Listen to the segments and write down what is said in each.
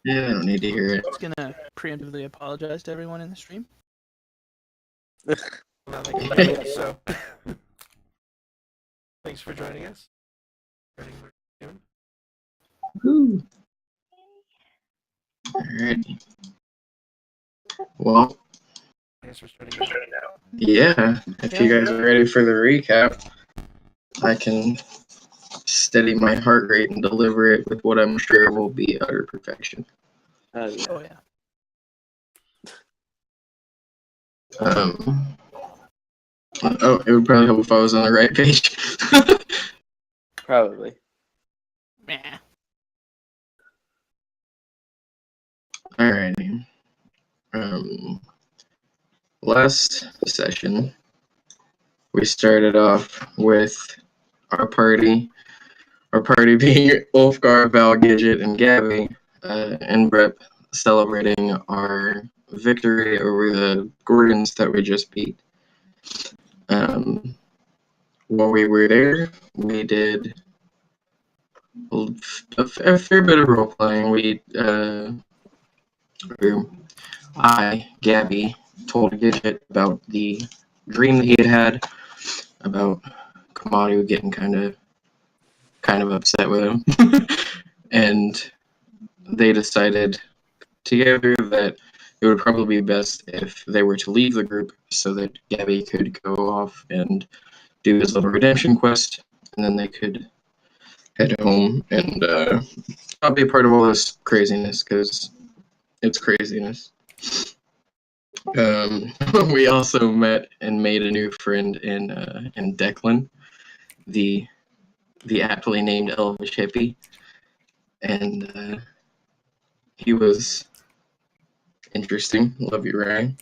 Yeah, I don't need to hear it. Just gonna preemptively apologize to everyone in the stream. Now they can know, so thanks for joining us. Woo. Alrighty. Well, Thanks for starting us now. yeah, if you guys are ready for the recap, I can steady my heart rate and deliver it with what I'm sure will be utter perfection. Oh yeah. Oh yeah. It would probably help if I was on the right page. Probably. Meh. Alrighty. Last session, we started off with our party being Ulfgar, Val, Gidget, and Gabby, and Brep celebrating our victory over the Gordons that we just beat. While we were there, we did a fair bit of role playing. Gabby, told Gidget about the dream that he had about Kamadu getting kind of upset with him, and they decided together that it would probably be best if they were to leave the group so that Gabby could go off and do his little redemption quest, and then they could head home and not be a part of all this craziness, because it's craziness. We also met and made a new friend in Declan, the aptly named Elvish hippie, and he was interesting. Love you, Ryan.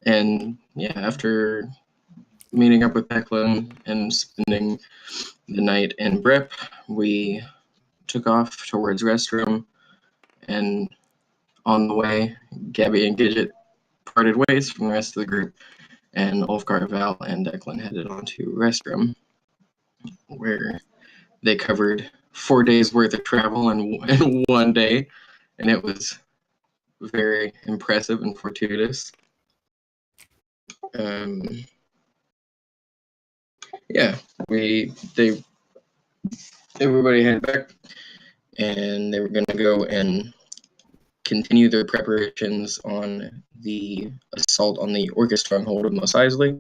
And yeah, after meeting up with Declan and spending the night in Brep, we took off towards Restroom, and on the way, Gabby and Gidget parted ways from the rest of the group, and Ulfgar, Val, and Declan headed on to Restroom, where they covered 4 days worth of travel in 1 day, and it was very impressive and fortuitous. Yeah, everybody headed back, and they were going to go and continue their preparations on the assault on the Orca stronghold of Mos Eisley.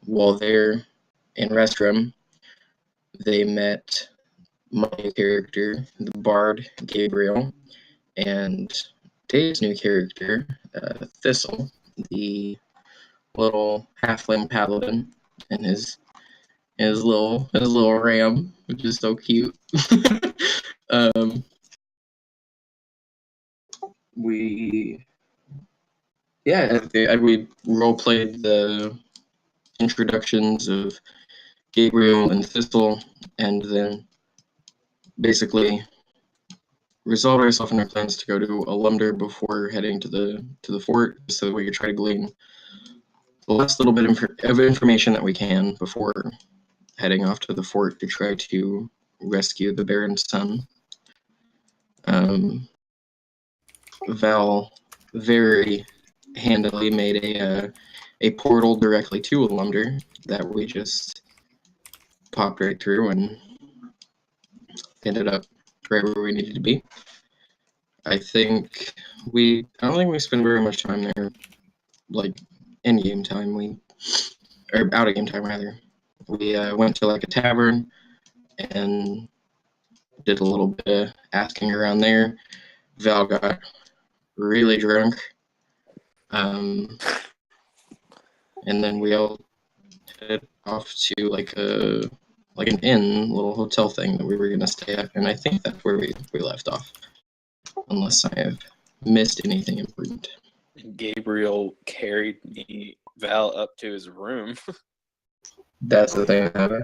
While they're in Restrum, they met my new character, the Bard Gabriel, and Dave's new character, Thistle, the little halfling paladin, and his little ram, which is so cute. We role played the introductions of Gabriel and Thistle, and then basically resolved ourselves in our plans to go to Alumder before heading to the fort, so that we could try to glean the last little bit of information that we can before heading off to the fort to try to rescue the Baron's son. Val very handily made a portal directly to Alumder that we just popped right through and ended up right where we needed to be. I don't think we spent very much time there, like in game time. Or out of game time rather. We went to like a tavern and did a little bit of asking around there. Val got really drunk, and then we all headed off to like an inn, little hotel thing that we were gonna stay at, and I think that's where we left off, unless I have missed anything important. Gabriel carried Val up to his room. That's the thing about it.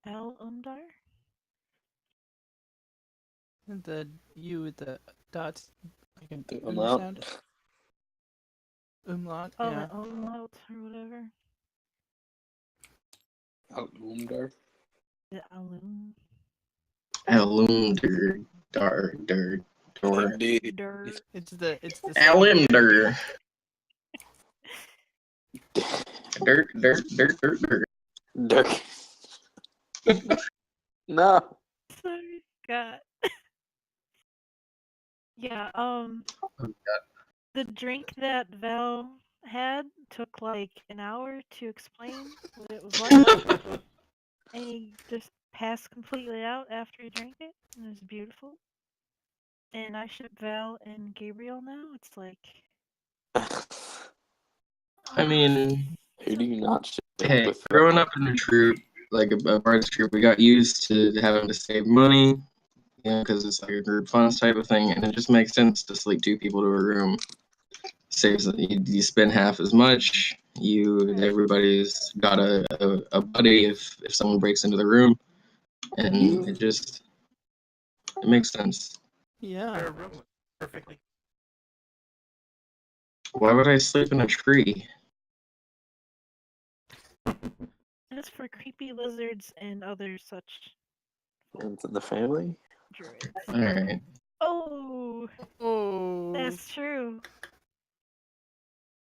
Alumdar? The U with the dots, like an The ooh amount? sound. Umlaut. Oh, Yeah. the umlaut or whatever. Outlander. The alum. Alumder. Door. Indeed. Dirt. It's the Alimder. Dirt. Dirk. No. Sorry, God. Yeah, the drink that Val had took like an hour to explain what it was like, and he just passed completely out after he drank it. It was beautiful. And I ship Val and Gabriel now. It's like, I mean, Who do you not ship hey, with? growing up in a troop, like a bard's troop, we got used to having to save money, because it's like a group funds type of thing, and it just makes sense to sleep two people to a room. Saves you spend half as much. Everybody's got a buddy if someone breaks into the room, and it makes sense. Yeah. Share a room perfectly. Why would I sleep in a tree? that's for creepy lizards and other such Into the family? druids. All right. Oh, Oh. that's true.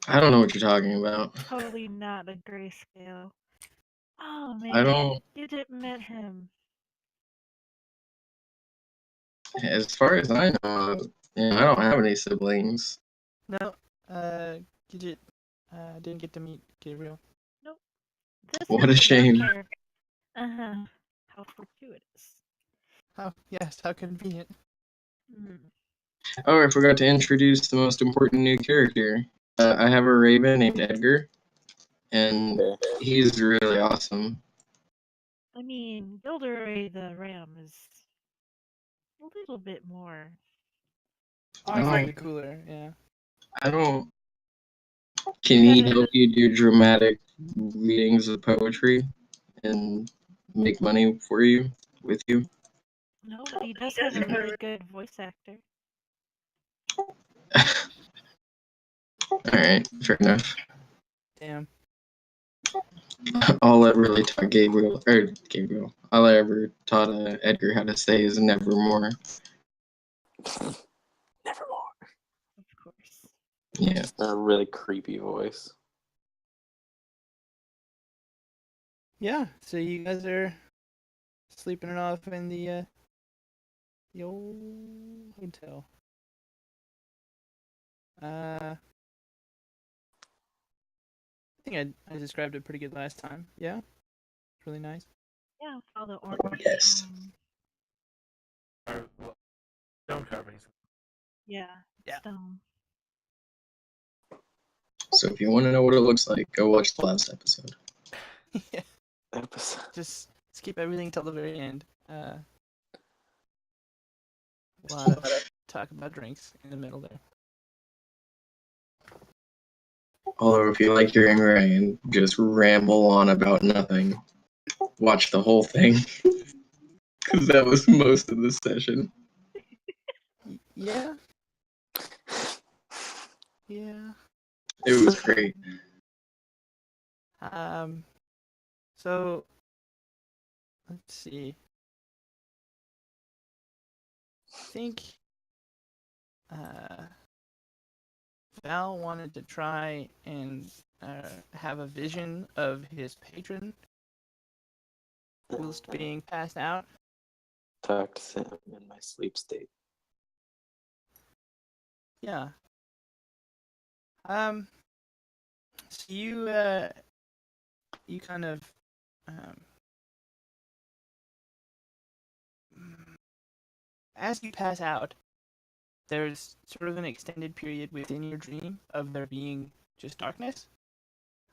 I don't know what you're talking about. Totally not a grayscale. Oh man, I don't. you didn't met him. As far as I know, I don't have any siblings. No. Gidget. Didn't get to meet Gabriel. Nope. This What a is shame. Uh-huh. How fortuitous. How? Yes. How convenient. Hmm. Oh, I forgot to introduce the most important new character. I have a raven named Edgar, and he's really awesome. I mean, Gilderoy the Ram is a little bit more. Arguably cooler. Yeah. I don't. Can he help you do dramatic readings of poetry and make money for you with you? No, but he does have a really good voice actor. All right, fair enough. Damn. All I really taught all I ever taught Edgar how to say is nevermore. Nevermore. Of course. Yeah. A really creepy voice. Yeah. So you guys are sleeping it off in the old hotel. I think I described it pretty good last time. Yeah. It's really nice. Yeah, with all the orange. Yes. Stone carvings. Yeah, Yeah. stone. So if you want to know what it looks like, go watch the last episode. Yeah. Episode. Just skip everything till the very end. A lot of talk about drinks in the middle there. Although if you like hearing Ryan just ramble on about nothing, watch the whole thing. Because that was most of the session. Yeah. Yeah. It was great. So let's see. I think Val wanted to try and have a vision of his patron whilst being passed out. Talk to Sam in my sleep state. Yeah. So you kind of as you pass out, there's sort of an extended period within your dream of there being just darkness.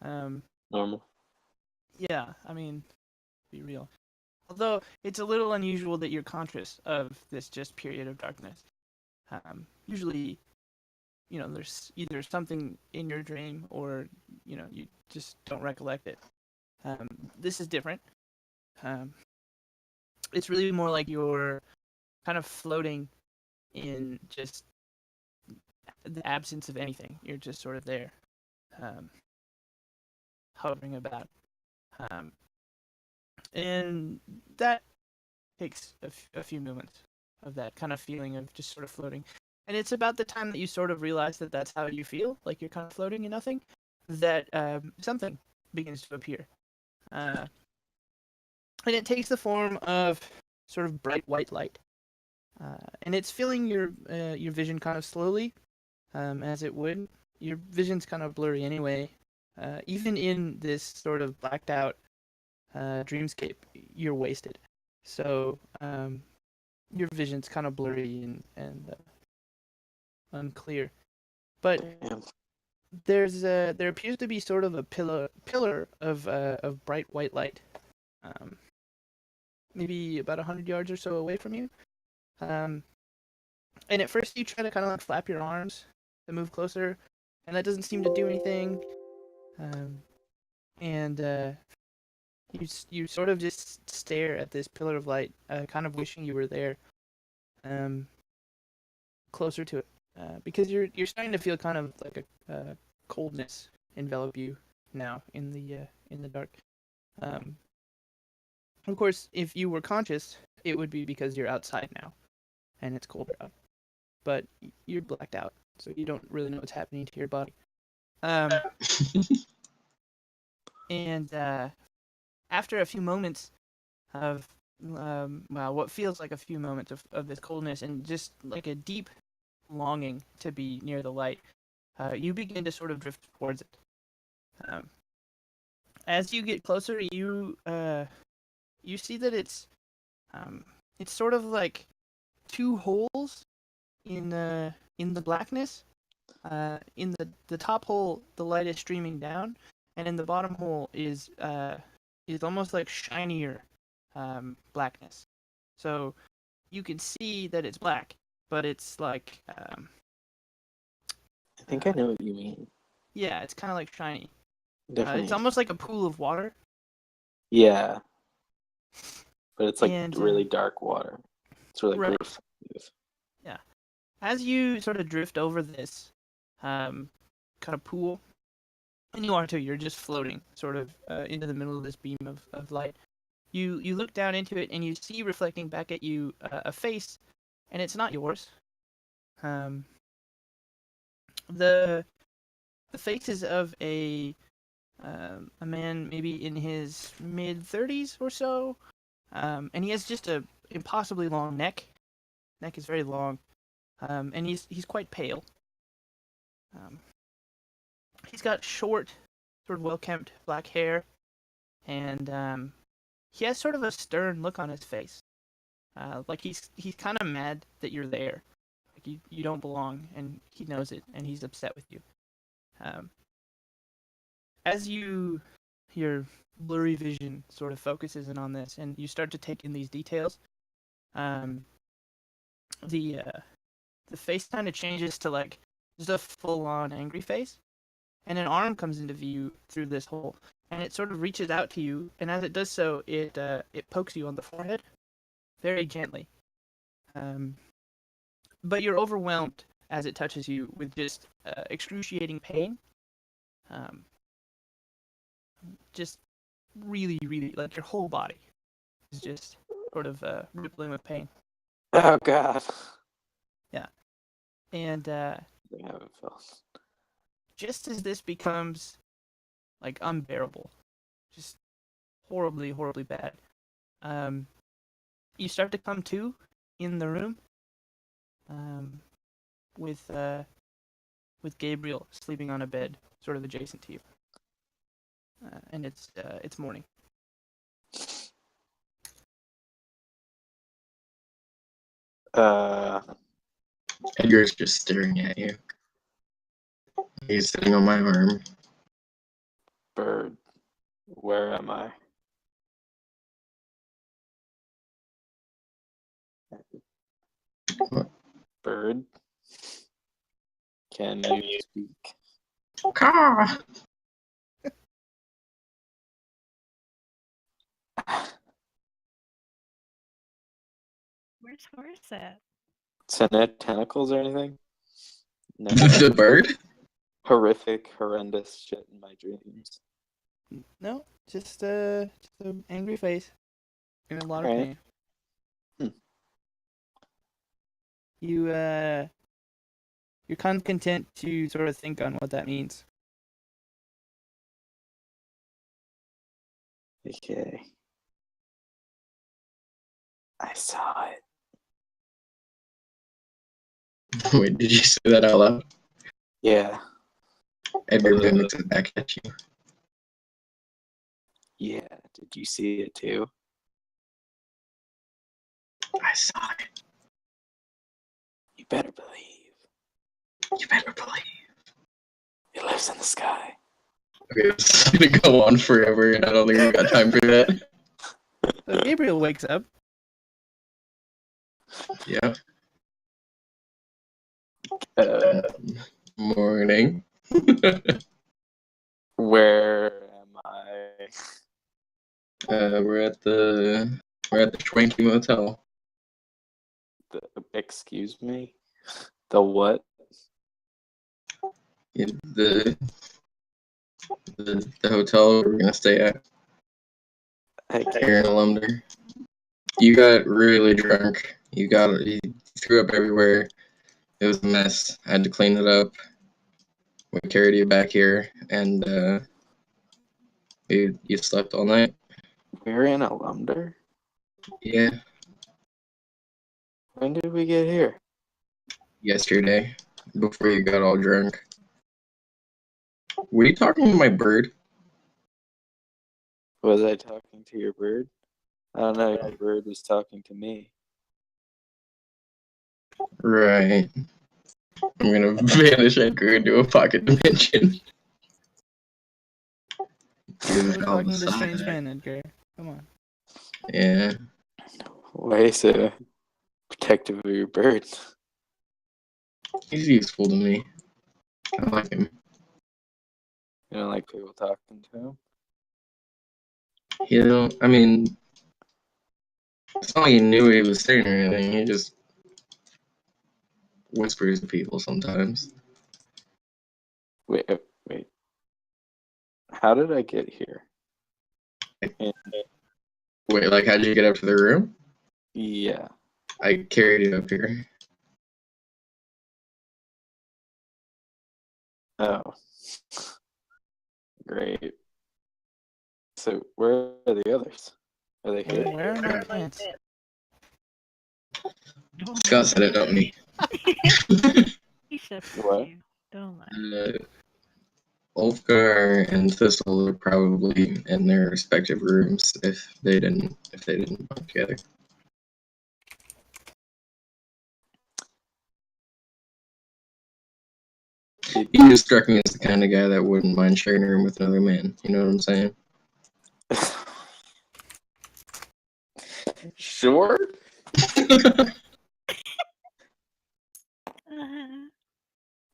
Normal. Yeah, I mean, be real. Although it's a little unusual that you're conscious of this just period of darkness. Usually, there's either something in your dream or, you just don't recollect it. This is different. It's really more like you're kind of floating in just the absence of anything. You're just sort of there. um, hovering about. Um, and that takes a few moments of that kind of feeling of just sort of floating. And it's about the time that you sort of realize that that's how you feel, like you're kind of floating in nothing, that something begins to appear. And it takes the form of sort of bright white light. And it's filling your vision kind of slowly, as it would. Your vision's kind of blurry anyway. Even in this sort of blacked out dreamscape, you're wasted. So your vision's kind of blurry and unclear. But Damn. there appears to be sort of a pillar of bright white light, maybe about 100 yards or so away from you. And at first you try to kind of like flap your arms to move closer, and that doesn't seem to do anything. And you sort of just stare at this pillar of light, kind of wishing you were there, closer to it, because you're starting to feel kind of like a coldness envelop you now in the dark. Of course, if you were conscious, it would be because you're outside now, and it's colder out. But you're blacked out, so you don't really know what's happening to your body. And after a few moments of what feels like a few moments of this coldness and just like a deep longing to be near the light, you begin to sort of drift towards it. As you get closer, you see that it's sort of like two holes in the blackness. In the top hole, the light is streaming down, and in the bottom hole is almost like shinier blackness. So you can see that it's black, but it's like I think I know what you mean. yeah, it's kind of like shiny. Definitely. It's almost like a pool of water. Yeah. But it's like And, really dark water. It's really right. reflective. Yeah. As you sort of drift over this kind of pool, and you are too, you're just floating sort of into the middle of this beam of light. You look down into it, and you see reflecting back at you a face, and it's not yours. The face is of a man maybe in his mid-30s or so, and he has just a impossibly long neck. Neck is very long, and he's quite pale. He's got short, sort of well-kempt black hair, and he has sort of a stern look on his face, like he's kind of mad that you're there, like you don't belong, and he knows it, and he's upset with you. As your blurry vision sort of focuses in on this, and you start to take in these details, the face kind of changes to like just a full-on angry face, and an arm comes into view through this hole, and it sort of reaches out to you, and as it does so, it pokes you on the forehead, very gently. But you're overwhelmed as it touches you with just excruciating pain. Just really, really, like your whole body is just sort of rippling with pain. Oh god. Yeah. And I haven't felt. just as this becomes like unbearable, just horribly, horribly bad, you start to come to in the room, with Gabriel sleeping on a bed sort of adjacent to you, and it's morning. Edgar's just staring at you. He's sitting on my arm. Bird. Where am I? What? Bird. Can you speak? Caw! Where's Horace at? Does it have tentacles or anything? No. The bird? horrific, horrendous shit in my dreams. No, just an angry face. In a lot of Alright. pain. You're kind of content to sort of think on what that means. Okay. I saw it. Wait, did you say that out loud? Yeah. Edgar then looks back at you. Yeah. Did you see it too? I saw it. You better believe. You better believe. It lives in the sky. Okay, this is gonna go on forever, and I don't think we got time for that. So Gabriel wakes up. Yeah. Uh, Morning. where am I? We're at the Schwanky Motel. Excuse me? The what? In the hotel we're gonna stay at here in Lumber. You got really drunk. You threw up everywhere. It was a mess. I had to clean it up. We carried you back here, and you slept all night. We're in a lumber? Yeah, When did we get here? yesterday, before you got all drunk. Were you talking to my bird? Was I talking to your bird? I don't know. Your bird was talking to me. Right. I'm gonna vanish Edgar into a pocket dimension. We're talking to strange men, Edgar. Come on. Yeah. Why are you so protective of your bird? He's useful to me. I like him. You don't like people talking to him? You know, I mean, it's not like he knew what he was saying or anything. He just whispers to people sometimes. Wait. How did I get here? Wait, like, how'd you get up to the room? Yeah. I carried you up here. Oh. Great. So where are the others? Are they here? Where are my plants? Scott said it, don't he? He said What? you. Don't lie. Ulfgar and Thistle are probably in their respective rooms if they didn't bunk together. You just struck me as the kind of guy that wouldn't mind sharing a room with another man. You know what I'm saying? Sure.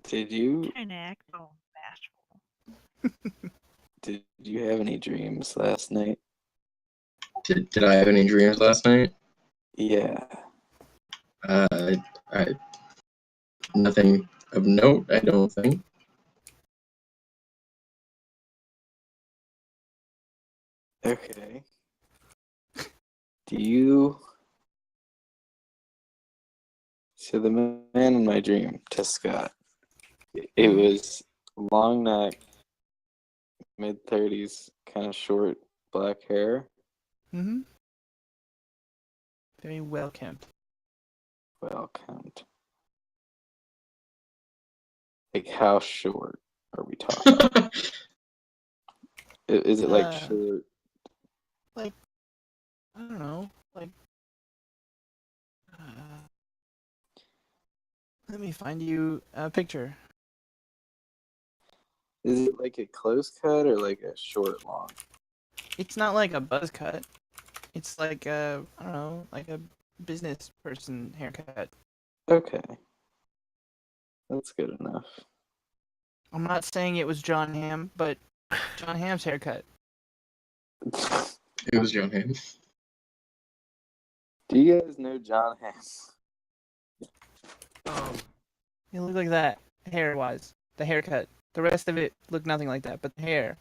Did you Trying to act all bashful. did you have any dreams last night? Did I have any dreams last night? Yeah. I nothing of note, I don't think. Okay. Do you So the man in my dream, to Scott, it was long neck, mid-30s, kind of short black hair. Mm-hmm. Very well kempt. Well count. Like how short are we talking? Is it like short? Like, I don't know. Like, let me find you a picture. Is it like a close cut or like a short long? It's not like a buzz cut. It's like a, I don't know, like a business person haircut. Okay. That's good enough. I'm not saying it was John Hamm, but John Hamm's haircut. It was John Hamm. Do you guys know John Hamm? It looked like that, hair-wise. The haircut. The rest of it looked nothing like that, but the hair.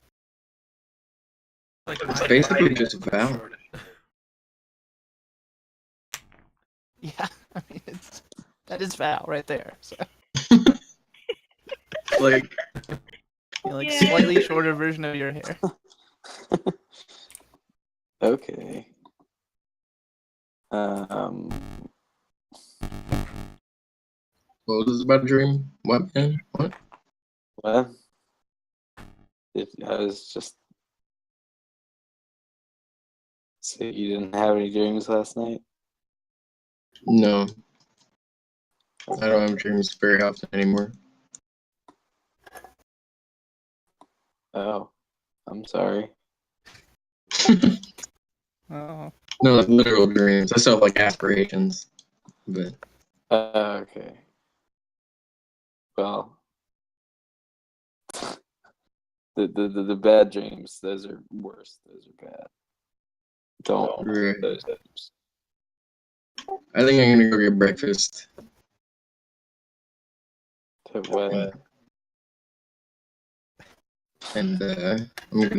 Like It's my basically writing just was Val. short. Yeah, I mean that is Val right there. So Like, like Yeah. slightly shorter version of your hair. Okay. Um, what was this about a dream? What, man? What? well, I was just. So you didn't have any dreams last night? No. I don't have dreams very often anymore. Oh, I'm sorry. Oh, No, like literal dreams. I still have like aspirations, but Okay. Well, the bad dreams, those are worse. Those are bad. Don't Right. those dreams. I think I'm gonna go get breakfast. To what? And I'm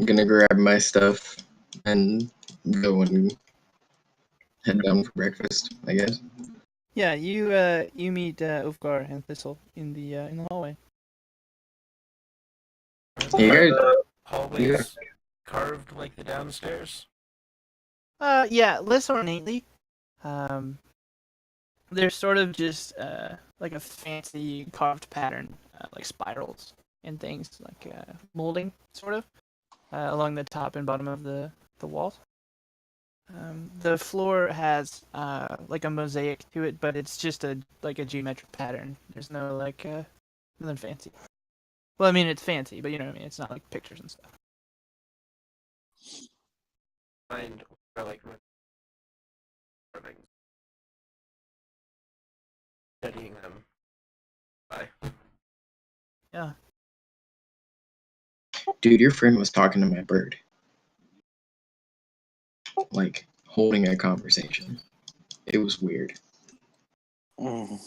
gonna grab my stuff and go and head down for breakfast, I guess. yeah. You meet Ulfgar and Thistle in the hallway. Are You the guys- hallways carved like the downstairs? Yeah, less ornately. They're sort of just like a fancy carved pattern, like spirals and things, like molding, sort of, along the top and bottom of the walls. The floor has like a mosaic to it, but it's just a geometric pattern. There's no nothing fancy. Well, I mean it's fancy, but you know what I mean. It's not like pictures and stuff. Find or like carvings. Studying them. Bye. Yeah. Dude, your friend was talking to my bird. Like, holding a conversation. It was weird. Mm.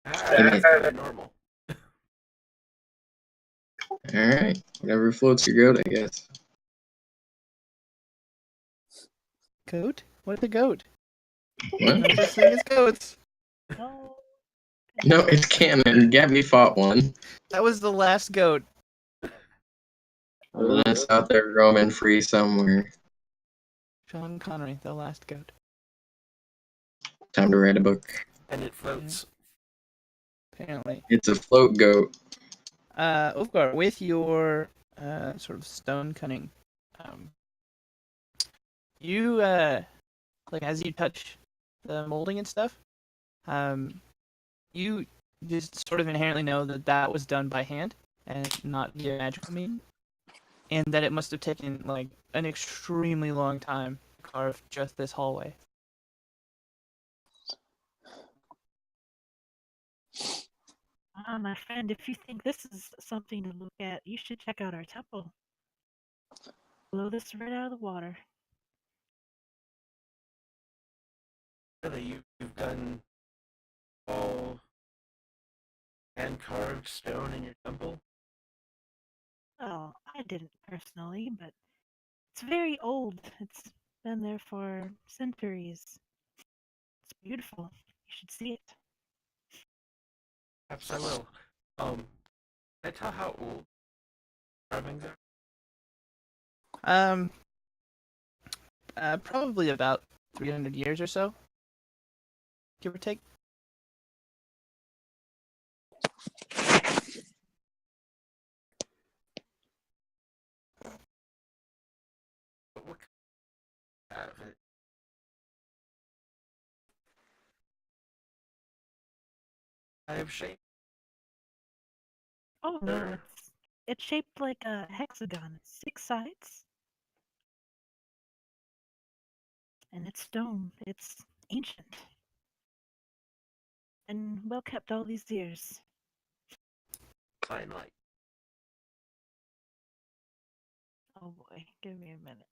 That's normal. Alright, whatever floats your goat, I guess. Goat? What's a goat? What? No such thing as goats. No. No, it's canon. Gabby fought one. That was the last goat. And it's out there roaming free somewhere. Sean Connery, the last goat. Time to write a book. And it floats. Apparently. It's a float goat. Ulfgar, with your sort of stone cunning, you like as you touch the molding and stuff, you just sort of inherently know that that was done by hand and not via magical means, and that it must have taken like an extremely long time to carve just this hallway. My friend, if you think this is something to look at, you should check out our temple. Blow this right out of the water. Really, you've done all hand carved stone in your temple? Oh, I didn't personally, but it's very old. It's been there for centuries. It's beautiful. You should see it. Perhaps I will. Can I tell how old carvings are? Probably about 300 years or so, give or take. What kind of it? I have shape. Oh no, Sure. it's shaped like a hexagon. It's 6 sides. And it's stone. It's ancient. And well kept all these years. Fine light. Oh boy, give me a minute.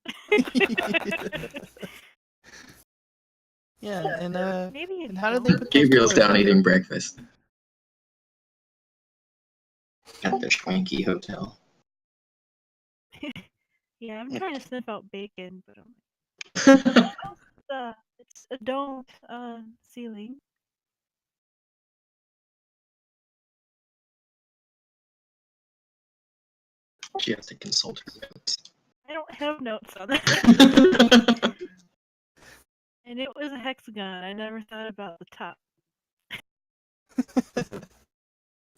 Yeah, and Maybe if and how did you they put those Gabriel's colors down on? eating breakfast. at the Schwanky Hotel. Yeah, I'm trying to sniff out bacon, but it's a domed ceiling. She has to consult her notes. I don't have notes on that. And it was a hexagon. I never thought about the top.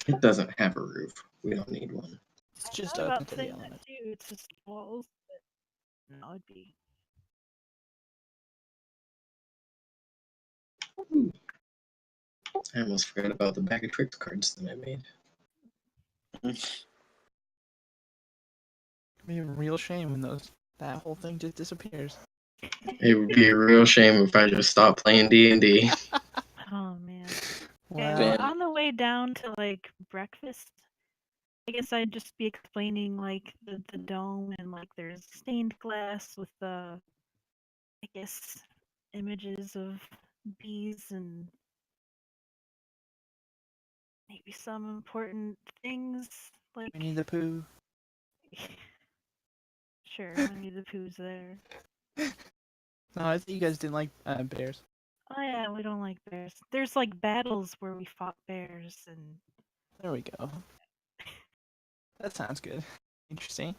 It doesn't have a roof. We don't need one. It's just I thought open about to the saying that elements. too. It's just walls, but no, it'd be. I almost forgot about the bag of tricks cards that I made. It'd be a real shame when that whole thing just disappears. It would be a real shame if I just stopped playing D&D. Oh man. Wow. Okay, well, on the way down to like breakfast, I guess I'd just be explaining like the dome and like there's stained glass with the, I guess, images of bees and maybe some important things like. Winnie the Pooh. Sure, Winnie the Pooh's there. No, I think you guys didn't like bears. Oh yeah, we don't like bears. There's like battles where we fought bears and. There we go. That sounds good. Interesting.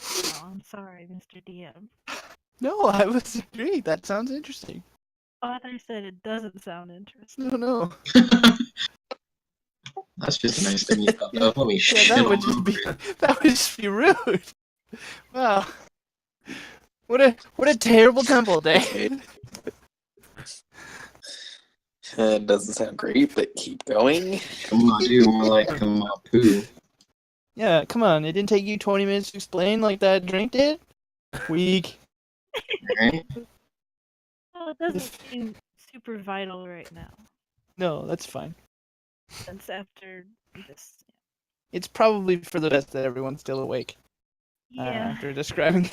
Oh, I'm sorry, Mr. DM. No, I was agreeing. That sounds interesting. Oh, I thought you said it doesn't sound interesting. No. That's just a nice thing you thought of. Let me shit Yeah, that all would just over be it. that would just be rude. Wow. What a terrible temple day. It doesn't sound great, but keep going. Come on, dude. More like come on, poo. Yeah, come on. It didn't take you 20 minutes to explain like that drink did? Weak. Right? Well, it doesn't seem super vital right now. No, that's fine. Since after this. It's probably for the best that everyone's still awake. Yeah. After describing.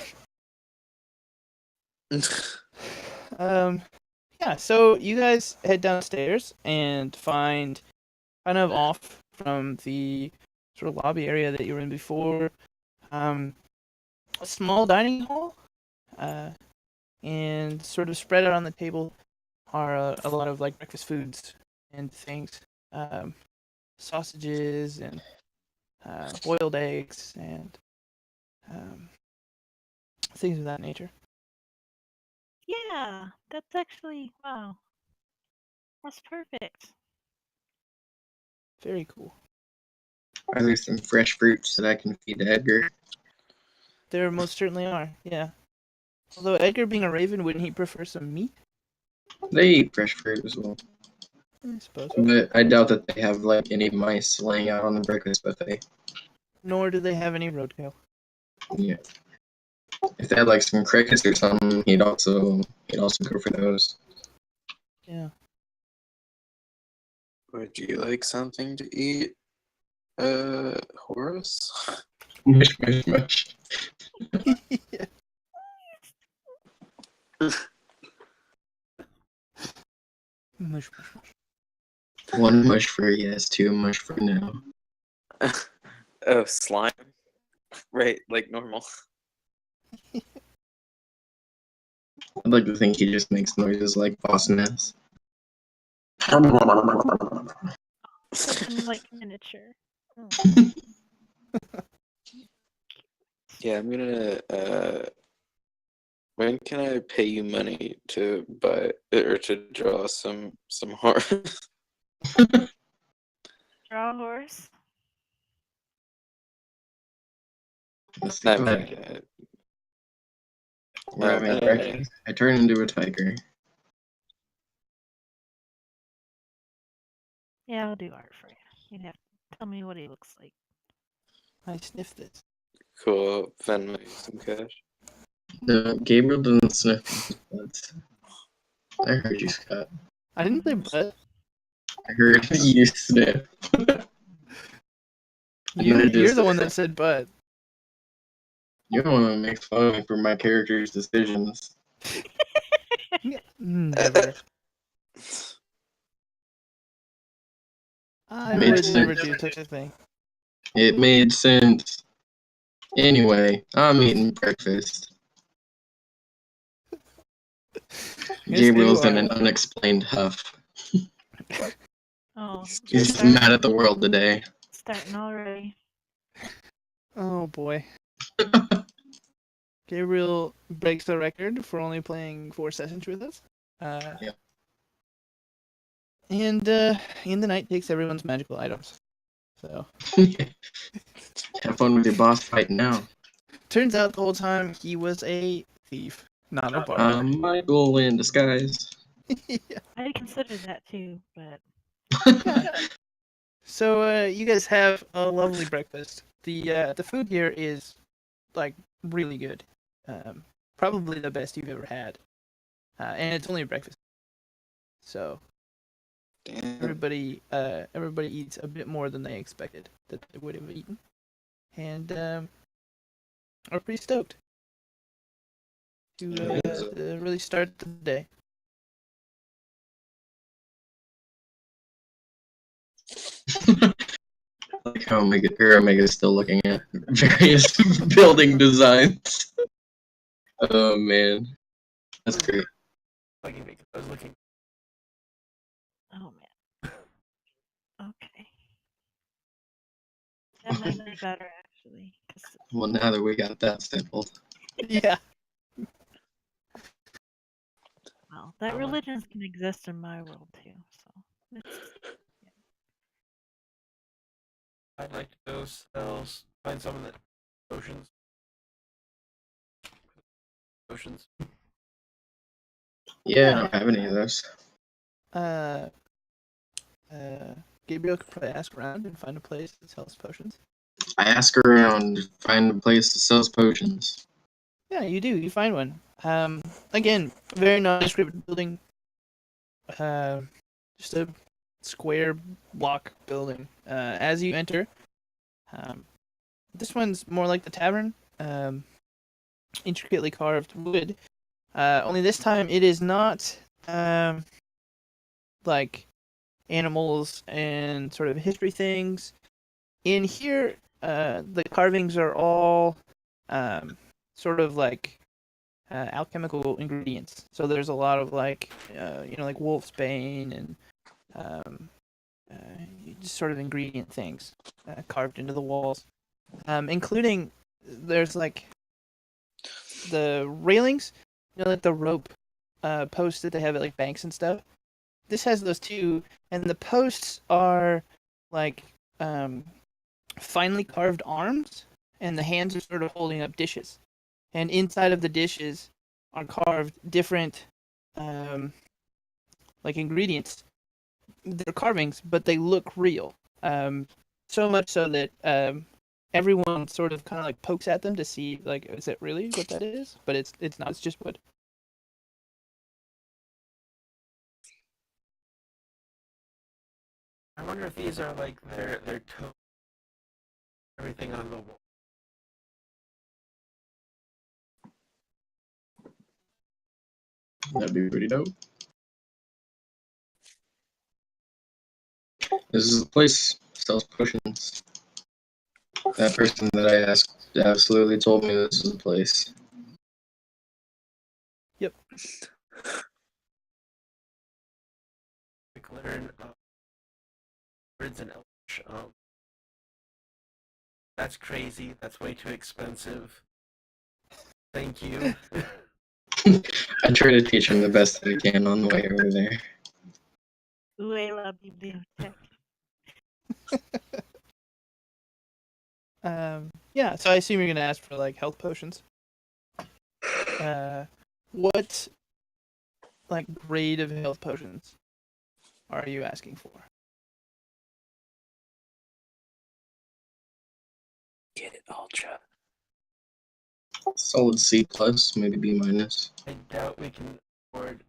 Yeah, so you guys head downstairs and find kind of off from the sort of lobby area that you were in before, a small dining hall, and sort of spread out on the table are a lot of like breakfast foods and things, sausages and boiled eggs and things of that nature. Yeah, that's actually, wow. That's perfect. Very cool. Are there some fresh fruits that I can feed to Edgar? There most certainly are, yeah. Although Edgar being a raven, wouldn't he prefer some meat? They eat fresh fruit as well. I suppose. But I doubt that they have like any mice laying out on the breakfast buffet. Nor do they have any roadkill. Yeah. If they had like some crickets or something, he'd also go for those. Yeah. Would you like something to eat, Horus? Mush, mush, mush. Yeah. Mush, mush, mush. One mush for yes, two mush for no. Oh, slime? Right, like normal. I'd like to think he just makes noises like Boss Ness. Something like miniature. Oh. Yeah, I'm gonna, when can I pay you money to buy, or to draw some horse? Draw a horse. Let's I see, mean, we're having breakfast. I turn into a tiger. Yeah, I'll do art for you. You'd have to tell me what he looks like. I sniff this. cool, Venmo you some cash. No, Gabriel doesn't sniff people's butts. I heard you, Scott. I didn't say butt. I heard you sniff. You're the one that said butt. You don't want to make fun of me for my character's decisions. Never. I Made would never sense. do such a thing. It made sense. Anyway, I'm eating breakfast. Yes, you Gabriel's in are. an unexplained huff. Oh, He's just mad at the world today. starting already. Oh boy. Gabriel breaks the record for only playing 4 sessions with us. Yep. And in the night takes everyone's magical items. So Have fun with your boss fight now. turns out the whole time he was a thief, not a bard. Michael in disguise. Yeah. I considered that too, but So you guys have a lovely breakfast. The food here is like really good. Probably the best you've ever had. And it's only a breakfast. So Damn. everybody eats a bit more than they expected that they would have eaten. And are pretty stoked to really start the day. Like how Omega's still looking at various building designs. Oh man, that's great. Looking because I was looking. oh man. Okay. That might be better actually. 'Cause Well, now that we got that settled, Yeah. well, that religions can exist in my world too. So it's I'd like to go find some of the potions. Potions. yeah, I don't have any of those. Gabriel could probably ask around and find a place that sells potions. I ask around, find a place that sells potions. Yeah, you do. You find one. Again, very nondescript building. Just a square block building. As you enter, this one's more like the tavern. Intricately carved wood. Only this time it is not like animals and sort of history things. In here, the carvings are all sort of like alchemical ingredients. So there's a lot of like like wolf's bane and just sort of ingredient things carved into the walls, including there's like the railings, like the rope posts that they have at like banks and stuff. This has those too, and the posts are like finely carved arms, and the hands are sort of holding up dishes. And inside of the dishes are carved different like ingredients. They're carvings, but they look real. So much so that everyone sort of kind of like pokes at them to see like, is it really what that is? But it's not. It's just wood. I wonder if these are like their toe. Everything on the wall. That'd be pretty dope. This is a place that sells potions. That person that I asked absolutely told me this is a place. Yep. Quick learn words and Elvish. That's crazy. That's way too expensive. Thank you. I try to teach him the best that I can on the way over there. Ue la biblioteca. Yeah, so I assume you're gonna ask for like health potions. What like grade of health potions are you asking for? Get it, Ultra. Solid C plus, maybe B minus. I doubt we can afford.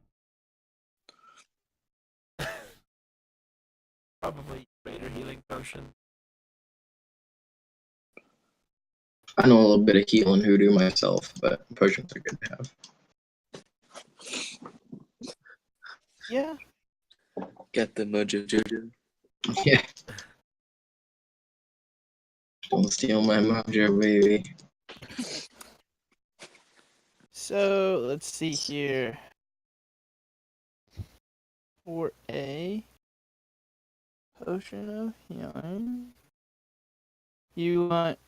Probably greater healing potion. I know a little bit of heal and hoodoo myself, but potions are good to have. Yeah. Got the mojo jojo. Yeah. Don't steal my mojo, baby. So let's see here. For a potion of healing, you want,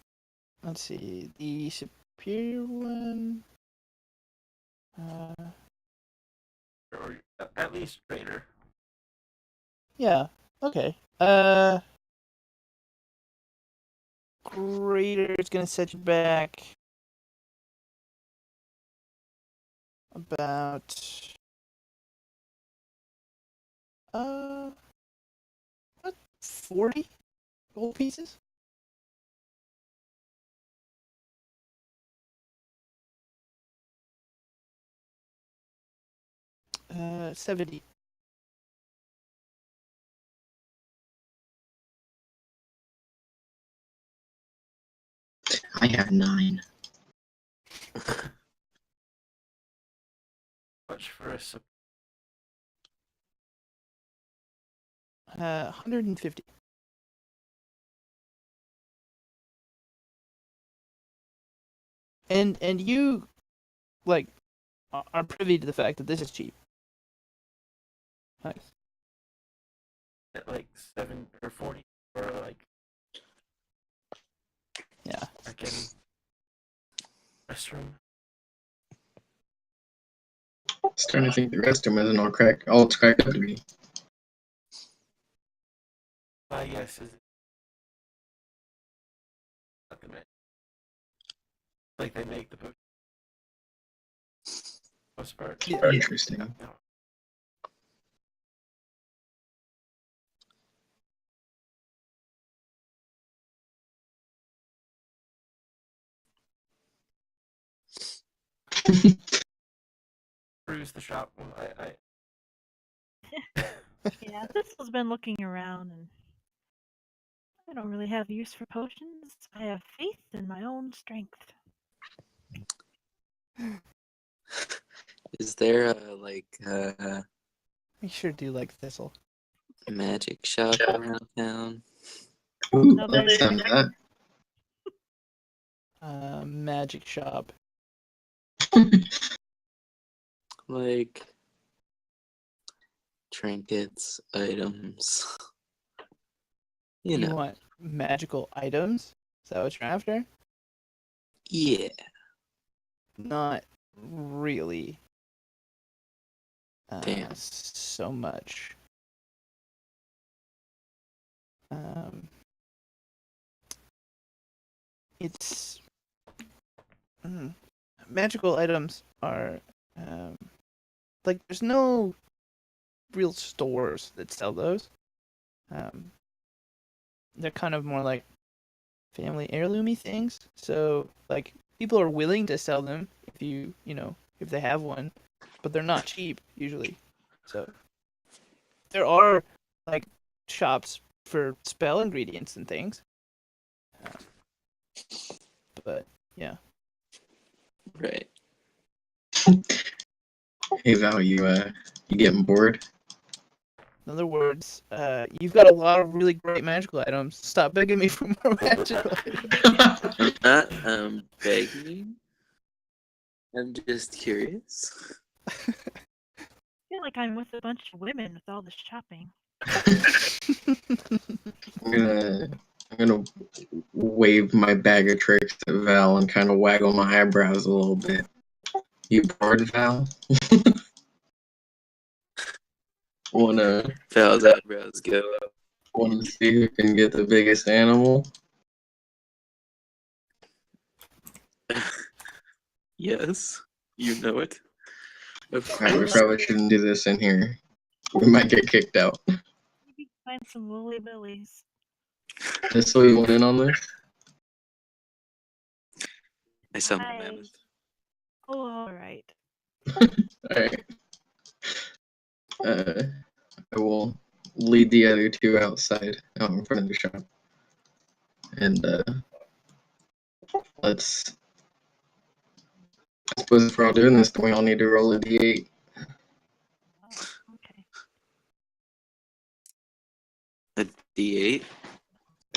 let's see, the superior one. Or at least greater. Yeah. Okay. Greater is gonna set you back about about 40 gold pieces. 70. I have 9. Much for a 150. And you like are privy to the fact that this is cheap. Nice. at like 7 or 40 or like Yeah. freaking restroom. I was trying to think the restroom isn't all it's cracked up to be. Yes, is not the man. Like they make the potion. Most part. Yeah. Interesting. No. Cruise the shop. Well, Yeah, this has been looking around, and I don't really have use for potions. I have faith in my own strength. Is there a I sure do like thistle. magic shop around town? Ooh, No, let's there's- send that. Magic shop. Like trinkets, items. You You know. want magical items? Is that what you're after? Yeah. Not really. Damn. So much. It's magical items are like there's no real stores that sell those. They're kind of more like family heirloomy things. So like people are willing to sell them if if they have one, but they're not cheap usually. So there are like shops for spell ingredients and things. But yeah. Right. Hey Val, you getting bored? In other words, you've got a lot of really great magical items. Stop begging me for more magical items. Not begging. I'm just curious. I feel like I'm with a bunch of women with all this shopping. I'm gonna wave my bag of tricks at Val and kind of waggle my eyebrows a little bit. You bored, Val? Wanna Val's eyebrows go up. see who can get the biggest animal? Yes, you know it. Of Alright, we course. probably shouldn't do this in here. We might get kicked out. Maybe find some lily billies. Just so we went in on this. I summoned Hi. a mammoth. Oh, alright. Alright. I will lead the other two outside, out in front of the shop. And let's. I suppose if we're all doing this, then we all need to roll a d8. Oh, okay. D8.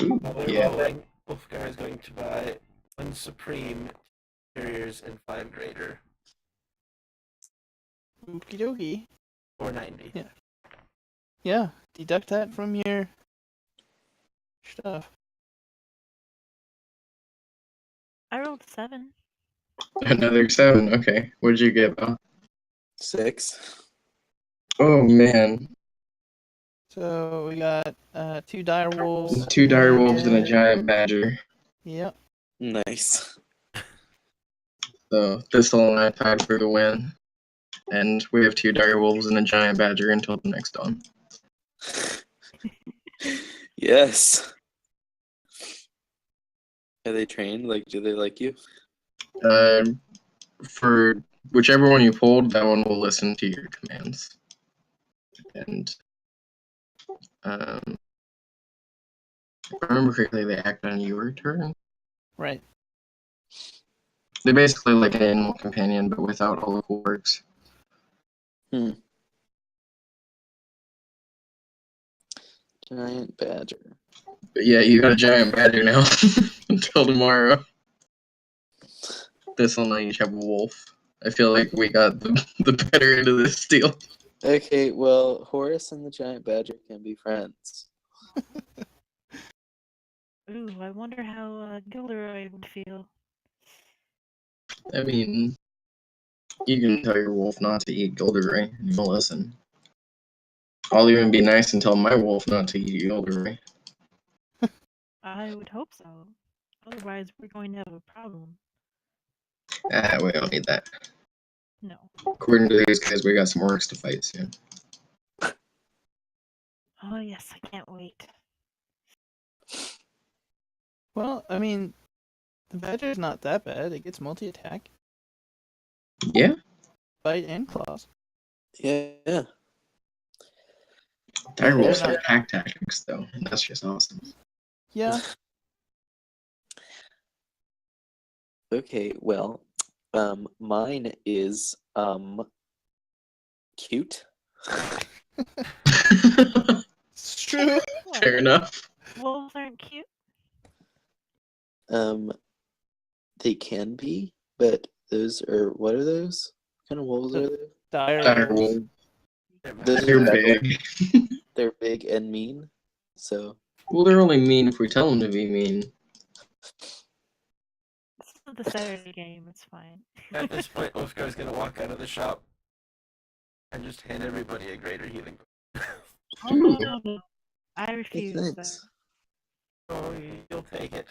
Ooh, While they're yeah. rolling, Wolfgar is going to buy 1 Supreme, Superiors, and 5 Greater. Okie dokie. 490. Yeah. Yeah, deduct that from your stuff. I rolled 7. Another 7. Okay. What did you get, Val? 6. Oh, man. So we got 2 dire wolves. 2 dire wolves and a giant badger. Yep. Nice. So Thistle and I tied for the win. And we have 2 dire wolves and a giant badger until the next dawn. Yes. Are they trained? Like, do they like you? For whichever one you pulled, that one will listen to your commands. And if I remember correctly, they act on your turn. Right. They're basically like an animal companion, but without all the cool perks. Giant badger. But yeah, you got a giant badger now until tomorrow. This will now each have a wolf. I feel like we got the better end of this deal. Okay, well, Horace and the giant badger can be friends. Ooh, I wonder how Gilderoy would feel. I mean, you can tell your wolf not to eat Gilderoy, and he'll listen. I'll even be nice and tell my wolf not to eat Gilderoy. I would hope so. Otherwise, we're going to have a problem. We don't need that. No. According to these guys, we got some orcs to fight soon. Oh, yes, I can't wait. Well, I mean, the badger's not that bad. It gets multi-attack, Yeah? bite, and claws. Yeah. Dire wolves They're have not- pack tactics, though, and that's just awesome. Yeah. Okay, well, mine is, cute. It's true. Fair enough. Wolves aren't cute. They can be, but what are those? What kind of wolves are they? Dire wolves. Those They're are big. They're big and mean, so. Well, they're only mean if we tell them to be mean. This is the Saturday game, it's fine. At this point, Wolfgar is going to walk out of the shop and just hand everybody a greater healing. Oh, no. I refuse that. Thanks. Oh, you'll take it.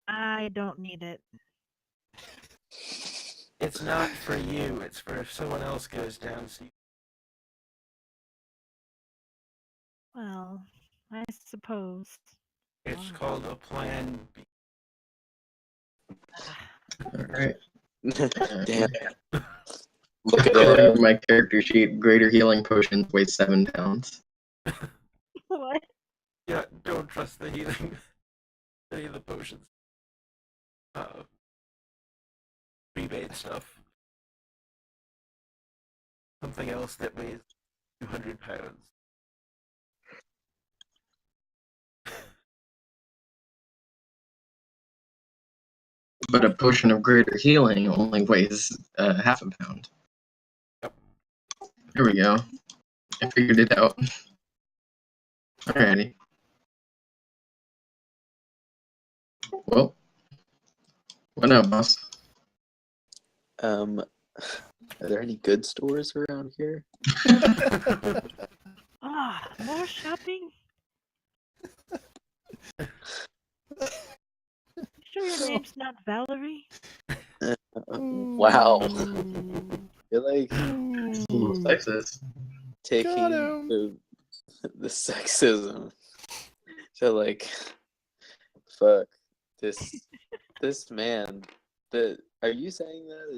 I don't need it. It's not for you, it's for if someone else goes down. So Well, I suppose. it's called a plan B. Alright. Damn. Look at According that. to my character sheet, greater healing potions weigh 7 pounds. What? Yeah, don't trust the healing. Any of the potions. Rebate stuff. Something else that weighs 200 pounds. But a potion of greater healing only weighs half a pound. Yep. There we go. I figured it out. Alrighty. Well, what now, boss? Are there any good stores around here? Ah, more shopping? Sure your name's not Valerie? Wow. You're like Sexist. taking Got him. the sexism to like, fuck this man. Are you saying that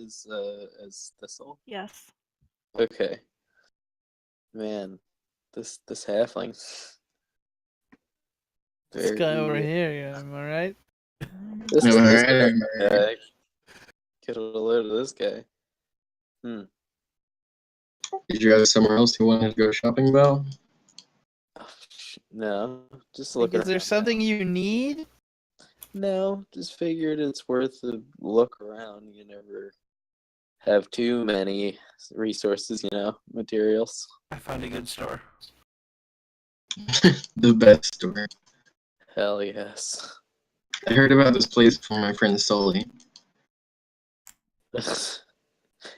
as Thistle? Yes. Okay. Man, this halfling. This guy over here, yeah, am I right? This Am I right? guy. Am I right? Get a load of this guy. Did you have somewhere else you wanted to go shopping about? Oh, No, just Like, look is there around. something you need? No, just figured it's worth a look around. You never have too many resources, materials. I found a good store. The best store. Hell yes. I heard about this place from my friend Sully.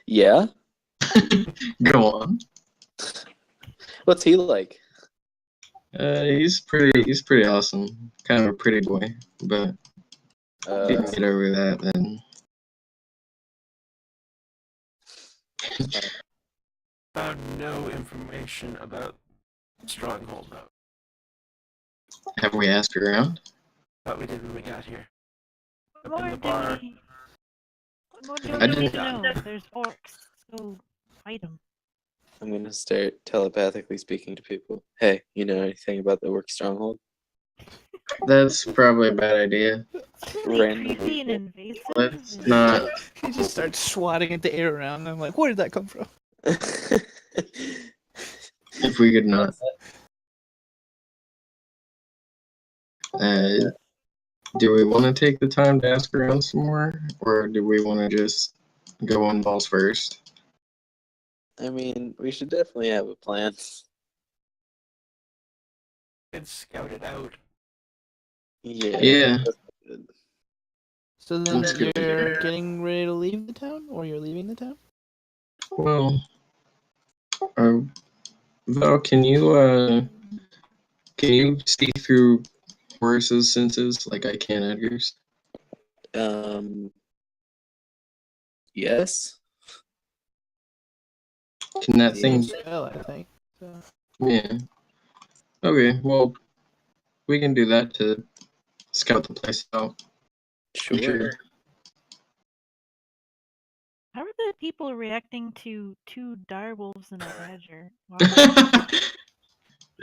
Yeah? Go on. What's he like? He's pretty awesome. Kind of a pretty boy, but if you can get over that, then Found no information about Stronghold, though. have we asked around? But we did when we got here. What Up more in the do bar. what more do I we need didn't- to know? There's orcs, so fight them. I'm gonna start telepathically speaking to people. Hey, you know anything about the work stronghold? That's probably a bad idea. It's really Random creepy and people. invasive. Let's and- not. He just starts swatting at the air around. I'm like, where did that come from? If we could not. Do we want to take the time to ask around some more, or do we want to just go on balls first? I mean, we should definitely have a plan. It's scouted out. Yeah. Yeah. So then That's good to you're hear. getting ready to leave the town, or you're leaving the town? Well, Val, can you see through Horace's senses like I can Edgar's? Yes. Can that thing? Spell, I think. So. Yeah. Okay. Well, we can do that to scout the place out. Sure. How are the people reacting to two direwolves and a badger? Wow.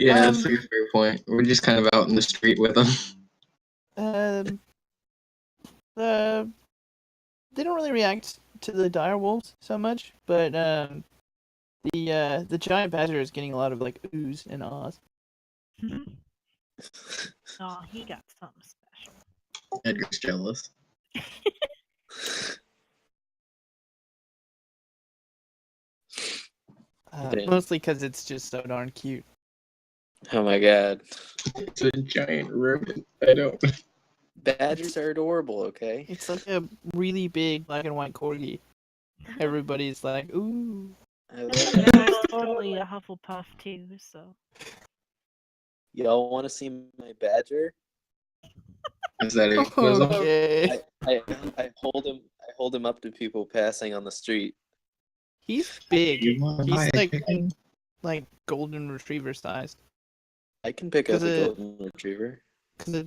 Yeah, that's a fair point. We're just kind of out in the street with them. They don't really react to the dire wolves so much, but the giant badger is getting a lot of like oohs and ahs. Oh, he got something special. Edgar's jealous. Yeah. Mostly because it's just so darn cute. Oh my god. It's a giant rodent. I don't. Badgers are adorable, okay? It's like a really big black and white corgi. Everybody's like, ooh. I love That it. guy's totally a Hufflepuff too, so. Y'all want to see my badger? Is that it? Was on? Okay. I hold him up to people passing on the street. He's big. You wanna buy He's a like chicken? golden retriever sized. I can pick up 'Cause a it- golden retriever. Cause it,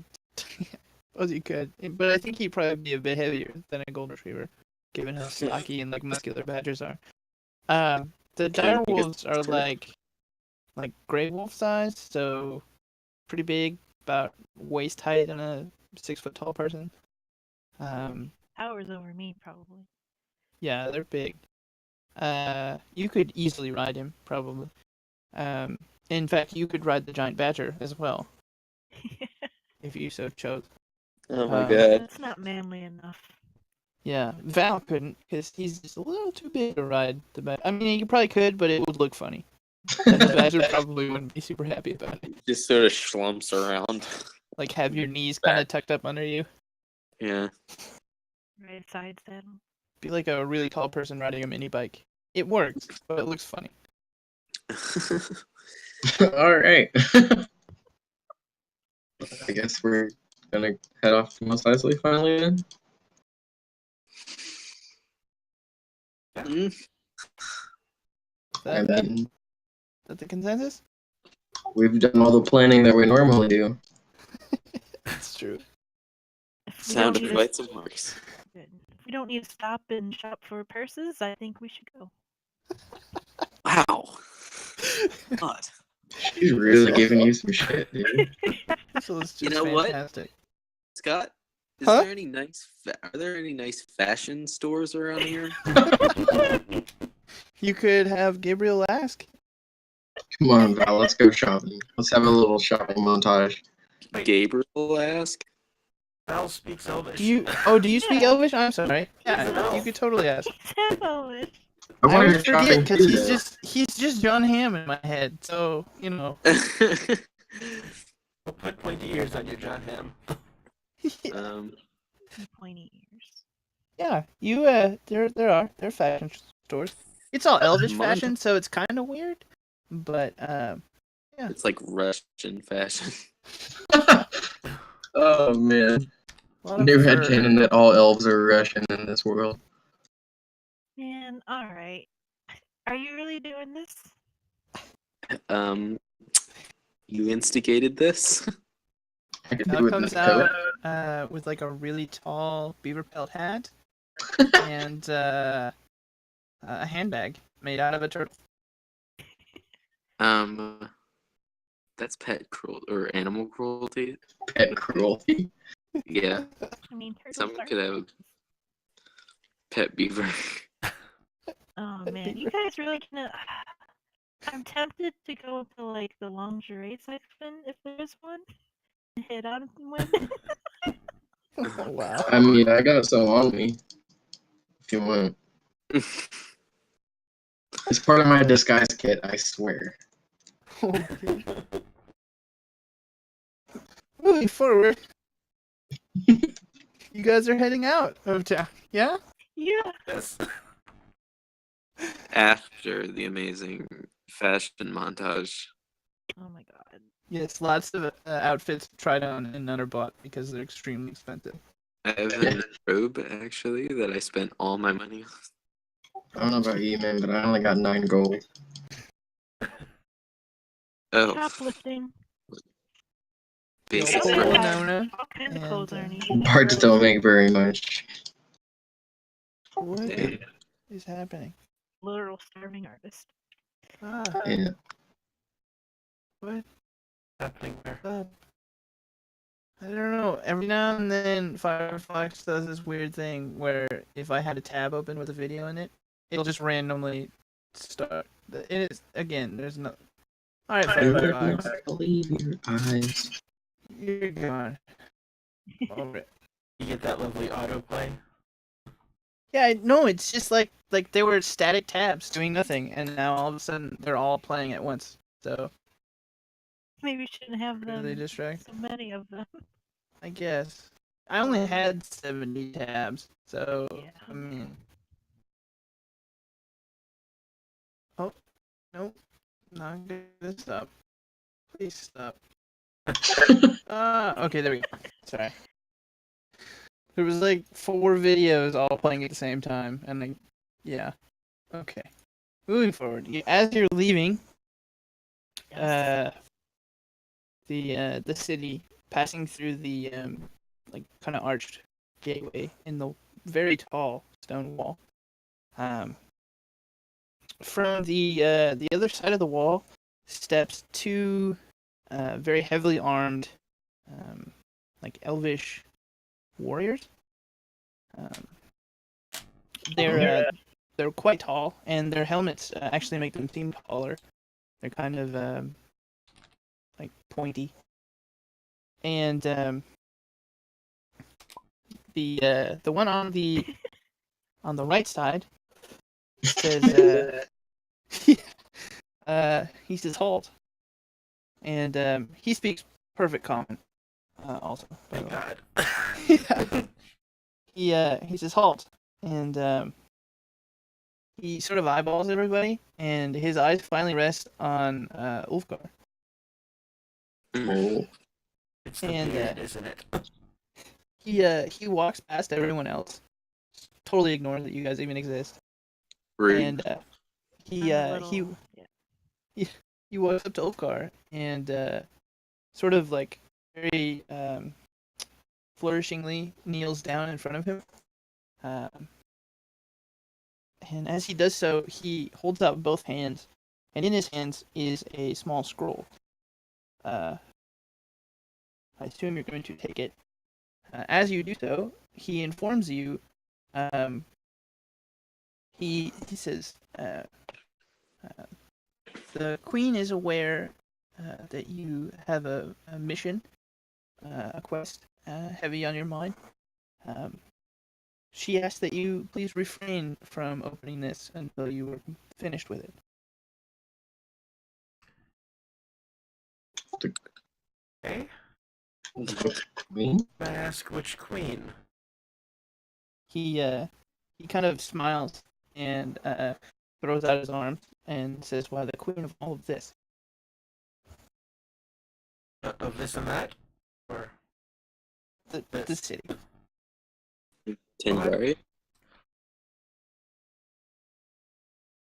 well, you could, but I think he'd probably be a bit heavier than a golden retriever, given how stocky and like muscular badgers are. The dire wolves are like gray wolf size, so pretty big, about waist height on a 6 foot tall person. Towers over me, probably. Yeah, they're big. You could easily ride him, probably. In fact, you could ride the giant badger as well, if you so chose. Oh my Um, god. That's not manly enough. Yeah, Val couldn't, because he's just a little too big to ride the badger. I mean, you probably could, but it would look funny. And the badger probably wouldn't be super happy about it. Just sort of schlumps around. Like, have your knees kind of tucked up under you. Yeah. Right side saddle. Be like a really tall person riding a mini bike. It works, but it looks funny. All right. I guess we're gonna head off to Mos Eisley finally then. Mm. Is And that, then that the consensus? we've done all the planning that we normally do. That's true. If we Sound don't of need fights and marks. If we don't need to stop and shop for purses, I think we should go. Wow. God. She's really giving you some shit, dude. So it's just You know what? fantastic. Scott, Huh? there any nice are there any nice fashion stores around here? You could have Gabriel ask. Come on, Val, let's go shopping. Let's have a little shopping montage. Wait. Gabriel ask? Val speaks Elvish. Do you speak Yeah. Elvish? I'm sorry. Yeah, No. you could totally ask. He's half Elvish. I I want always to forget shopping because too, though. he's just John Hamm in my head. So We'll put pointy ears on your John Ham. Pointy ears. yeah, there are fashion stores. It's all Elvish Mine- fashion, so it's kind of weird. But It's like Russian fashion. Oh man, a lot of new fur. headcanon that all elves are Russian in this world. Man, alright. Are you really doing this? You instigated this? I could Val do it in comes the coat. out with like a really tall beaver pelt hat and a handbag made out of a turtle. That's pet cruelty or animal cruelty. Pet cruelty. Yeah, I mean, turtles someone are- could have a pet beaver. Oh man, you guys really gonna. I'm tempted to go to like the lingerie section if there's one. And hit on women. Oh, wow. I mean, I got some on me. If you want, it's part of my disguise kit. I swear. Okay. Moving forward, you guys are heading out of town. Yeah. Yeah. Yes. After the amazing fashion montage. Oh my god. Yes, lots of outfits tried on and none are bought because they're extremely expensive. I have a robe actually that I spent all my money on. I don't know about you, man, but I only got 9 gold. Oh, Shoplifting. basic Old Yeah. robe. Winona. All kinds of And, clothes aren't easy. Parts don't make very much. What Yeah. is happening? Literal starving artist. Ah, Yeah. what Happening where? up? I don't know. Every now and then, Firefox does this weird thing where if I had a tab open with a video in it, it'll just randomly start. It is again. There's no. All right, You Firefox, would not believe your eyes. you're gone. Alright. You get that lovely autoplay. Yeah, no, it's just like they were static tabs doing nothing, and now all of a sudden they're all playing at once. So Maybe we shouldn't have really them. distract. So many of them. I guess I only had 70 tabs, so Yeah. I mean, oh nope, not gonna stop. Please stop. Okay, there we go. Sorry. There was like 4 videos all playing at the same time, and like, yeah. Okay. Moving forward, as you're leaving, Yes. the city, passing through the like kind of arched gateway in the very tall stone wall. From the other side of the wall steps 2 very heavily armed like elvish warriors. They're quite tall, and their helmets actually make them seem taller. They're kind of like pointy, and the one on the right side says he says halt, and he speaks perfect common also. By the Thank way. God. Yeah. He says halt, and he sort of eyeballs everybody, and his eyes finally rest on Ulfgar. Oh. It's the And, beard, isn't it? He walks past everyone else, totally ignoring that you guys even exist, Rude. and he I'm a little- yeah. he walks up to Ulfgar and sort of like very flourishingly kneels down in front of him. And as he does so, he holds out both hands, and in his hands is a small scroll. I assume you're going to take it. As you do so, he informs you. He says, the queen is aware that you have a mission, a quest heavy on your mind. She asked that you please refrain from opening this until you were finished with it. Okay. Queen? May I ask which queen? He kind of smiles and throws out his arms and says, "Why, the queen of all of this." Of this and that? Or The city. Tenjari?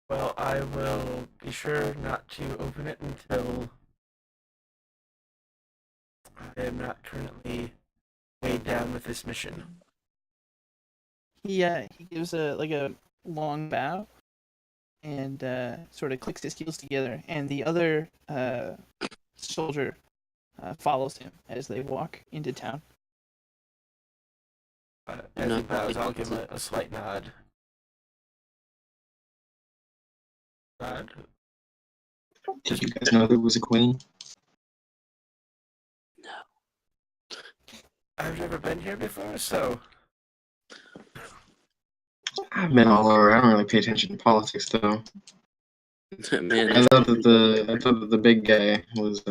well, I will be sure not to open it until I am not currently weighed down with this mission. He gives a long bow and sort of clicks his heels together, and the other soldier follows him as they walk into town. As No, he bows, I'll like- give him a slight nod. Did you guys know there was a queen? I've never been here before, so I've been all over. I don't really pay attention to politics, though. Man, I thought that the big guy was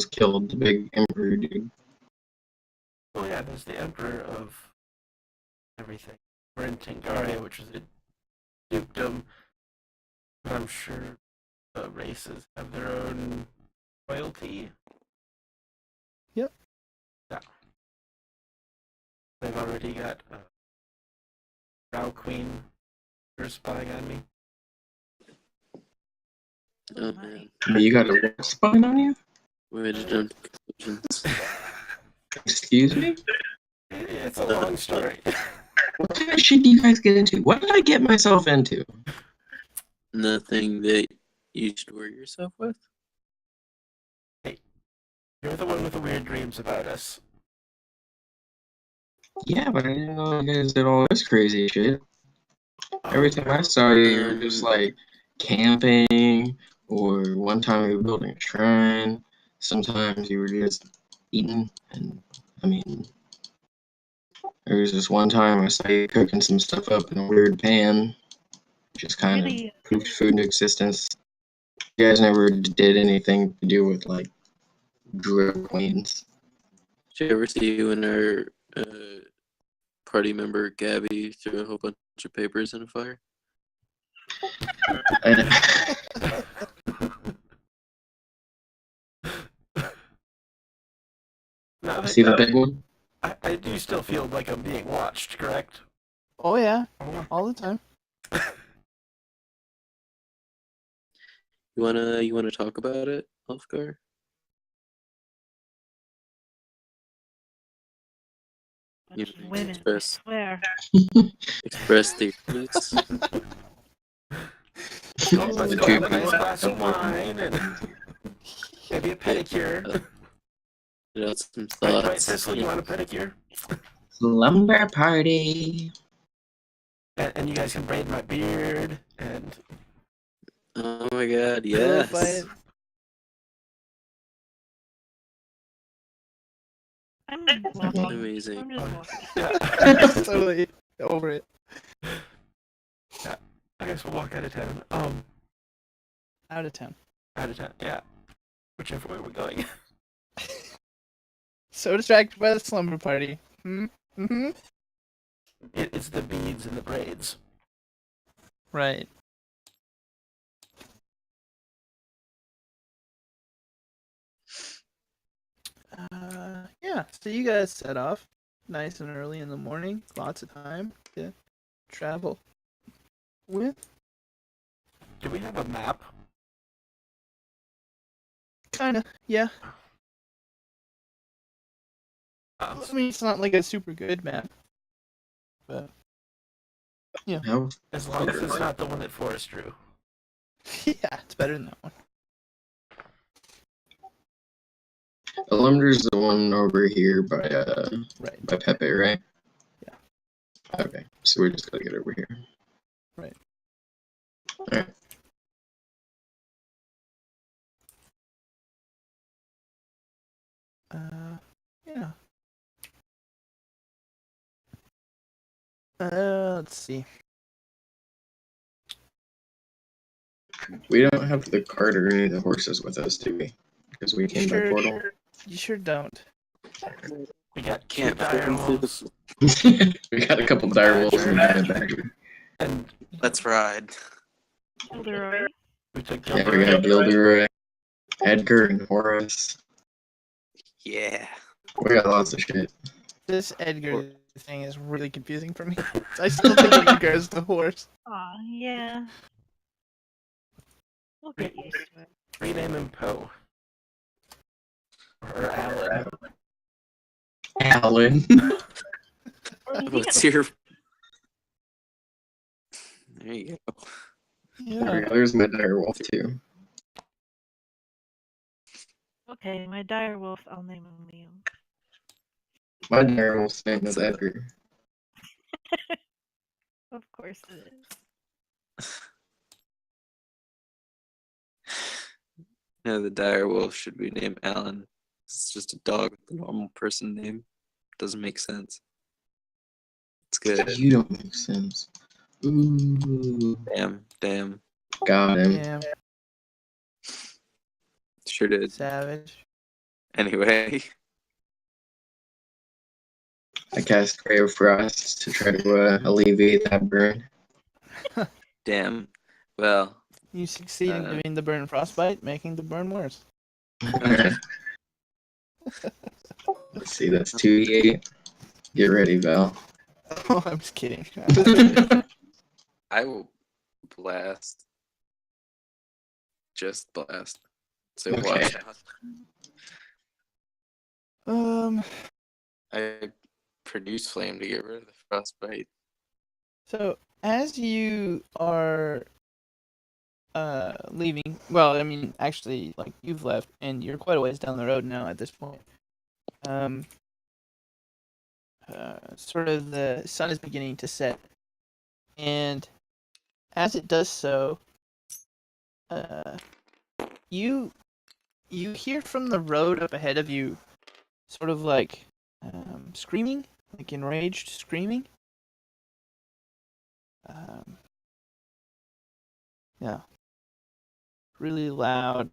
killed. The big emperor dude. oh yeah, there's the emperor of everything. We're in Tengaria, which is a dukedom, but I'm sure the races have their own royalty. Yep. Yeah. They've already got a Drow Queen who's spying on me. oh man. But you got a what spine on you? Where did jump to conclusions? Excuse me? It's a long story. What kind of shit do you guys get into? What did I get myself into? Nothing that you should worry yourself with? You're the one with the weird dreams about us. Yeah, but I didn't know you guys did all this crazy shit. Every time I saw you, you were just like camping, or one time you were building a shrine. Sometimes you were just eating, and I mean, there was this one time I saw you cooking some stuff up in a weird pan, just kind of Really, poofed food into existence. You guys never did anything to do with like drug queens. Did you ever see you and our party member Gabby threw a whole bunch of papers in a fire? No, See the big one? I do still feel like I'm being watched, correct? Oh yeah, all the time. You wanna talk about it, Elfgar? bunch You of women, I express swear. express their needs. Let's go have a nice glass of wine and maybe a pedicure. Get out some Right, thoughts. Cecil, you want a pedicure? Slumber party. And you guys can braid my beard and Oh my god, Vilify yes. it. I'm walking. Amazing. I'm just walking. yeah. Totally over it. I guess we'll walk out of town. Out of town. Out of town. Yeah. Whichever way we're going. So distracted by the slumber party. Mm-hmm. It's the beads and the braids. Right. Yeah, so you guys set off nice and early in the morning. Lots of time to travel with. Do we have a map? Kinda, yeah. I mean, it's not like a super good map. But, How As long as it's not the one that Forrest drew. yeah, it's better than that one. Lumber's the one over here by Right. by Pepe, right? Yeah. Okay, so we're just gonna get over here. Right. Alright. Yeah. Let's see. We don't have the cart or any of the horses with us, do we? Because we came by portal. You sure don't. We got Can't two fit dire them through wolves, We got a couple dire wolves and a giant badger. and Let's ride. Gilderoy. we took Yeah, we got Gilderoy, Edgar, and Horace. Yeah. We got lots of shit. This Edgar thing is really confusing for me. I still think of Edgar as the horse. Aw, yeah. We'll get used to it. rename him Poe. Or Alan. Alan. Or you What's can- your? There you go. There we Yeah. go. There's my dire wolf too. Okay, my dire wolf, I'll name him Liam. My dire wolf's name is Edgar. Of course it is. No, the dire wolf should be named Alan. It's just a dog with a normal person name. Doesn't make sense. It's good. You don't make sense. Ooh. Damn. Got him. Damn. Sure did. Savage. Anyway, I cast Ray of Frost to try to alleviate that burn. damn. Well, You succeed in doing the burn frostbite, making the burn worse. Let's see, that's 2d8. Get ready, Val. Oh, I'm just kidding. I will blast. Just blast. So Okay. watch out. I produce flame to get rid of the frostbite. So as you are leaving, well, I mean, actually, like you've left, and you're quite a ways down the road now at this point. Sort of the sun is beginning to set, and as it does so, you hear from the road up ahead of you, sort of like screaming, like enraged screaming. Yeah, really loud,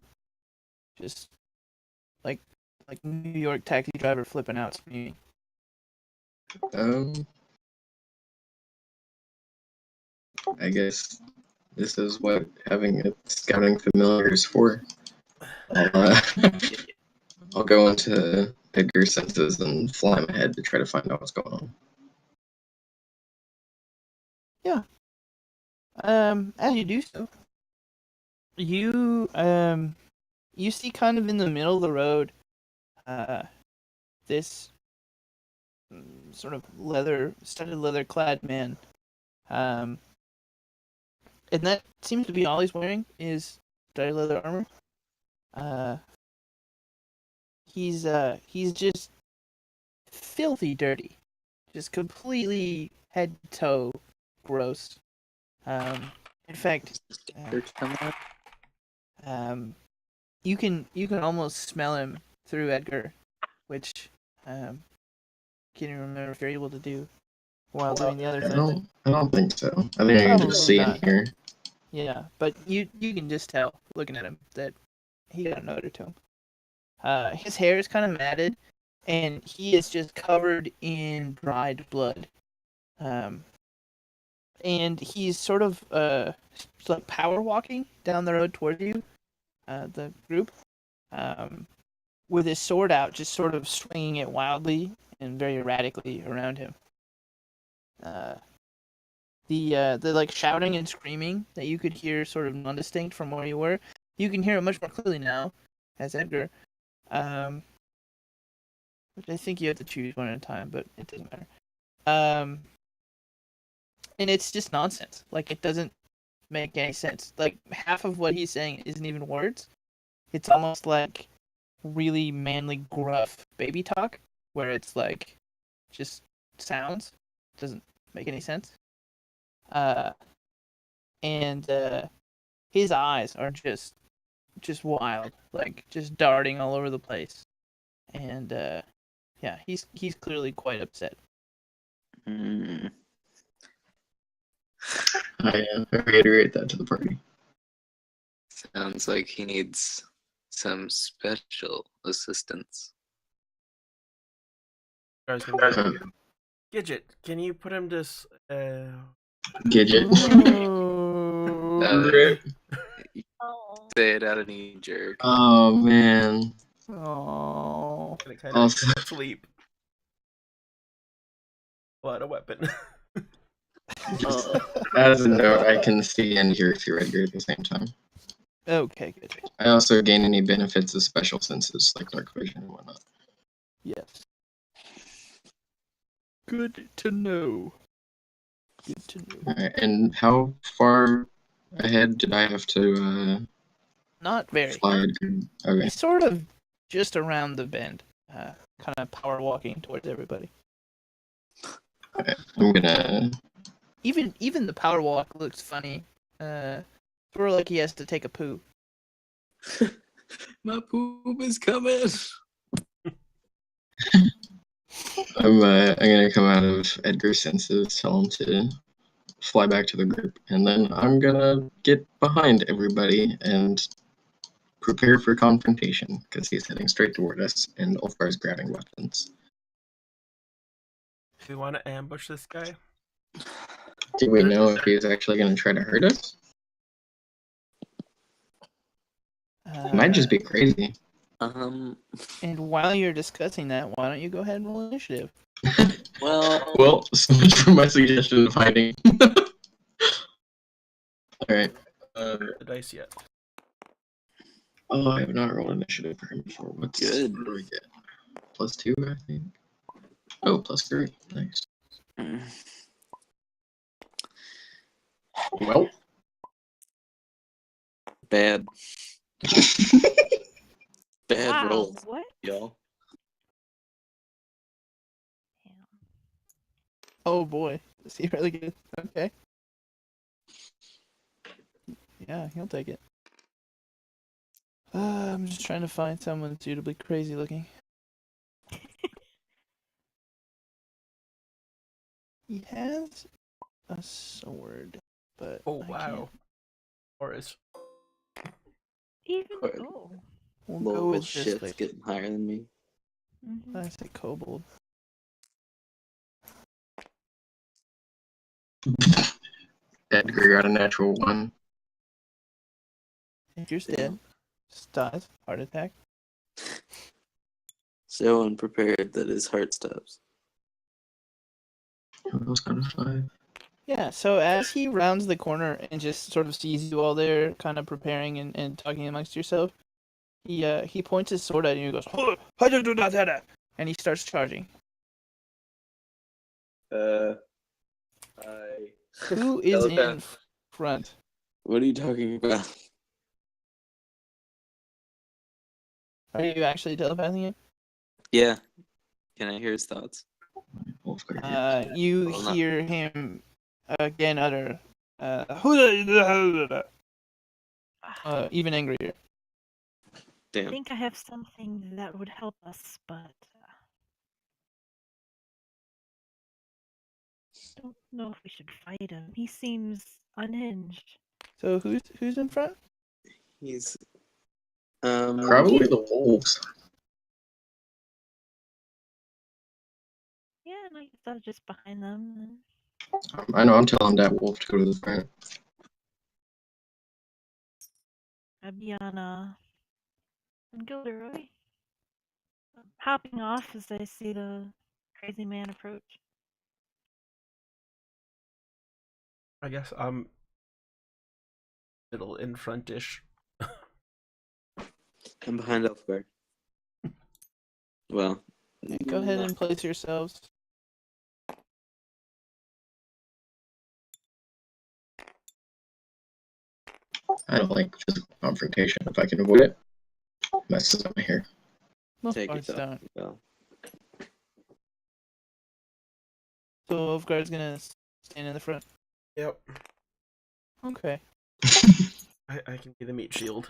just like New York taxi driver flipping out screaming. I guess this is what having a scouting familiar is for. I'll go into Edgar's senses and fly him ahead to try to find out what's going on. Yeah. As you do so, you see kind of in the middle of the road, this sort of studded leather clad man, and that seems to be all he's wearing is studded leather armor. He's just filthy dirty, just completely head to toe gross. In fact, you can almost smell him through Edgar, which can't even remember if you're able to do while doing the other thing. I don't think so. I think I can just see in here. Yeah, but you can just tell looking at him that he got an odor to him. His hair is kind of matted, and he is just covered in dried blood. And he's sort of like power walking down the road toward you, the group, with his sword out, just sort of swinging it wildly and very erratically around him. The like shouting and screaming that you could hear sort of non-distinct from where you were, you can hear it much more clearly now as Edgar. Which I think you have to choose one at a time, but it doesn't matter. And it's just nonsense. Like, it doesn't make any sense. Like, half of what he's saying isn't even words. It's almost like really manly, gruff baby talk, where it's like just sounds. Doesn't make any sense. And his eyes are just wild, like just darting all over the place. And Yeah, he's clearly quite upset. Mm. I reiterate that to the party. Sounds like he needs some special assistance. Guys, can be like, Uh, Gidget, can you put him to Gidget. Rip. Oh. Say it out of knee jerk. Oh man. Oh. kind of Also, sleep? What a weapon. just as a note, I can see and hear through Edgar at the same time. Okay, good. I also gain any benefits of special senses like dark vision and whatnot. Yes. Good to know. Good to know. Alright, and how far ahead did I have to Not very. fly? Okay. He's sort of just around the bend, kind of power walking towards everybody. Okay. I'm gonna. Even the power walk looks funny. Sort of like he has to take a poo. My poop is coming. I'm gonna come out of Edgar's senses, tell him to fly back to the group, and then I'm gonna get behind everybody and prepare for confrontation because he's heading straight toward us, and Ulfgar's grabbing weapons. Do we want to ambush this guy? Do we know if he's actually gonna try to hurt us? He might just be crazy. And while you're discussing that, why don't you go ahead and roll initiative? Well, so much for my suggestion of hiding. Alright. The dice yet? Oh, I have not rolled initiative for him before. What Good. do we get? +2, I think. Oh, +3. Nice. Well. Bad. Bad Wow, roll, what? y'all. Damn. Oh boy, is he really good? Okay. Yeah, he'll take it. I'm just trying to find someone suitably crazy looking. He has a sword, but Oh I wow. can't. Horace. Even Quite. oh. We'll go Little with this shit's like getting higher than me. Mhm. I say kobold. Edgar got a natural 1. Edgar's dead. Just dies. Heart attack. So unprepared that his heart stops. Who else got a 5? Yeah, so as he rounds the corner and just sort of sees you all there, kind of preparing and talking amongst yourself, he points his sword at you and goes, and he starts charging. Who is in front? What are you talking about? Are you actually telepathing it? Yeah. Can I hear his thoughts? Ulfgar. You Well, not- hear him again utter, even angrier. I Damn. think I have something that would help us, but don't know if we should fight him. He seems unhinged. So who's in front? He's Probably the wolves. Yeah, and I guess I was just behind them. And I know I'm telling that wolf to go to the front. I'd be on Gilderoy. Hopping off as I see the crazy man approach. I guess I'm middle in frontish. I'm behind Elfgar. Well, Okay, go ahead and place yourselves. I don't like physical confrontation. If I can avoid it, messes up my hair. Most take parts it don't. Well, So Ulfgar's gonna stand in the front. Yep. Okay. I can be the meat shield.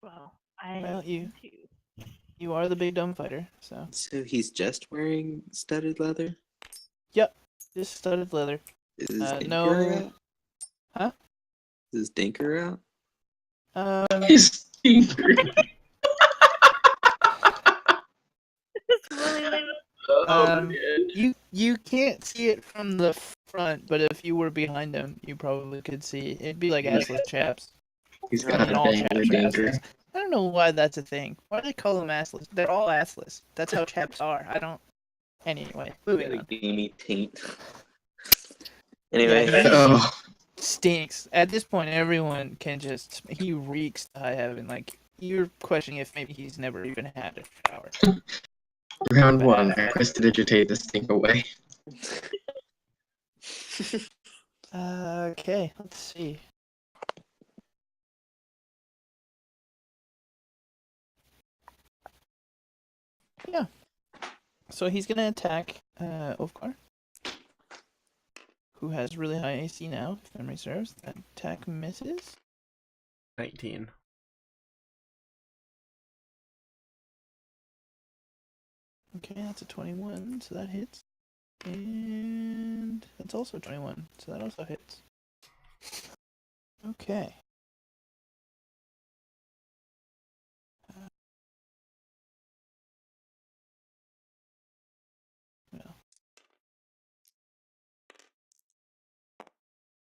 Well, I Well, you- too. You are the big dumb fighter, so. So he's just wearing studded leather? Yep, just studded leather. Is his dinker No. out? Huh? Is his dinker out? His stinker. It's really Oh, Um, man. You can't see it from the front, but if you were behind him, you probably could see. It'd be like assless chaps. He's I got mean, a all dangler chaps are dinker. assless. I don't know why that's a thing. Why do they call them assless? They're all assless. That's how chaps are. I don't. Anyway, moving Got a on. gamey taint. Anyway. Yeah, he Oh, stinks. At this point, everyone can just. He reeks to high heaven. Like, you're questioning if maybe he's never even had a shower. round But one. I prestidigitate the stink away. Okay, let's see. Yeah. So he's gonna attack Ulfgar, who has really high AC now, if memory serves. That attack misses. 19. Okay, that's a 21, so that hits. And that's also 21, so that also hits. Okay.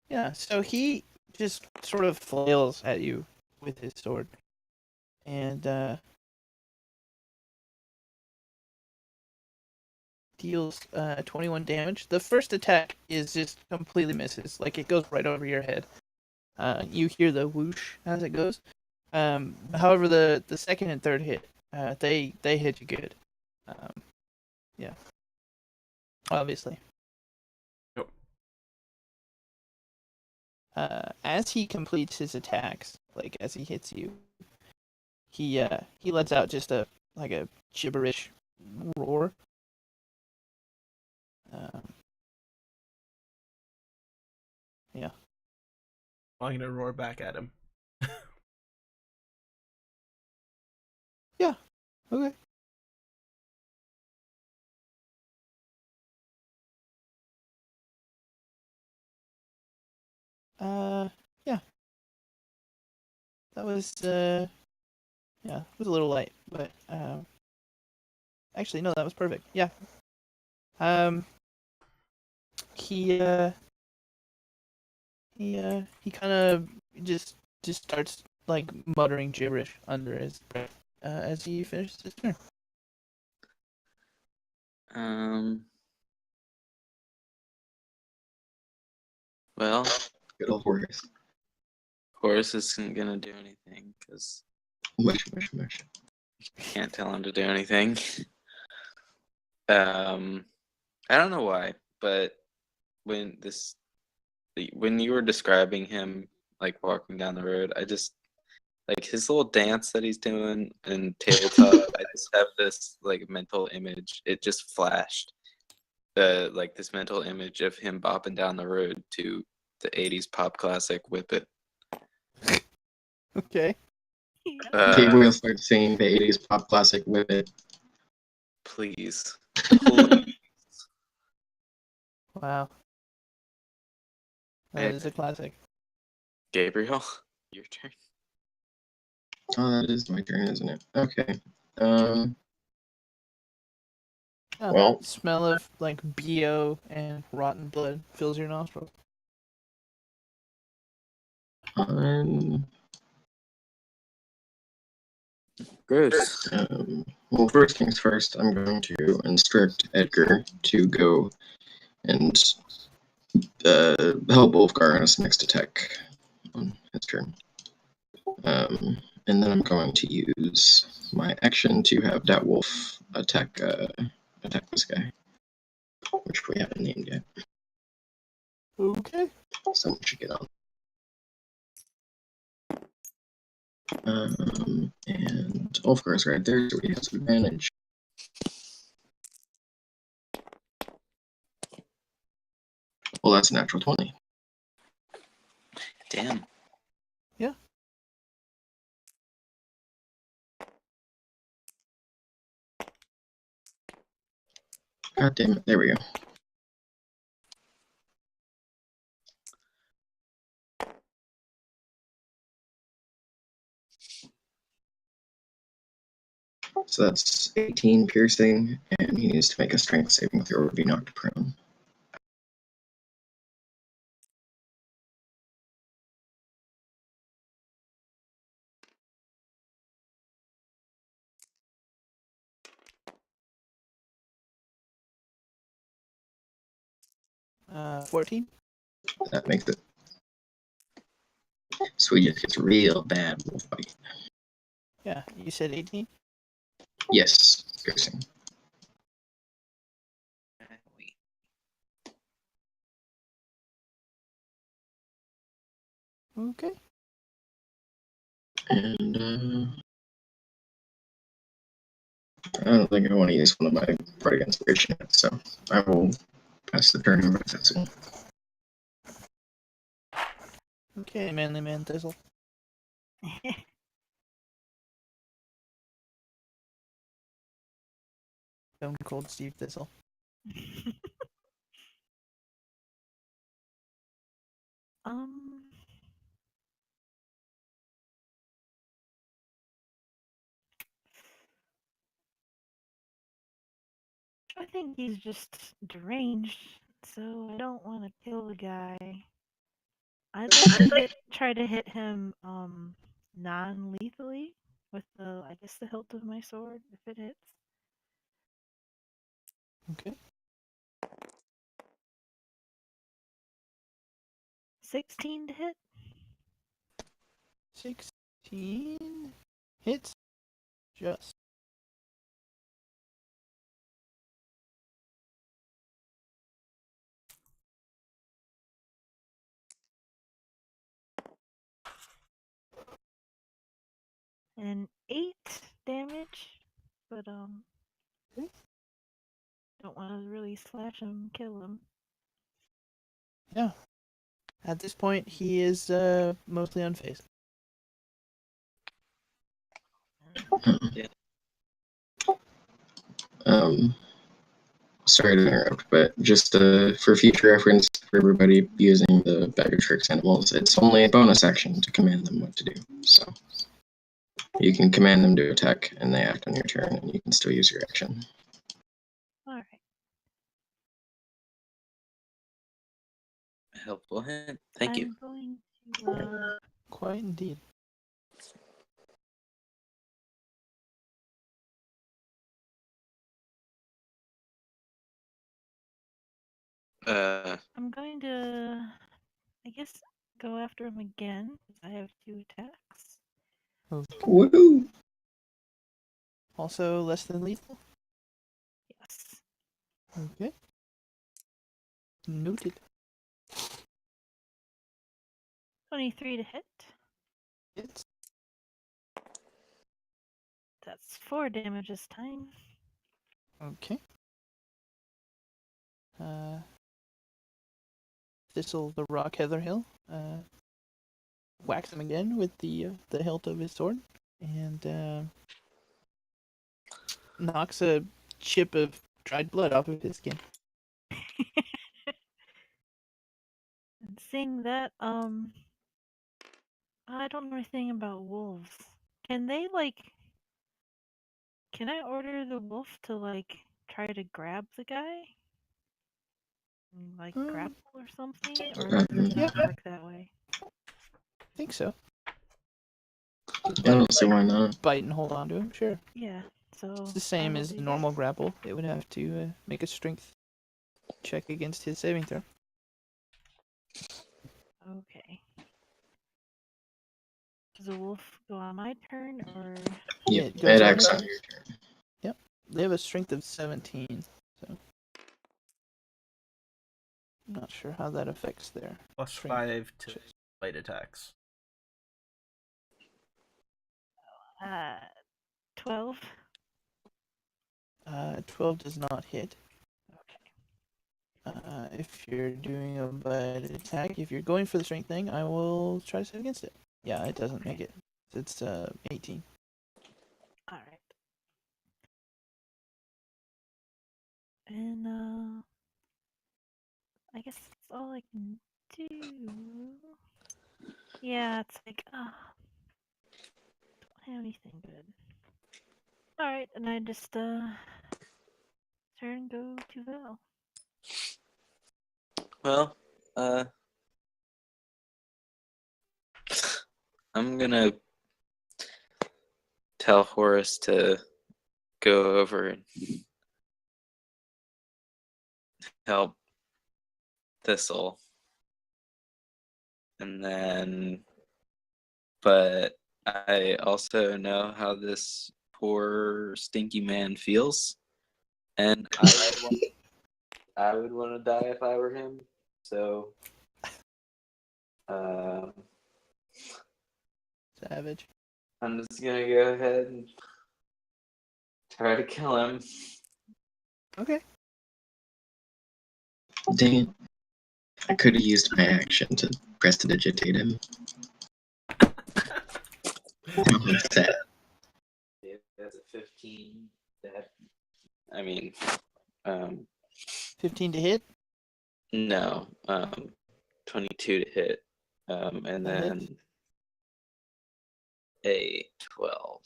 Yeah, so he just sort of flails at you with his sword. And deals 21 damage. The first attack is just completely misses. Like, it goes right over your head. You hear the whoosh as it goes. However, the second and third hit, they hit you good. Yeah. Obviously. Yep. As he completes his attacks, like as he hits you, he lets out just a gibberish roar. Yeah. I'm gonna roar back at him. Yeah. Okay. Yeah. That was yeah, it was a little light, but actually no, that was perfect. Yeah. He he kind of just starts like muttering gibberish under his breath as he finishes his turn. Well, Good old Horace. Horace isn't gonna do anything because Mush, mush, mush. can't tell him to do anything. I don't know why, but when you were describing him like walking down the road, I just like his little dance that he's doing and tabletop. I just have this like mental image. It just flashed, like this mental image of him bopping down the road to the '80s pop classic "Whip It." Okay. Gabriel starts singing the 80s pop classic Whip It. Please, please. Wow. That is a classic. Gabriel, your turn. Oh, that is my turn, isn't it? Okay. Yeah, Well, smell of like BO and rotten blood fills your nostrils. Gross. Well, first things first, I'm going to instruct Edgar to go and help Wolfgar on his next attack on his turn. And then I'm going to use my action to have that wolf attack this guy, which we haven't named yet. Okay. Someone should get on. And Ulfgar's right there, so he has advantage. Well, that's a natural 20. Damn. Yeah. God damn it. There we go. So that's 18 piercing, and he needs to make a strength saving throw or be knocked prone. Uh, 14. That makes it. So he just gets real bad wolf bite. Yeah, you said 18. Yes, piercing. Okay. And I don't think I want to use one of my Bardic Inspiration yet, so I will pass the turn over to Thistle. Okay, manly man Thistle. Stone Cold Steve Thistle. um, I think he's just deranged, so I don't want to kill the guy. I'd like to try to hit him non-lethally with I guess the hilt of my sword if it hits. Okay. 16 to hit. 16 hits. Just. And 8 damage, but don't want to really slash him, kill him. Yeah. At this point, he is mostly unfazed. Um, Sorry to interrupt, but just for future reference for everybody using the Bag of Tricks animals, it's only a bonus action to command them what to do. So you can command them to attack, and they act on your turn, and you can still use your action. Alright. Helpful hint. Thank you. I'm going to Quite indeed. I'm going to, I guess, go after him again. I have 2 attacks. Okay. Woohoo! Also less than lethal. Yes. Okay. Noted. 23 to hit. Hits. That's 4 damage this time. Okay. Thistle the Rock Heatherhill whacks him again with the hilt of his sword and knocks a chip of dried blood off of his skin. And seeing that, I don't know anything about wolves. Can they, can I order the wolf to, try to grab the guy? Grapple or something? Or does it not work that way? I think so. I don't see why not. Bite and hold on to him, sure. Yeah, so It's the I same will as do a that. normal grapple. It would have to make a strength check against his saving throw. Okay. Does the wolf go on my turn, or... Yeah, Yep, it goes it on acts your on turn. your turn. They have a strength of 17, so I'm not sure how that affects their Plus strength 5 to checks. light attacks. 12? 12 does not hit. Okay. If you're doing a bite attack, if you're going for the strength thing, I will try to save against it. Yeah, it doesn't make it. It's 18. Alright. And I guess that's all I can do. Yeah, it's like don't have anything good. Alright, and I just turn go to Val. Well, I'm gonna tell Horace to go over and help Thistle. And then, but I also know how this poor stinky man feels, and I would want to die if I were him. So, Savage. I'm just gonna go ahead and try to kill him. Okay. Dang it. I could have used my action to prestidigitate him. I'm sad. That's a 15. I mean, 15 to hit. no, 22 to hit, and That then hits. a 12.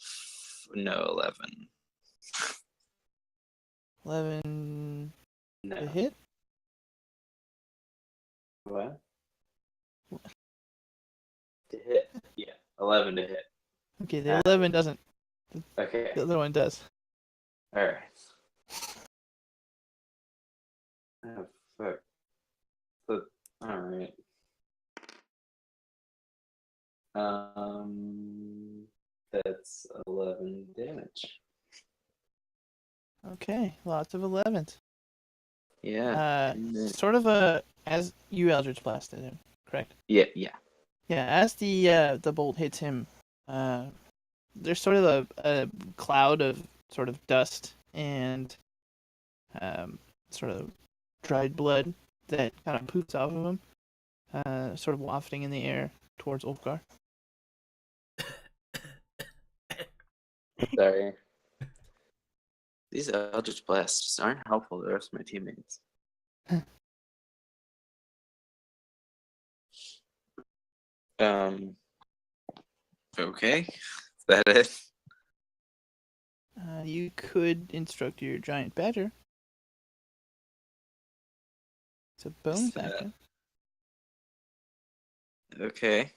No, 11. 11 to No. hit. What? To hit. Yeah, 11 to hit. Okay, the 11 doesn't. Okay. The other one does. All right. Oh, fuck. All right. That's 11 damage. Okay, lots of 11s. Yeah. Sort of as you Eldritch blasted him, correct? Yeah. Yeah, as the bolt hits him, there's sort of a cloud of sort of dust and sort of dried blood that kind of poofs off of him, sort of wafting in the air towards Ulfgar. Sorry. These Eldritch blasts just aren't helpful to the rest of my teammates. Okay. Is that it? You could instruct your giant badger. It's a bonus action. Okay.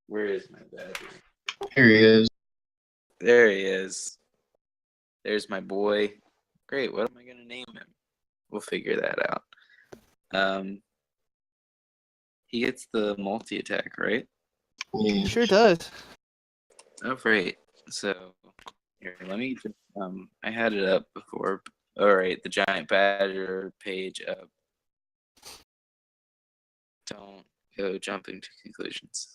Where is my badger? Here he is. There he is. There's my boy. Great. What am I gonna name him? We'll figure that out. He gets the multi attack, right? Yeah. Sure does. Oh, great. So here, let me just, I had it up before. All right, the giant badger page up. Don't go jumping to conclusions.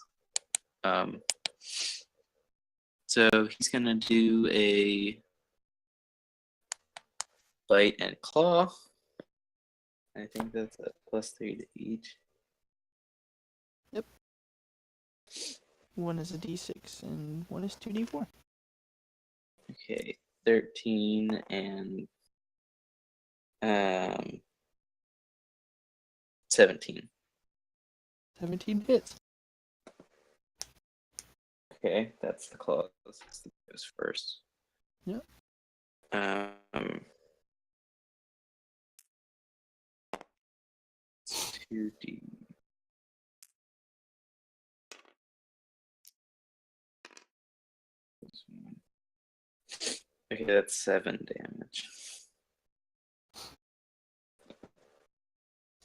So he's gonna do a bite and claw. I think that's a +3 to each. Yep. One is a d6 and one is 2d4. Okay, 13 and 17. 17 hits. Okay, that's the claw. That goes first. Yep. 2d. Okay, that's 7 damage.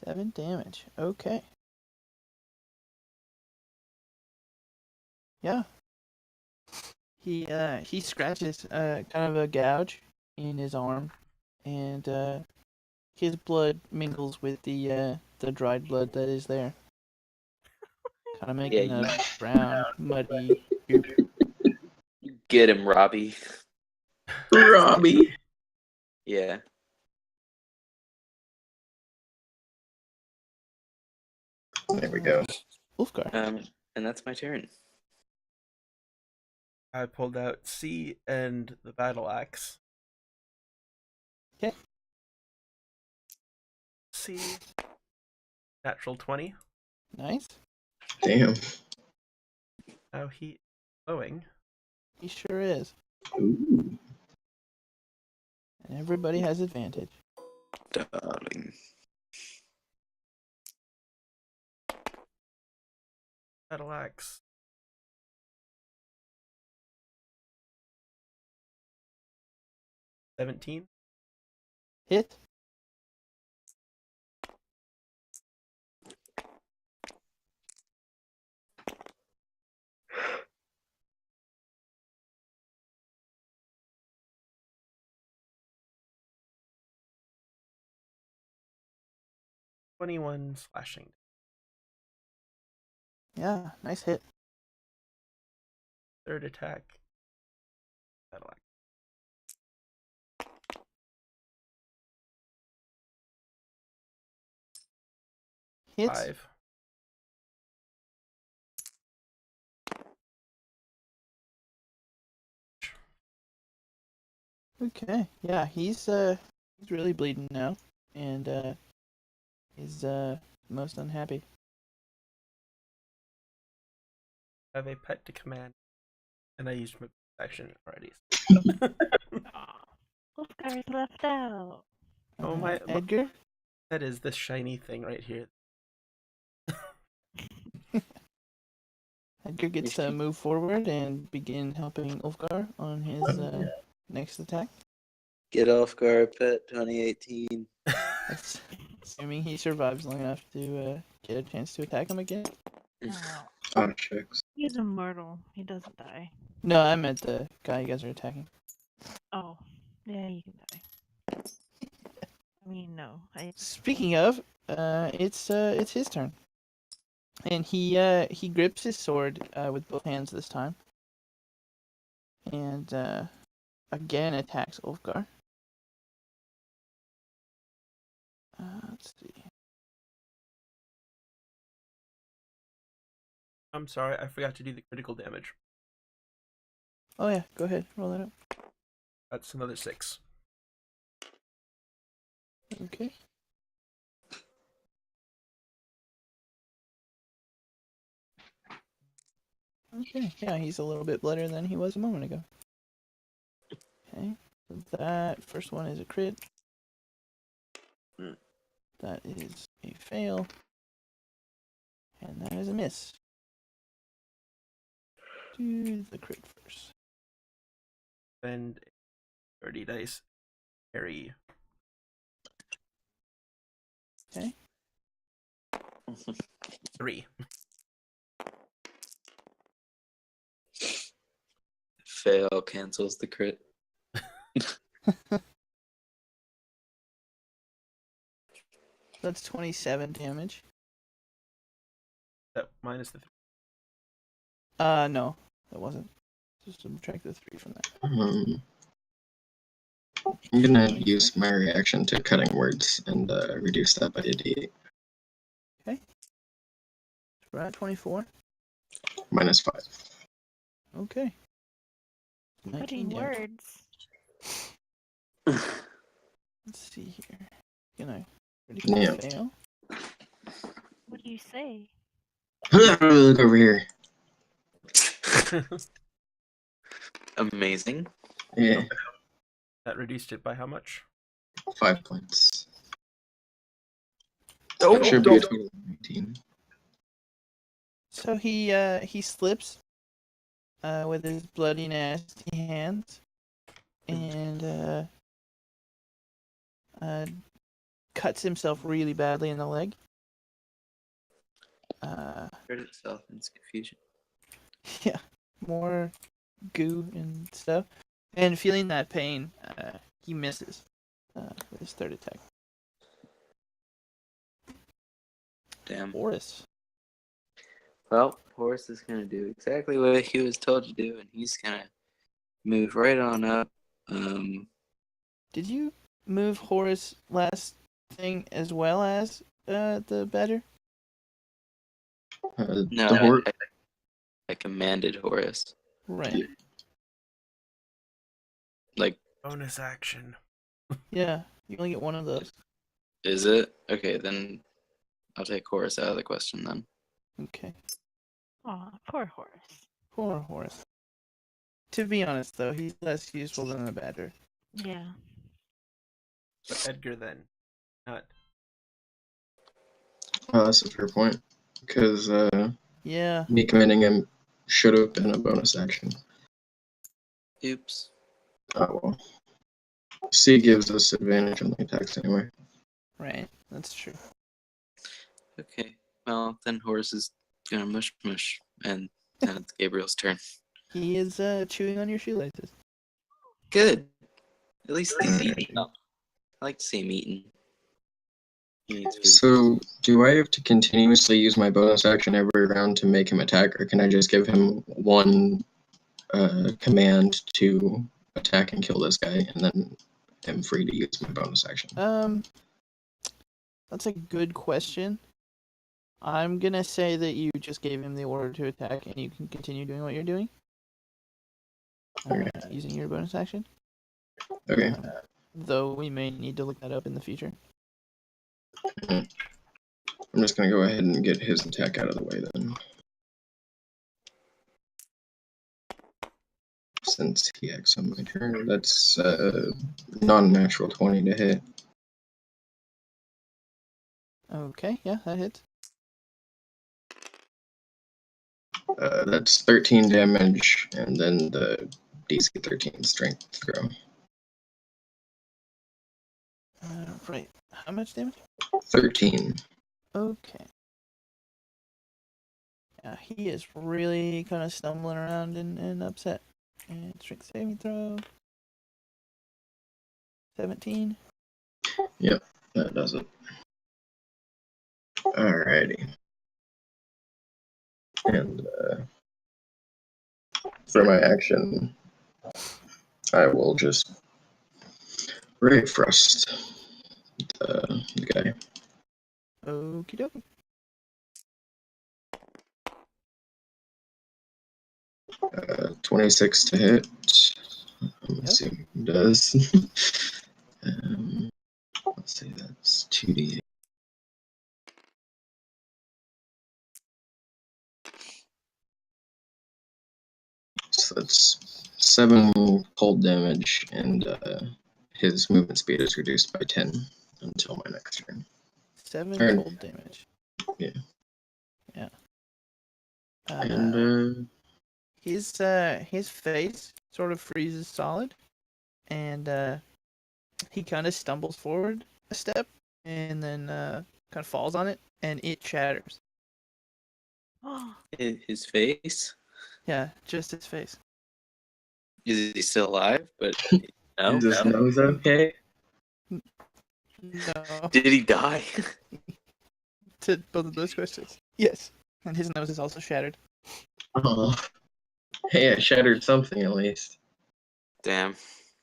7 damage. Okay. Yeah. He scratches kind of a gouge in his arm, and his blood mingles with the dried blood that is there, kind of making Yeah, a brown, muddy goop. you get him, Robbie. Robbie. Yeah. There we go. Ulfgar. And that's my turn. I pulled out C and the battle axe. Okay. see. Natural 20. Nice. Damn. Now he is glowing. He sure is. Ooh. And everybody has advantage. Darling. Battle axe. 17. Hit. $21 slashing. Yeah, nice hit. Third attack. Battle axe. Hits. 5. Okay. Yeah, he's really bleeding now, and is most unhappy. I have a pet to command, and I used my action already. Wolfgar is left out. Oh, my- Edgar. That is this shiny thing right here. Edgar gets to move forward and begin helping Ulfgar on his next attack. Get off guard, pet 2018. That's assuming he survives long enough to get a chance to attack him again. Oh, Oh, chicks. he's immortal. He doesn't die. No, I meant the guy you guys are attacking. Oh, yeah, you can die. I mean, no. Speaking of, it's his turn, and he grips his sword with both hands this time, and again attacks Ulfgar. Let's see. I'm sorry, I forgot to do the critical damage. Oh yeah, go ahead, roll that up. That's another 6. Okay. Okay, yeah, he's a little bit bloodier than he was a moment ago. Okay, so that first one is a crit. That is a fail. And that is a miss. Do the crit first. Spend 30 dice. Carry. Okay. 3. Fail cancels the crit. That's 27 damage. That minus the 3. No, that wasn't. Just subtract the 3 from that. I'm gonna use my reaction to cutting words and reduce that by a d8. Okay. We're at 24. -5. Okay. Putting 19 damage. words. Let's see here. Gonna critical Yeah. fail. What do you say? Look over here. Amazing. Yeah, That reduced it by how much? 5 points. Oh, That should be a total of 19. So he slips with his bloody nasty hands and cuts himself really badly in the leg. Hurt itself in its confusion. Yeah, more goo and stuff. And feeling that pain, he misses with his third attack. Damn. Boris. Well, Horace is gonna do exactly what he was told to do, and he's gonna move right on up. Did you move Horace last thing as well as the badger? No, The I commanded Horace. Right. Like, Bonus action. Yeah, you only get one of those. Is it? Okay, then I'll take Horace out of the question then. Okay. Aw, poor Horace. Poor Horace. To be honest, though, he's less useful than a badger. Yeah. But Edgar then, not. Oh, that's a fair point. Because Yeah. me committing him should have been a bonus action. Oops. Oh well. C gives us advantage on the attacks anyway. Right. That's true. Okay. Well, then Horace is gonna mush, and then it's Gabriel's turn. He is chewing on your shoelaces. Good. At least he's eating up. I like to see him eating. He needs food. So, do I have to continuously use my bonus action every round to make him attack, or can I just give him one command to attack and kill this guy, and then I'm free to use my bonus action? That's a good question. I'm gonna say that you just gave him the order to attack, and you can continue doing what you're doing. Okay. Using your bonus action. Okay. Though we may need to look that up in the future. I'm just gonna go ahead and get his attack out of the way then. Since he acts on my turn, that's non-natural 20 to hit. Okay, yeah, that hits. That's 13 damage, and then the DC 13 strength throw. Right. How much damage? 13. Okay. Yeah, he is really kind of stumbling around and upset. And strength saving throw. 17. Yep, that does it. Alrighty. And for my action, I will just Ray Frost the guy. Okie dokie. 26 to hit. I'm Yep. assuming it does. Let's see, that's 2d8. So that's 7 cold damage, and his movement speed is reduced by 10 until my next turn. 7 Turn. cold damage. Yeah. Yeah. And his face sort of freezes solid, and he kind of stumbles forward a step, and then kind of falls on it, and it shatters. Oh, His face? Yeah, just his face. Is he still alive? But no. is his nose okay? No. Did he die? To both of those questions. Yes. And his nose is also shattered. Oh. Hey, I shattered something at least. Damn.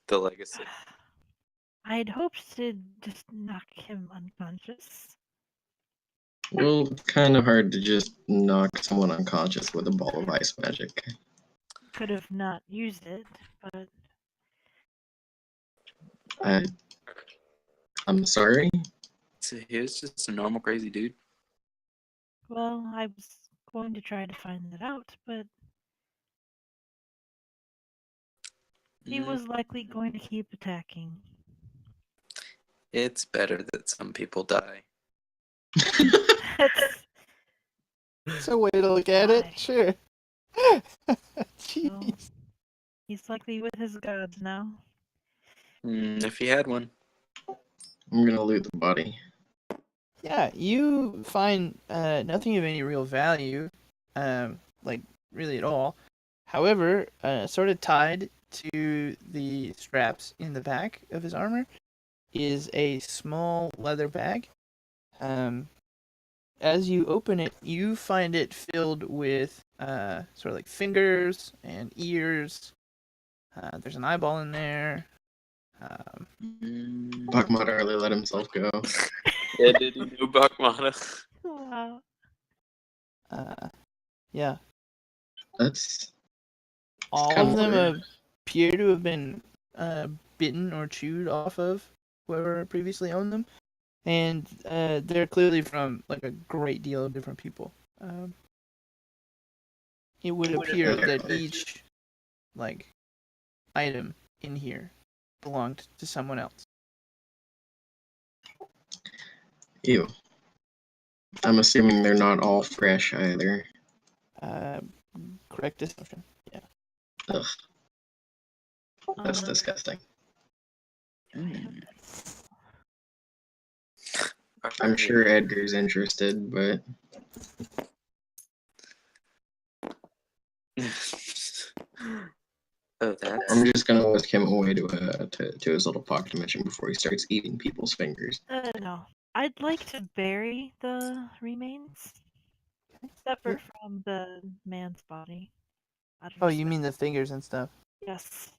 The legacy. I'd hoped to just knock him unconscious. Well, it's kind of hard to just knock someone unconscious with a ball of ice magic. Could have not used it, but I'm sorry. So he was just a normal crazy dude. well, I was going to try to find that out, but he was likely going to keep attacking. It's better that some people die. That's It's a way to look at it. Why? Sure. well, Jeez. he's likely with his gods now. If he had one. I'm gonna loot the body. Yeah, you find nothing of any real value, like really at all. However, sort of tied to the straps in the back of his armor is a small leather bag. As you open it, you find it filled with sort of like fingers and ears. There's an eyeball in there. Bakmata really let himself go. Yeah, did he know Bakmana? Wow. Yeah. That's All kinda of them weird. appear to have been bitten or chewed off of whoever previously owned them. and they're clearly from like a great deal of different people. It would appear that each like item in here belonged to someone else. Ew. I'm assuming they're not all fresh either. Correct assumption. Yeah. Ugh, that's disgusting. Mm. I'm sure Edgar's interested, but Oh, that's I'm just gonna whisk him away to his little pocket dimension before he starts eating people's fingers. No. I'd like to bury the remains, separate from the man's body. Out of Oh, you respect. mean the fingers and stuff? Yes.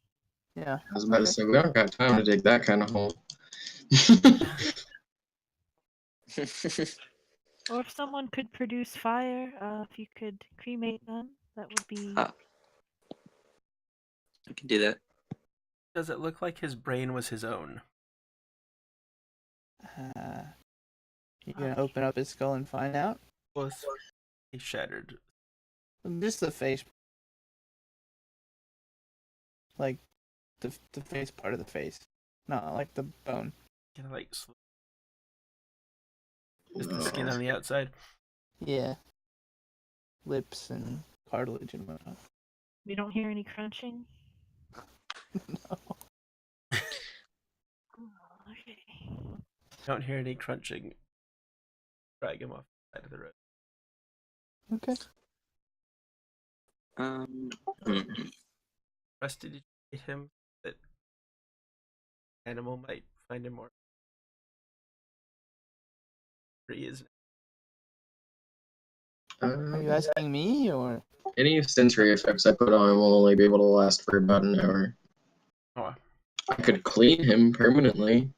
Yeah. I was about to say we don't got time to dig that kind of hole. Or if someone could produce fire, if you could cremate them, that would be. Ah. I can do that. Does it look like his brain was his own? You gonna open up his skull and find out? Well, he shattered. Just the face, like the face part of the face, not like the bone. Kind of like just the skin on the outside. Yeah. Lips and cartilage and whatnot. We don't hear any crunching. No. Okay. Don't hear any crunching. Drag him off the side of the road. Okay. Hmm. Rusty, did you hit him that animal might find him more? Where he is. Are you asking me or? Any sensory effects I put on him will only be able to last for about an hour. Oh, I could clean him permanently,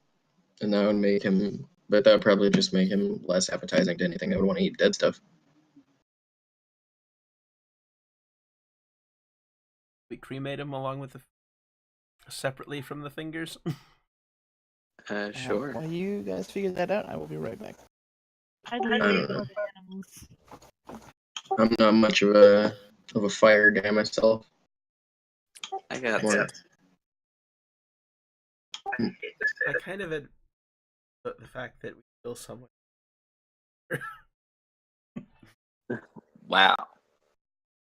and that would make him, but that would probably just make him less appetizing to anything that would want to eat dead stuff. we cremate him along with the separately from the fingers. Sure. While you guys figure that out, I will be right back. I'd leave it with the animals. I'm not much of a fire guy myself. I got More- that. I kind of had the fact that we kill someone. Wow.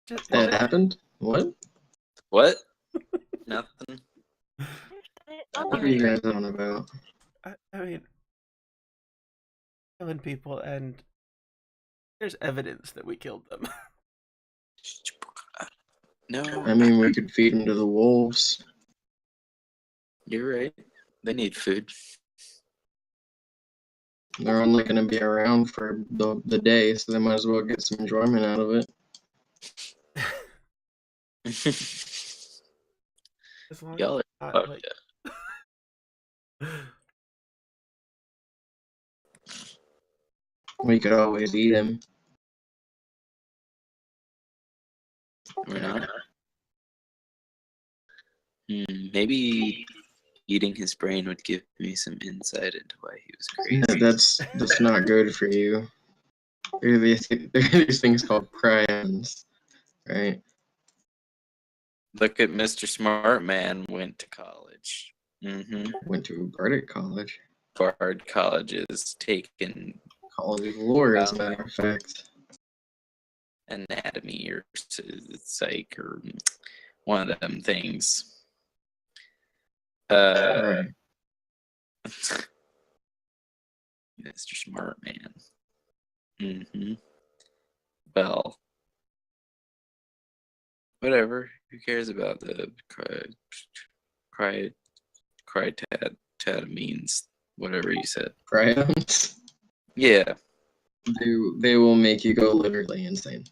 Just, That happened? What? What? Nothing. What are you guys on about? I mean, killing people, and there's evidence that we killed them. No, I mean, we could feed him to the wolves. you're right. They need food. They're only going to be around for the day, so they might as well get some enjoyment out of it. As long Y'all as are it's not, fucked like, We could always eat him. We're not. Maybe eating his brain would give me some insight into why he was crazy. That's not good for you. There are these things called prions, right? Look at Mr. Smart Man went to college. Went to Bardic College. Bard College is taken College of Lore, as a matter of fact. anatomy or psych or one of them things. Right. Mr. Smart Man. Well, whatever. Who cares about the cryptamines? Whatever you said. Prions. Yeah, They will make you go literally insane.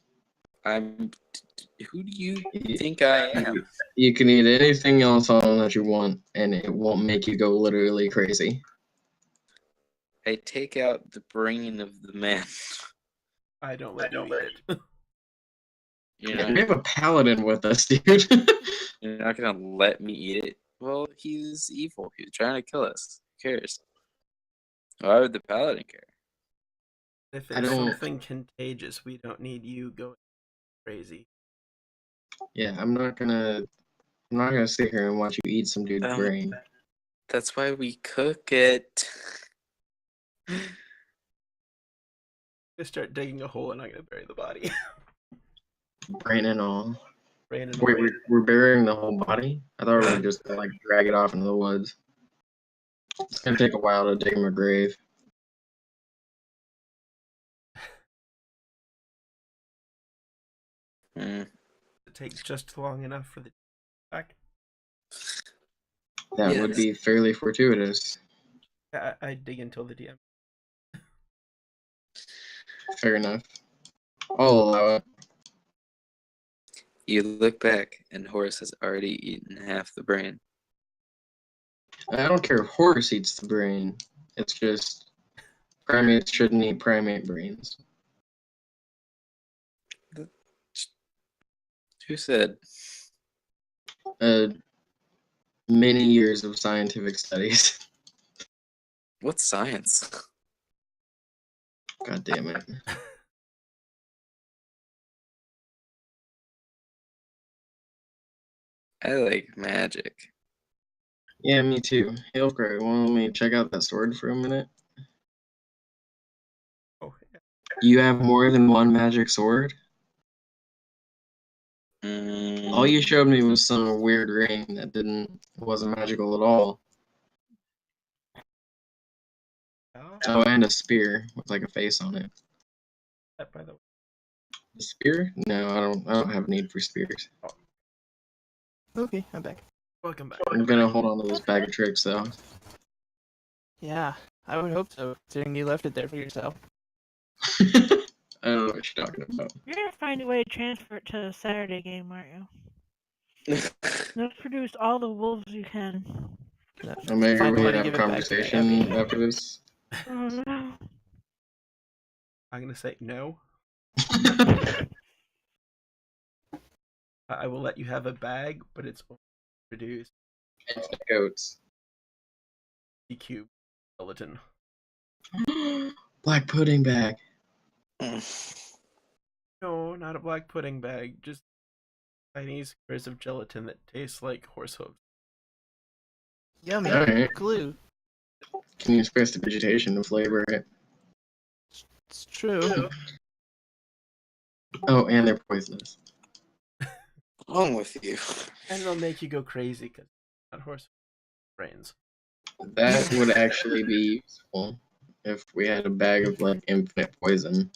Who do you think I am? You can eat anything else on them that you want, and it won't make you go literally crazy. I take out the brain of the man. I don't let you eat it. You We know, have a paladin with us, dude. you're not gonna let me eat it. Well, he's evil. He's trying to kill us. Who cares? Why would the paladin care? If I it's don't- something contagious, we don't need you going crazy. Yeah, I'm not gonna sit here and watch you eat some dude's brain. That's why we cook it. Just start digging a hole and I'm gonna bury the body. Brain and all. Brain and Wait, all. we're burying the whole body? I thought we were just gonna like drag it off into the woods. It's gonna take a while to dig him a grave. Hmm. It takes just long enough for the back. That would Yes. be fairly fortuitous. I dig until the DM. Fair enough. I'll allow it. You look back, and Horace has already eaten half the brain. I don't care if Horus eats the brain. It's just primates shouldn't eat primate brains. Who said? Many years of scientific studies. What's science? God damn it. I like magic. Yeah, me too. Hailcry, want me to check out that sword for a minute? Oh, yeah. You have more than one magic sword? All you showed me was some weird ring that wasn't magical at all. Oh, and a spear with like a face on it. That, by the way. A spear? No, I don't have need for spears. Okay, I'm back. Welcome back. I'm gonna hold on to this bag of tricks though. Yeah, I would hope so, considering you left it there for yourself. I don't know what you're talking about. You're gonna find a way to transfer it to the Saturday game, aren't you? Let's produce all the wolves you can. Or maybe Find a we way can to have a give it back to conversation Abby. after this. Oh no. I'm gonna say no. I will let you have a bag, but it's only produced Infinite goats. E cube skeleton. Black pudding bag. No, not a black pudding bag. Just tiny squares of gelatin that taste like horse hooves. Yummy. Alright. Glue. Can you express the vegetation to flavor it? It's true. Oh, and they're poisonous. What's wrong with you? And it'll make you go crazy because not horse brains. That would actually be useful if we had a bag of like infinite poison.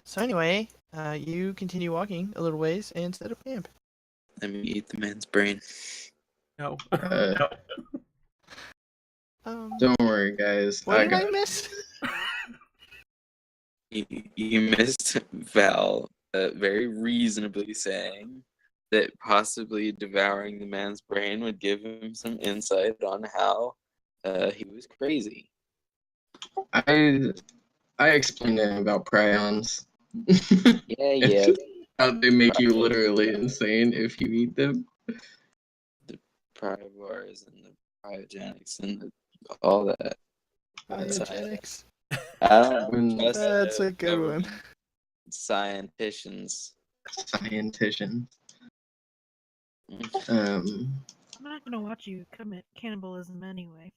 So anyway, you continue walking a little ways and set up camp. Let me eat the man's brain. No. Uh, No. Don't worry, guys. What I did got I miss? You missed Val very reasonably saying that possibly devouring the man's brain would give him some insight on how he was crazy. I explained to him about prions. Yeah. How they make you literally insane if you eat them. The Privars and the cryogenics and all that. Biogenics. I don't trust That's a good one. government scienticians. Scientician. I'm not gonna watch you commit cannibalism anyway.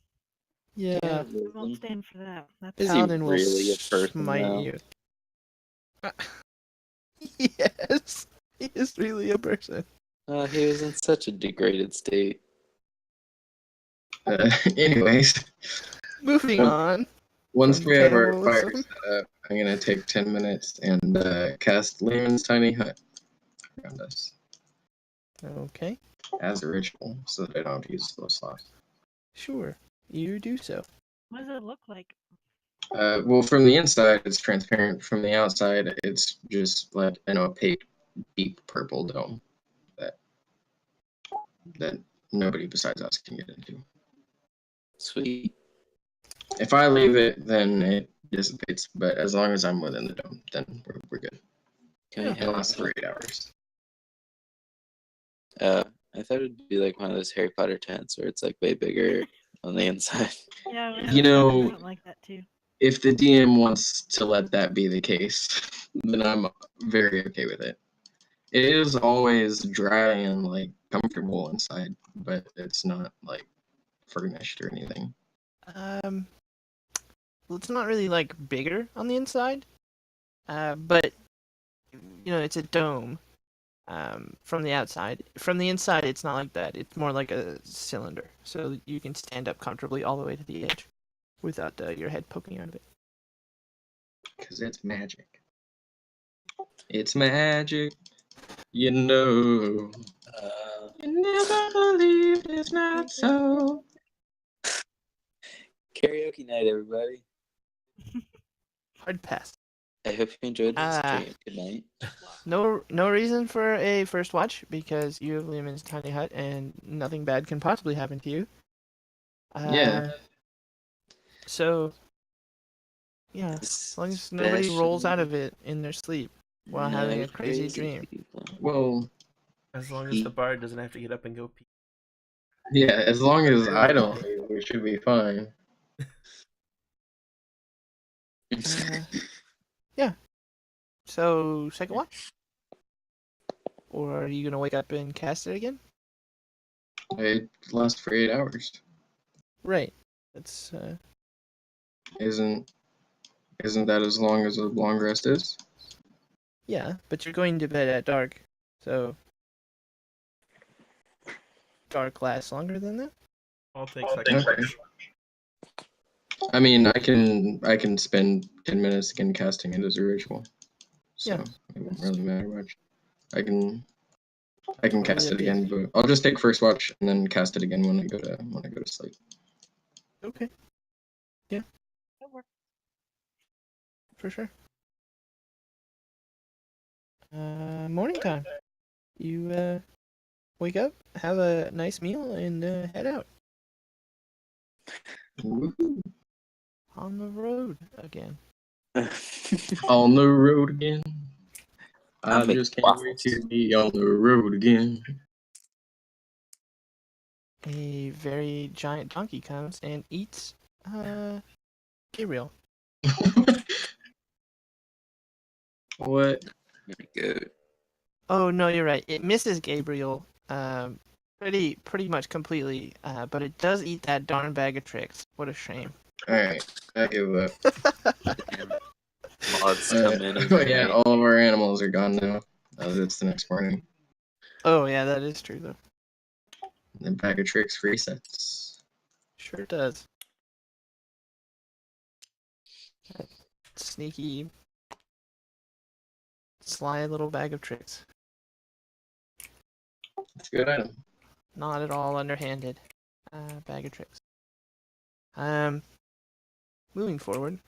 Yeah. I won't stand for that. That's Is he Paladin will really a person smite now? you. Yes, he is really a person. He was in such a degraded state. Anyways, Moving on. once From we have our fire cannibalism. set up, I'm gonna take 10 minutes and cast Lehman's Tiny Hut around us Okay, as a ritual, so that I don't have to use those slots. sure. You do so. what does it look like? Well, from the inside, it's transparent. From the outside, it's just like an opaque, deep purple dome that nobody besides us can get into. Sweet. If I leave it, then it dissipates. But as long as I'm within the dome, then we're good. Can we It have lasts for 8 hours. I thought it'd be like one of those Harry Potter tents where it's like way bigger on the inside. Yeah, I was You know- something like that too. If the DM wants to let that be the case, then I'm very okay with it. It is always dry and like comfortable inside, but it's not like furnished or anything. Well, it's not really like bigger on the inside, but you know, it's a dome. From the outside, from the inside, it's not like that. It's more like a cylinder, so you can stand up comfortably all the way to the edge, without your head poking out of it. Because it's magic. It's magic. You know. You never believed it's not so. Karaoke night, everybody. Hard pass. I hope you enjoyed this Ah. stream. Good night. No reason for a first watch because you have Liam's tiny hut and nothing bad can possibly happen to you. Yeah. So, yeah, as long as nobody rolls out of it in their sleep while having a crazy dream. Well, As long as the bard doesn't have to get up and go pee. yeah, as long as I don't, we should be fine. Yeah. So, second watch? Or are you going to wake up and cast it again? It lasts for 8 hours. Right. That's, Isn't that as long as a long rest is? yeah, but you're going to bed at dark, so dark lasts longer than that? I'll take second Okay. watch. I mean, I can spend 10 minutes again casting it as a ritual, so Yeah. it won't really matter much. I can cast it okay. again, but I'll just take first watch and then cast it again when I go to sleep. Okay. Yeah, That works. for sure. Morning time. You, wake up, have a nice meal, and, head out. Woohoo. On the road again. On the road again. I I'll make just can't wait to be on the road again. A very giant donkey comes and eats, Gabriel. What? Good. Oh, no, you're right. It misses Gabriel, pretty much completely, but it does eat that darn bag of tricks. What a shame. Alright, I give up. Mods come in. Oh yeah, all of our animals are gone now. It's the next morning. Oh, yeah, that is true, though. The bag of tricks resets. Sure does. That sneaky, sly little bag of tricks. It's a good item. Not at all underhanded. Bag of tricks. Moving forward.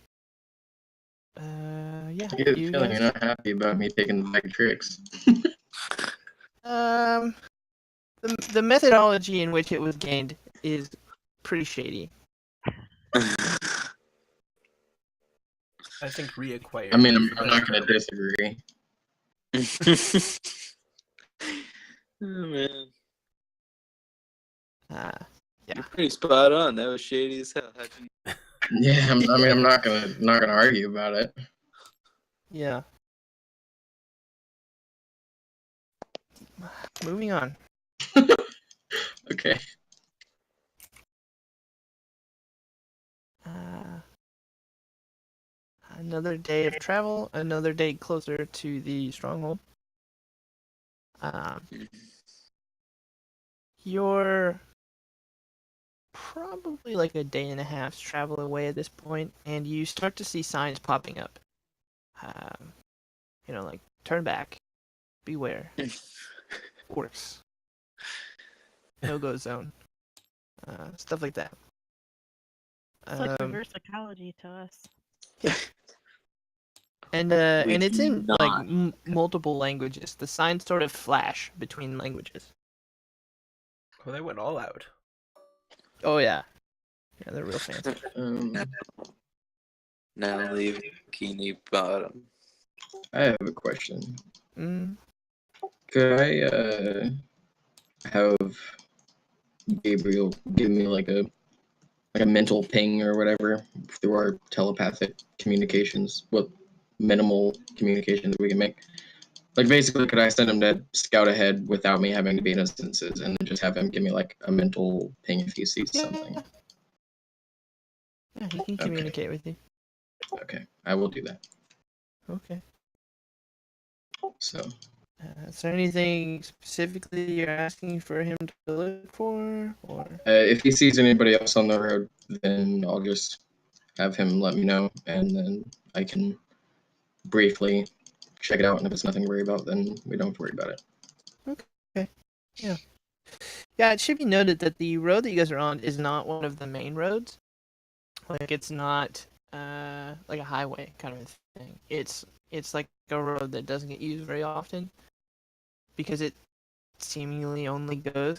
Yeah. I get the you feeling guys- you're not happy about me taking the bag of tricks. The methodology in which it was gained is pretty shady. I think reacquired. I mean, I'm not going to disagree. Oh man, Yeah. you're pretty spot on. That was shady as hell. How'd you... Yeah, I'm not gonna argue about it. Yeah. Moving on. Okay. Another day of travel, another day closer to the stronghold. You're probably like a day and a half's travel away at this point, and you start to see signs popping up. Like turn back, beware, orcs, no-go zone, stuff like that. It's like reverse psychology to us. And it's in like multiple languages. The signs sort of flash between languages. Oh, they went all out. Oh yeah, they're real fancy. Now leave bikini bottom. I have a question. Mm. Could I have Gabriel give me like a like a mental ping or whatever through our telepathic communications. What minimal communications we can make. Like basically, could I send him to scout ahead without me having to be in his senses, and then just have him give me like a mental ping if he sees something? Yeah, he can Okay. communicate with you. Okay, I will do that. Okay. So, Is there anything specifically you're asking for him to look for, or? if he sees anybody else on the road, then I'll just have him let me know, and then I can briefly check it out. And if it's nothing to worry about, then we don't have to worry about it. Okay. Yeah. Yeah, it should be noted that the road that you guys are on is not one of the main roads. Like, it's not like a highway kind of thing. It's like a road that doesn't get used very often because it seemingly only goes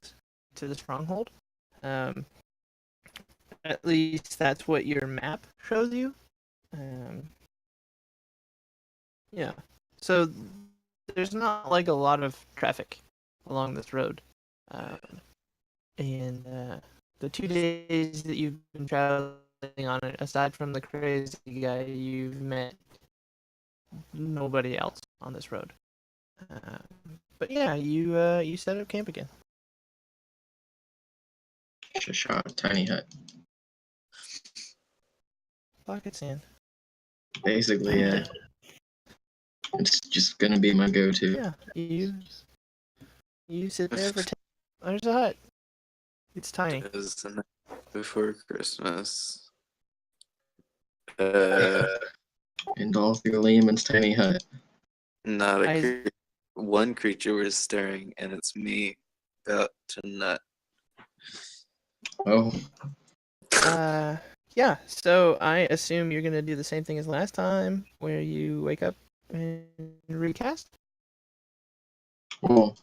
to the stronghold. At least that's what your map shows you. Yeah. So there's not like a lot of traffic along this road. And the 2 days that you've been traveling on it, aside from the crazy guy, you've met nobody else on this road. But yeah, you set up camp again. Shasha, tiny hut. Pocket sand. Basically, yeah. It's just gonna be my go-to. Yeah, you sit there for 10. There's a hut. It's tiny. It was the night before Christmas. Uh, And all through Lehman's tiny hut. not a I- one creature was staring, and it's me about to nut. Oh, Yeah. So I assume you're gonna do the same thing as last time, where you wake up and recast. well,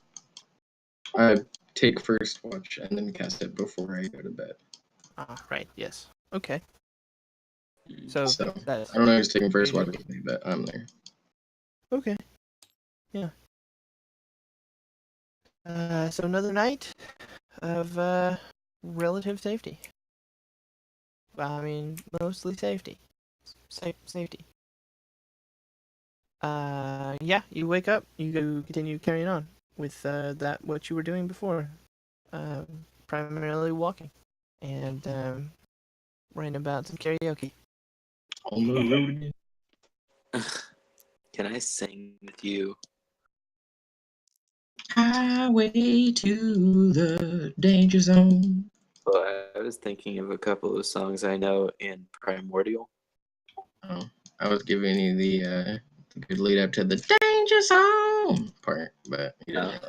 I take first watch and then cast it before I go to bed. Ah, right. Yes. Okay. So that's I don't know who's taking first Very watch with me, but I'm there. okay. Yeah. So another night of relative safety. Well, I mean, mostly safety. Safety. Yeah, you wake up, you go continue carrying on with that what you were doing before, primarily walking, and writing about some karaoke. On the road again. Can I sing with you? Highway to the danger zone. Well, I was thinking of a couple of songs I know in Primordial. Oh, I was giving you the good lead up to the danger zone part, but you didn't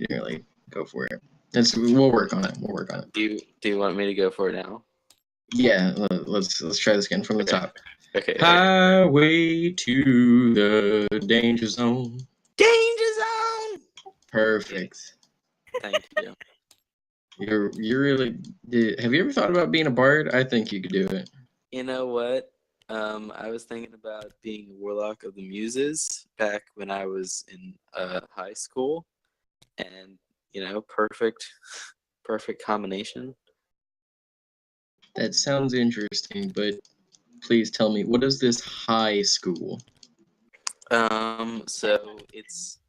really go for it. We'll work on it. We'll work on it. Do you want me to go for it now? Yeah, let's try this again from the Okay. top. Okay. Highway to the danger zone. Danger zone. Perfect. Thank you. You really did. Have you ever thought about being a bard? I think you could do it. You know what? I was thinking about being a warlock of the muses back when I was in high school, and perfect combination. That sounds interesting, but please tell me, what is this high school? So it's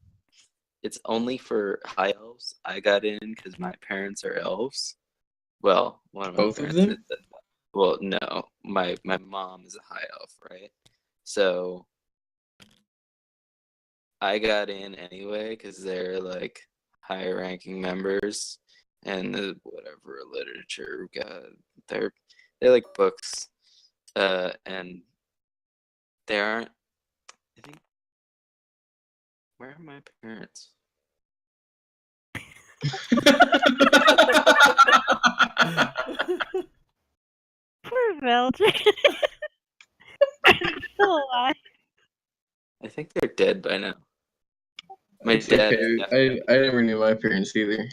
only for high elves. I got in because my parents are elves. Well, one of my Both of parents them? is. Well, no, my mom is a high elf, right? So I got in anyway because they're like higher ranking members, and whatever literature they like books, and they aren't. I think. Where are my parents? Poor Belgian. Still alive. I think they're dead by now. My It's dad. okay. I never knew my parents either.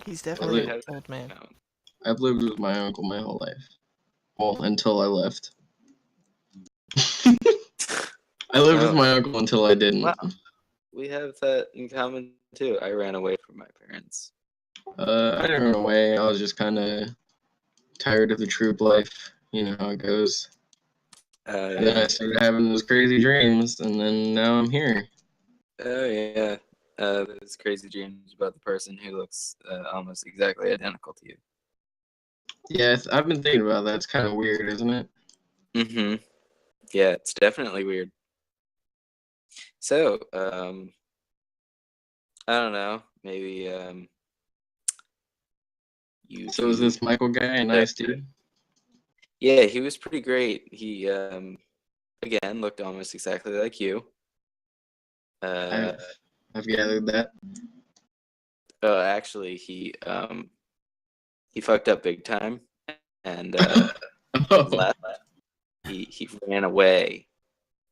He's definitely Well, an old man. I've lived with my uncle my whole life. Well, until I left. I lived with my uncle until I didn't. Wow. We have that in common too. I ran away from my parents. I didn't run away. I was just kind of tired of the troop life. You know how it goes. And then I started having those crazy dreams, and then now I'm here. Oh yeah. Those crazy dreams about the person who looks almost exactly identical to you. Yeah, I've been thinking about that. It's kind of weird, isn't it? Mm-hmm. Yeah, it's definitely weird. So, I don't know. Maybe you. So is this Michael guy a nice dude? Yeah, he was pretty great. He again looked almost exactly like you. I've gathered that. Actually, he fucked up big time and Oh, left. He ran away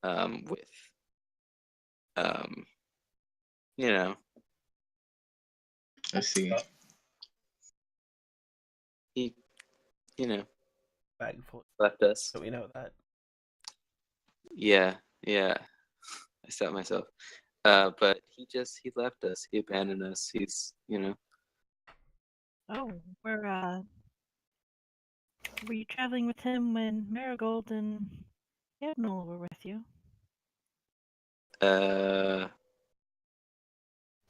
with you know, I see. he Bag full, left us. so we know that. Yeah, I stopped myself. But he left us. He abandoned us. He's Oh, were you traveling with him when Marigold and Admiral were with you?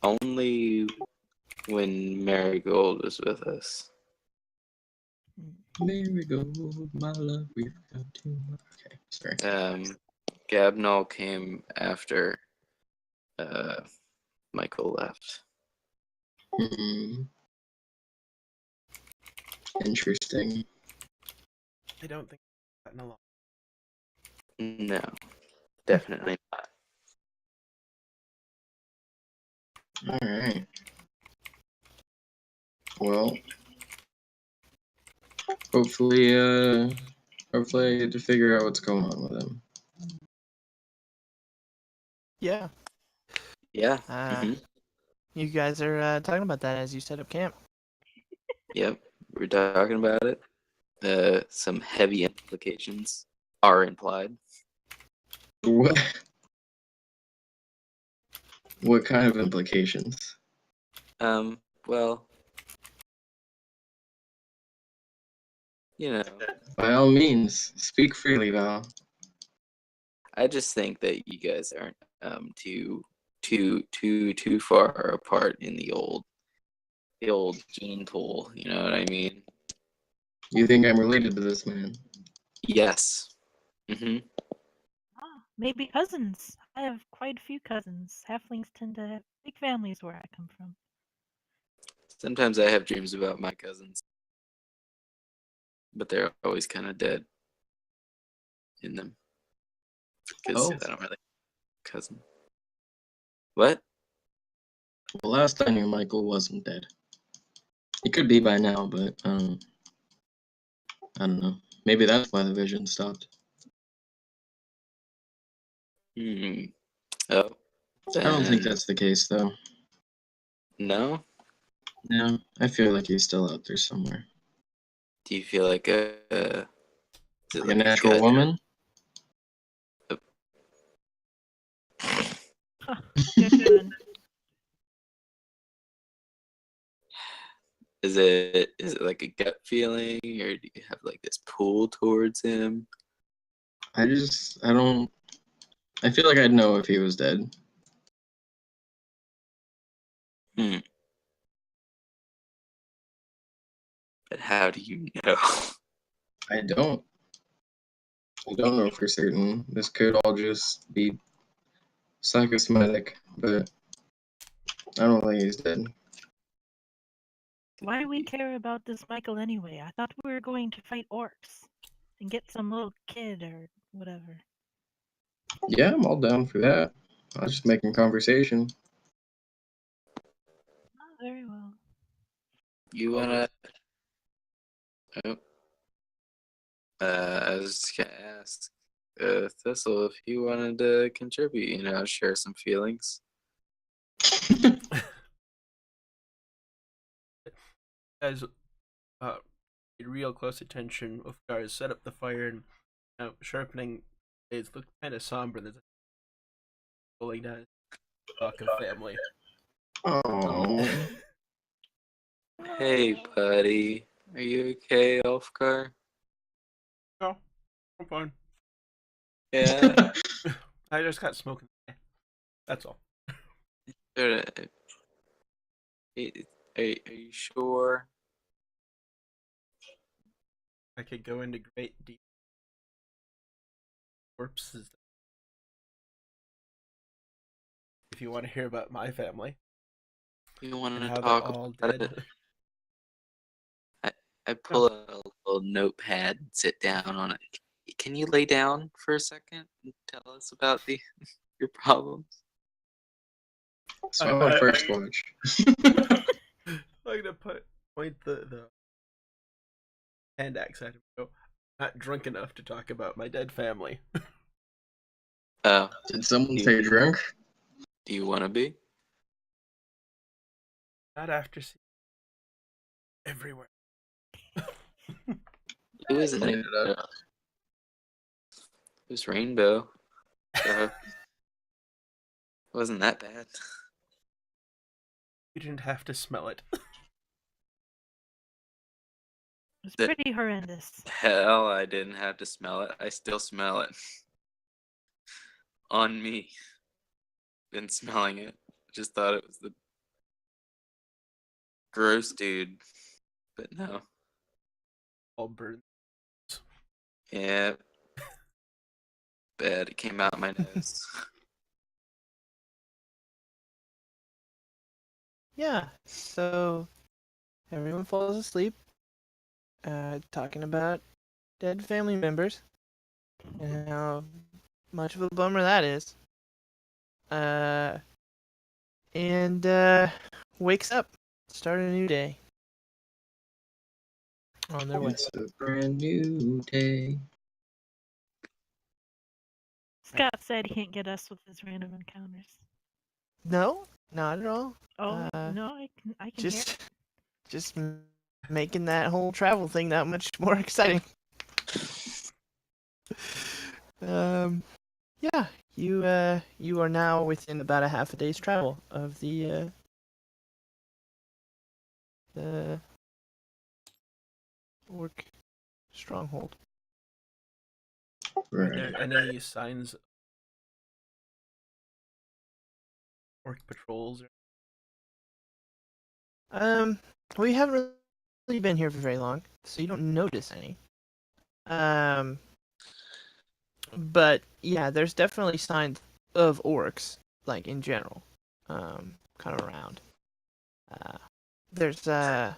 only when Marigold was with us. Marigold, my love, we've got too much. Okay, sorry. Gabnol came after Michael left. Interesting. I don't think I've gotten along. No, definitely not. All right. Well, hopefully I get to figure out what's going on with him. Yeah. Yeah. You guys are talking about that as you set up camp. Yep. We're talking about it. Some heavy implications are implied. What? What kind of implications? Well, By all means, speak freely, Val. I just think that you guys aren't too far apart in the old gene pool. You know what I mean? You think I'm related to this man? Yes. Mm-hmm. Maybe cousins. I have quite a few cousins. Halflings tend to have big families where I come from. Sometimes I have dreams about my cousins, but they're always kind of dead in them because I don't really cousin. What? Well, last I knew, Michael wasn't dead. He could be by now, but I don't know. Maybe that's why the vision stopped. Oh. I don't think that's the case, though. No? No, I feel like he's still out there somewhere. Do you feel like a natural woman? Good one. Is it like a gut feeling, or do you have like this pull towards him? I don't. I feel like I'd know if he was dead. But how do you know? I don't know for certain. This could all just be psychosomatic, but I don't think he's dead. Why do we care about this Michael anyway? I thought we were going to fight orcs and get some little kid or whatever. Yeah, I'm all down for that. I was just making conversation. Oh, very well. You wanna? Oh. I was just gonna ask Thistle if you wanted to contribute. Share some feelings. Guys, paid real close attention with guys set up the fire and sharpening. It looked kind of somber. There's a pulling down talk of family. Oh. Hey, buddy. Are you okay, Elfgar? No, I'm fine. Yeah. I just got smoking. That's all. Are, are you sure? I could go into great deep corpses if you want to hear about my family You want and to how they're talk all about dead. it? I pull a little notepad and sit down on it. Can you lay down for a second and tell us about your problems? So our first watch. I'm gonna point the hand axe at him. Go, not drunk enough to talk about my dead family. Oh, Did someone say drunk? do you want to be? Not after seeing everywhere. It was Clean it up. it was rainbow. So it wasn't that bad. You didn't have to smell it. It's The- pretty horrendous. Hell, I didn't have to smell it. I still smell it. On me. Been smelling it. Just thought it was the gross dude. But no. All burned. Yeah. Bad. It came out my nose. Yeah, so everyone falls asleep, talking about dead family members and how much of a bummer that is. And wakes up, start a new day on their way. It's a brand new day. Scott said he can't get us with his random encounters. No, not at all. Oh no, I can hear. Just making that whole travel thing that much more exciting. Yeah, you are now within about a half a day's travel of the orc stronghold. Are Right. there any signs of orc patrols? We haven't really been here for very long, so you don't notice any. But yeah, there's definitely signs of orcs, like in general, kind of around. There's there's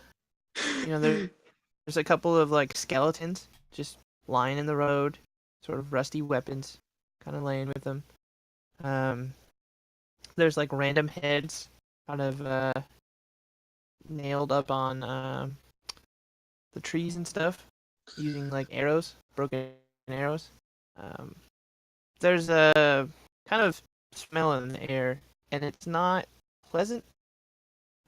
a couple of like skeletons just lying in the road, sort of rusty weapons, kind of laying with them. There's like random heads, kind of nailed up on the trees and stuff, using like arrows, broken arrows. There's a kind of smell in the air, and it's not pleasant.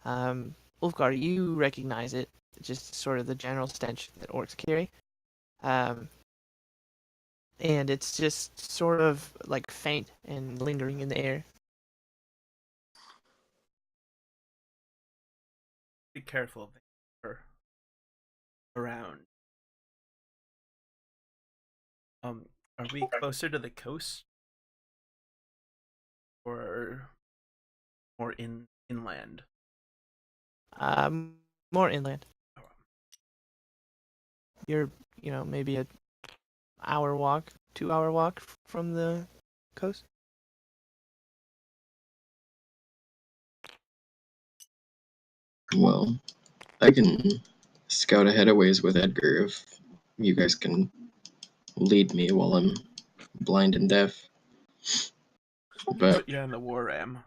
Ulfgar, you recognize it, just sort of the general stench that orcs carry. And it's just sort of like faint and lingering in the air. Be careful of them around. Are we closer to the coast or more inland? More inland. You're, maybe a hour walk, 2 hour walk from the coast. Well, I can scout ahead a ways with Edgar if you guys can lead me while I'm blind and deaf. But Put you on the war ram.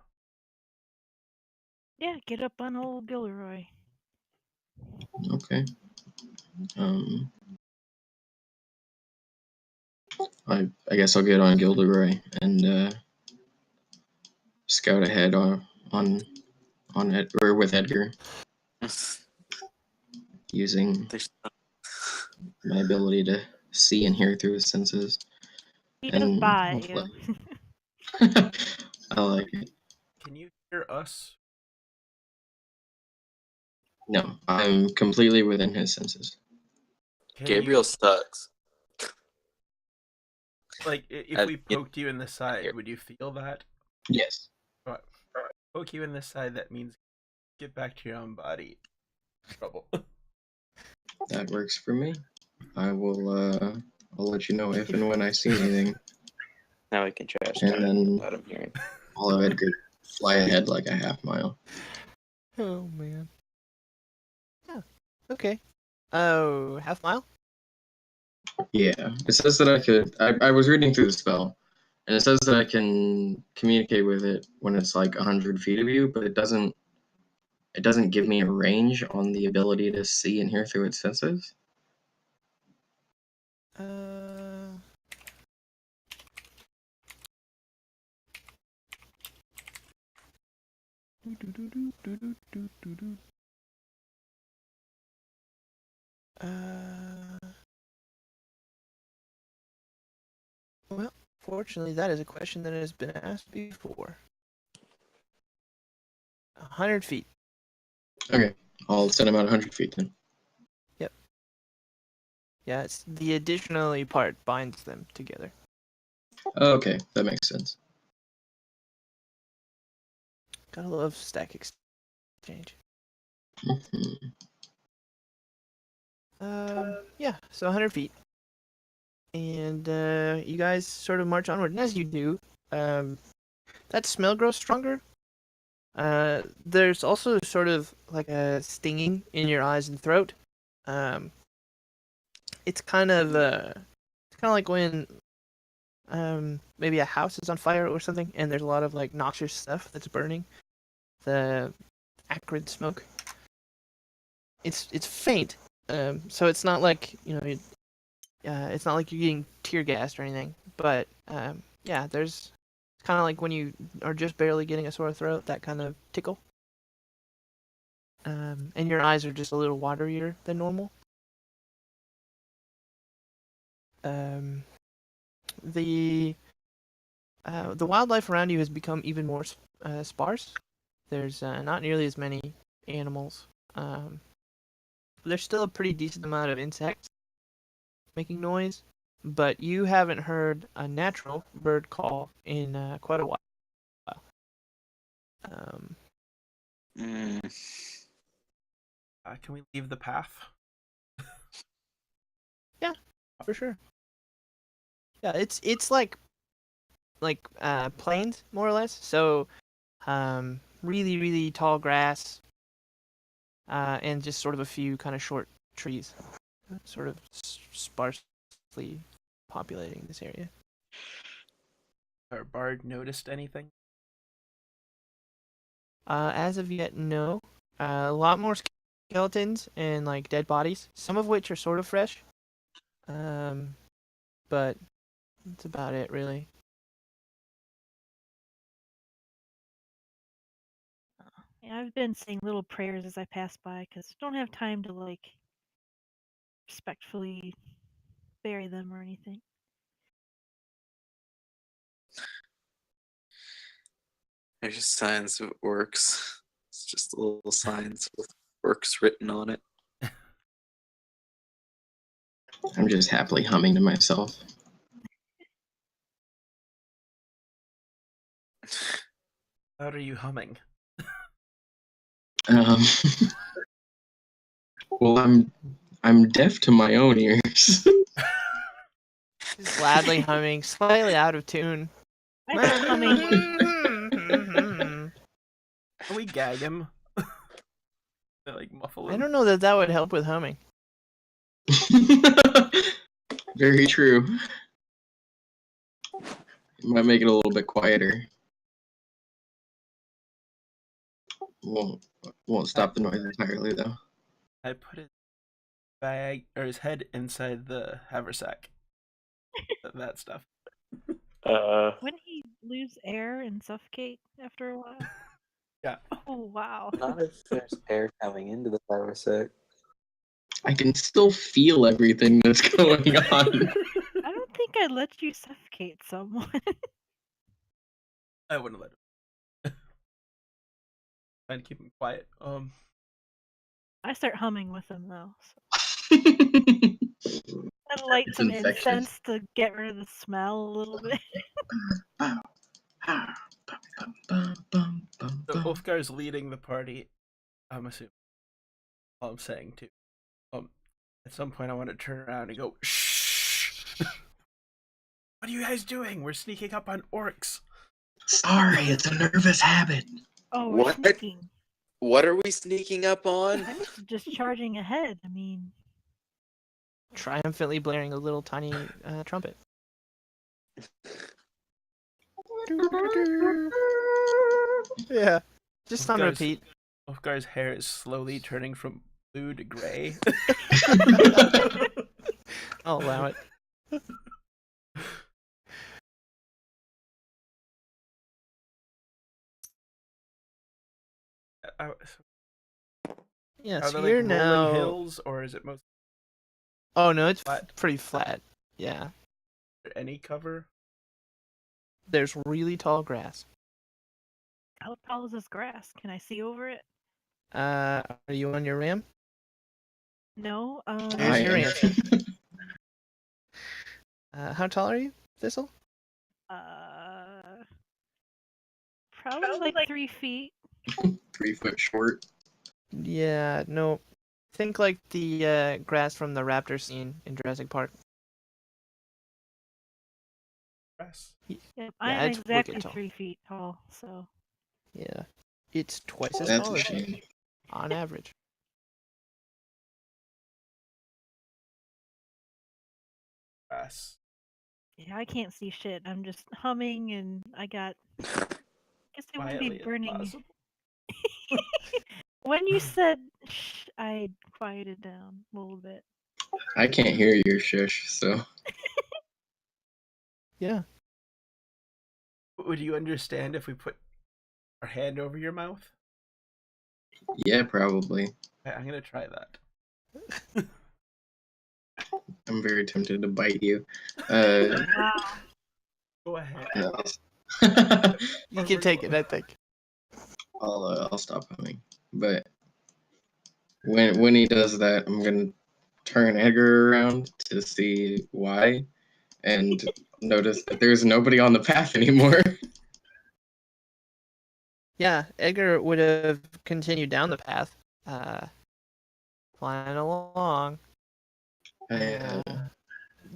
Yeah, get up on old Gilroy. okay. I guess I'll get on Gilderoy and scout ahead on it or with Edgar using There's my ability to see and hear through his senses. He And goes by hopefully- you. I like it. Can you hear us? No, I'm completely within his senses. Can Gabriel sucks. if we poked you in the side, here. would you feel that? Yes. Alright. Poke you in the side, that means get back to your own body. Trouble. That works for me. I will, I'll let you know if and when I see anything. Now we can trash And talk then without him hearing. I'll have Edgar fly ahead like a half mile. Oh man. Yeah. Okay. Oh, half mile? Yeah. It says that I could. I was reading through the spell, and it says that I can communicate with it when it's like 100 feet of you, but it doesn't. It doesn't give me a range on the ability to see and hear through its senses. Well, fortunately, that is a question that has been asked before. 100 feet. Okay, I'll send him out 100 feet then. Yeah, it's the additionally part binds them together. Okay, that makes sense. Gotta love stack exchange. Mhm. Yeah, so 100 feet. And you guys sort of march onward. And as you do, that smell grows stronger. There's also sort of like a stinging in your eyes and throat. It's kind of like when maybe a house is on fire or something, and there's a lot of like noxious stuff that's burning. The acrid smoke. It's faint, so it's not like it's not like you're getting tear gassed or anything. But yeah, there's it's kind of like when you are just barely getting a sore throat, that kind of tickle. And your eyes are just a little waterier than normal. The wildlife around you has become even more sparse. There's not nearly as many animals. There's still a pretty decent amount of insects making noise, but you haven't heard a natural bird call in quite a while. Mm. Can we leave the path? Yeah, for sure. Yeah, it's like plains more or less. So, really tall grass, and just sort of a few kind of short trees, sort of sparsely populating this area. Our bard noticed anything? As of yet, no. A lot more skeletons and like dead bodies, some of which are sort of fresh. But that's about it, really. Yeah, I've been saying little prayers as I pass by because I don't have time to like respectfully bury them or anything. There's just signs of orcs. It's just little signs with orcs written on it. I'm just happily humming to myself. How are you humming? Um, well, I'm deaf to my own ears. Just loudly humming, slightly out of tune. I thought humming was Can we gag him? Like muffle him? I don't know that would help with humming. Very true. Might make it a little bit quieter. Won't stop the noise entirely though. I put his bag or his head inside the haversack. That stuff. wouldn't he lose air and suffocate after a while? Yeah. Oh wow. Not if there's air coming into the haversack. I can still feel everything that's going on. I don't think I'd let you suffocate someone. I wouldn't let him. Trying to keep him quiet. I start humming with them though. So. It's And light some infectious. incense to get rid of the smell a little bit. So Ulfgar's leading the party, I'm assuming. All I'm saying too. At some point I want to turn around and go, shh! What are you guys doing? We're sneaking up on orcs. Sorry, it's a nervous habit. Oh, we're What? sneaking. What are we sneaking up on? I'm just charging ahead. I mean, Triumphantly blaring a little tiny trumpet. Yeah, just on Ulfgar's- repeat. Ulfgar's hair is slowly turning from blue to gray. I'll allow it. Yeah, Are so there you're like rolling now. hills, or is it mostly Oh no, it's flat? pretty flat. Yeah, Any cover? there's really tall grass. how tall is this grass? Can I see over it? Are you on your ram? No. Here's your am. answer. How tall are you, Thistle? Probably like 3 feet. 3 foot short. Yeah, no. Think like the grass from the raptor scene in Jurassic Park. Grass. Yep, I'm it's wicked exactly tall. 3 feet tall. So Yeah, it's twice as That's tall a as you shame. on average. Grass. yeah, I can't see shit. I'm just humming, and I got. Guess I wouldn't Quietly be as burning. possible. When you said shh, I quieted down a little bit. I can't hear your shush, so Yeah. Would you understand if we put our hand over your mouth? yeah, probably. I'm gonna try that. I'm very tempted to bite you. Uh, Wow. Go ahead. You can take it, I think. I'll stop humming. But when he does that, I'm gonna turn Edgar around to see why, and notice that there's nobody on the path anymore. Yeah, Edgar would have continued down the path, flying along, I'm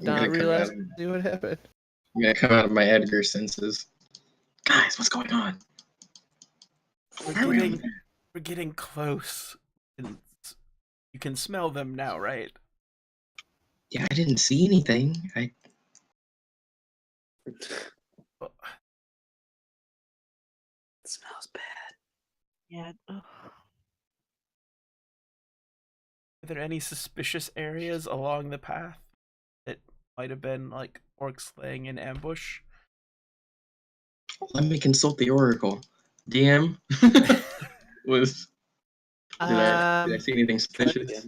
not gonna come out. realizing what happened. I'm gonna come out of my Edgar senses. Guys, what's going on? Why are we over there? We're getting close. And you can smell them now, right? Yeah, I didn't see anything. Well, It smells bad. Yeah. Ugh. are there any suspicious areas along the path that might have been like orcs laying in ambush? Let me consult the Oracle. DM was. Did I see anything suspicious?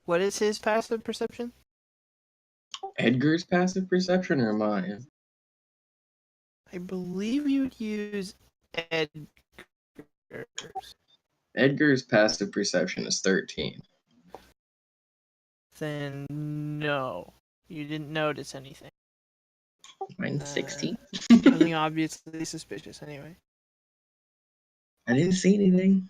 What is his passive perception? Edgar's passive perception or mine? I believe you'd use Edgar's. Edgar's passive perception is 13. Then no, you didn't notice anything. Mine's 16. Nothing obviously suspicious, anyway. I didn't see anything.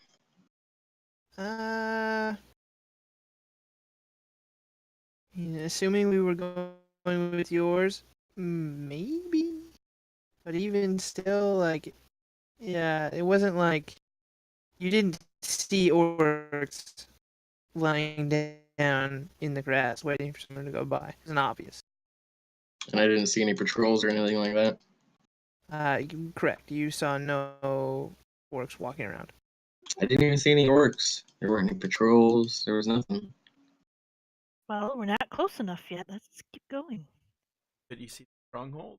Assuming we were going with yours, maybe. But even still, like, yeah, it wasn't like you didn't see orcs lying down in the grass waiting for someone to go by. It's not obvious. And I didn't see any patrols or anything like that. Correct. You saw no orcs walking around. I didn't even see any orcs. There weren't any patrols. There was nothing. Well, we're not close enough yet. Let's keep going. Did you see the stronghold?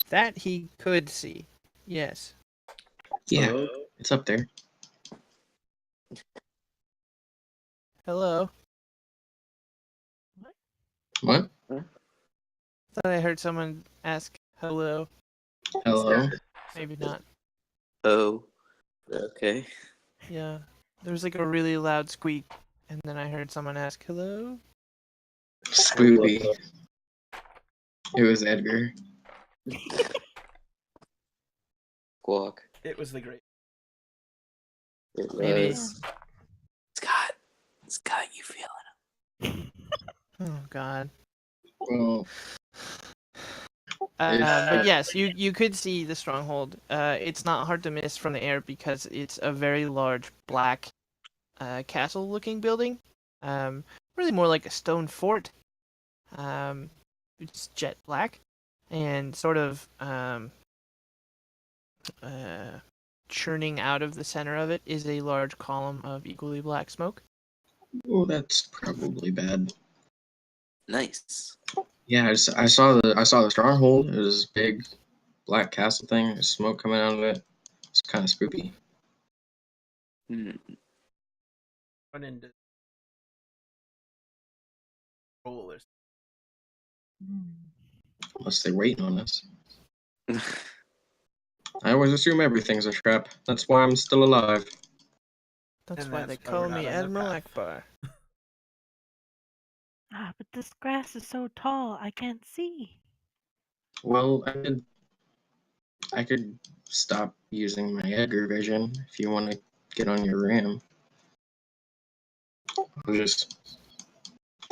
That he could see. Yes. Yeah, it's up there. Hello. What? Thought I heard someone ask hello. Hello? Maybe not. Oh, Okay. Yeah. There was like a really loud squeak, and then I heard someone ask, "Hello?" Spooky. It was Edgar. Squawk. It was the great. It Maybe. was. Scott, you feeling Oh God. Well, But yes, you could see the stronghold. It's not hard to miss from the air because it's a very large black castle-looking building. Really more like a stone fort. It's jet black, and sort of churning out of the center of it is a large column of equally black smoke. oh, that's probably bad. Nice. Yeah, I saw the stronghold. It was a big black castle thing. There's smoke coming out of it. It's kind of spooky. Hmm. Run into rollers. Unless they're waiting on us. I always assume everything's a trap. That's why I'm still alive. That's And why that's they why we're call not me on the Admiral path. Akbar. Ah, but this grass is so tall, I can't see. Well, I could stop using my Edgar vision if you want to get on your ram.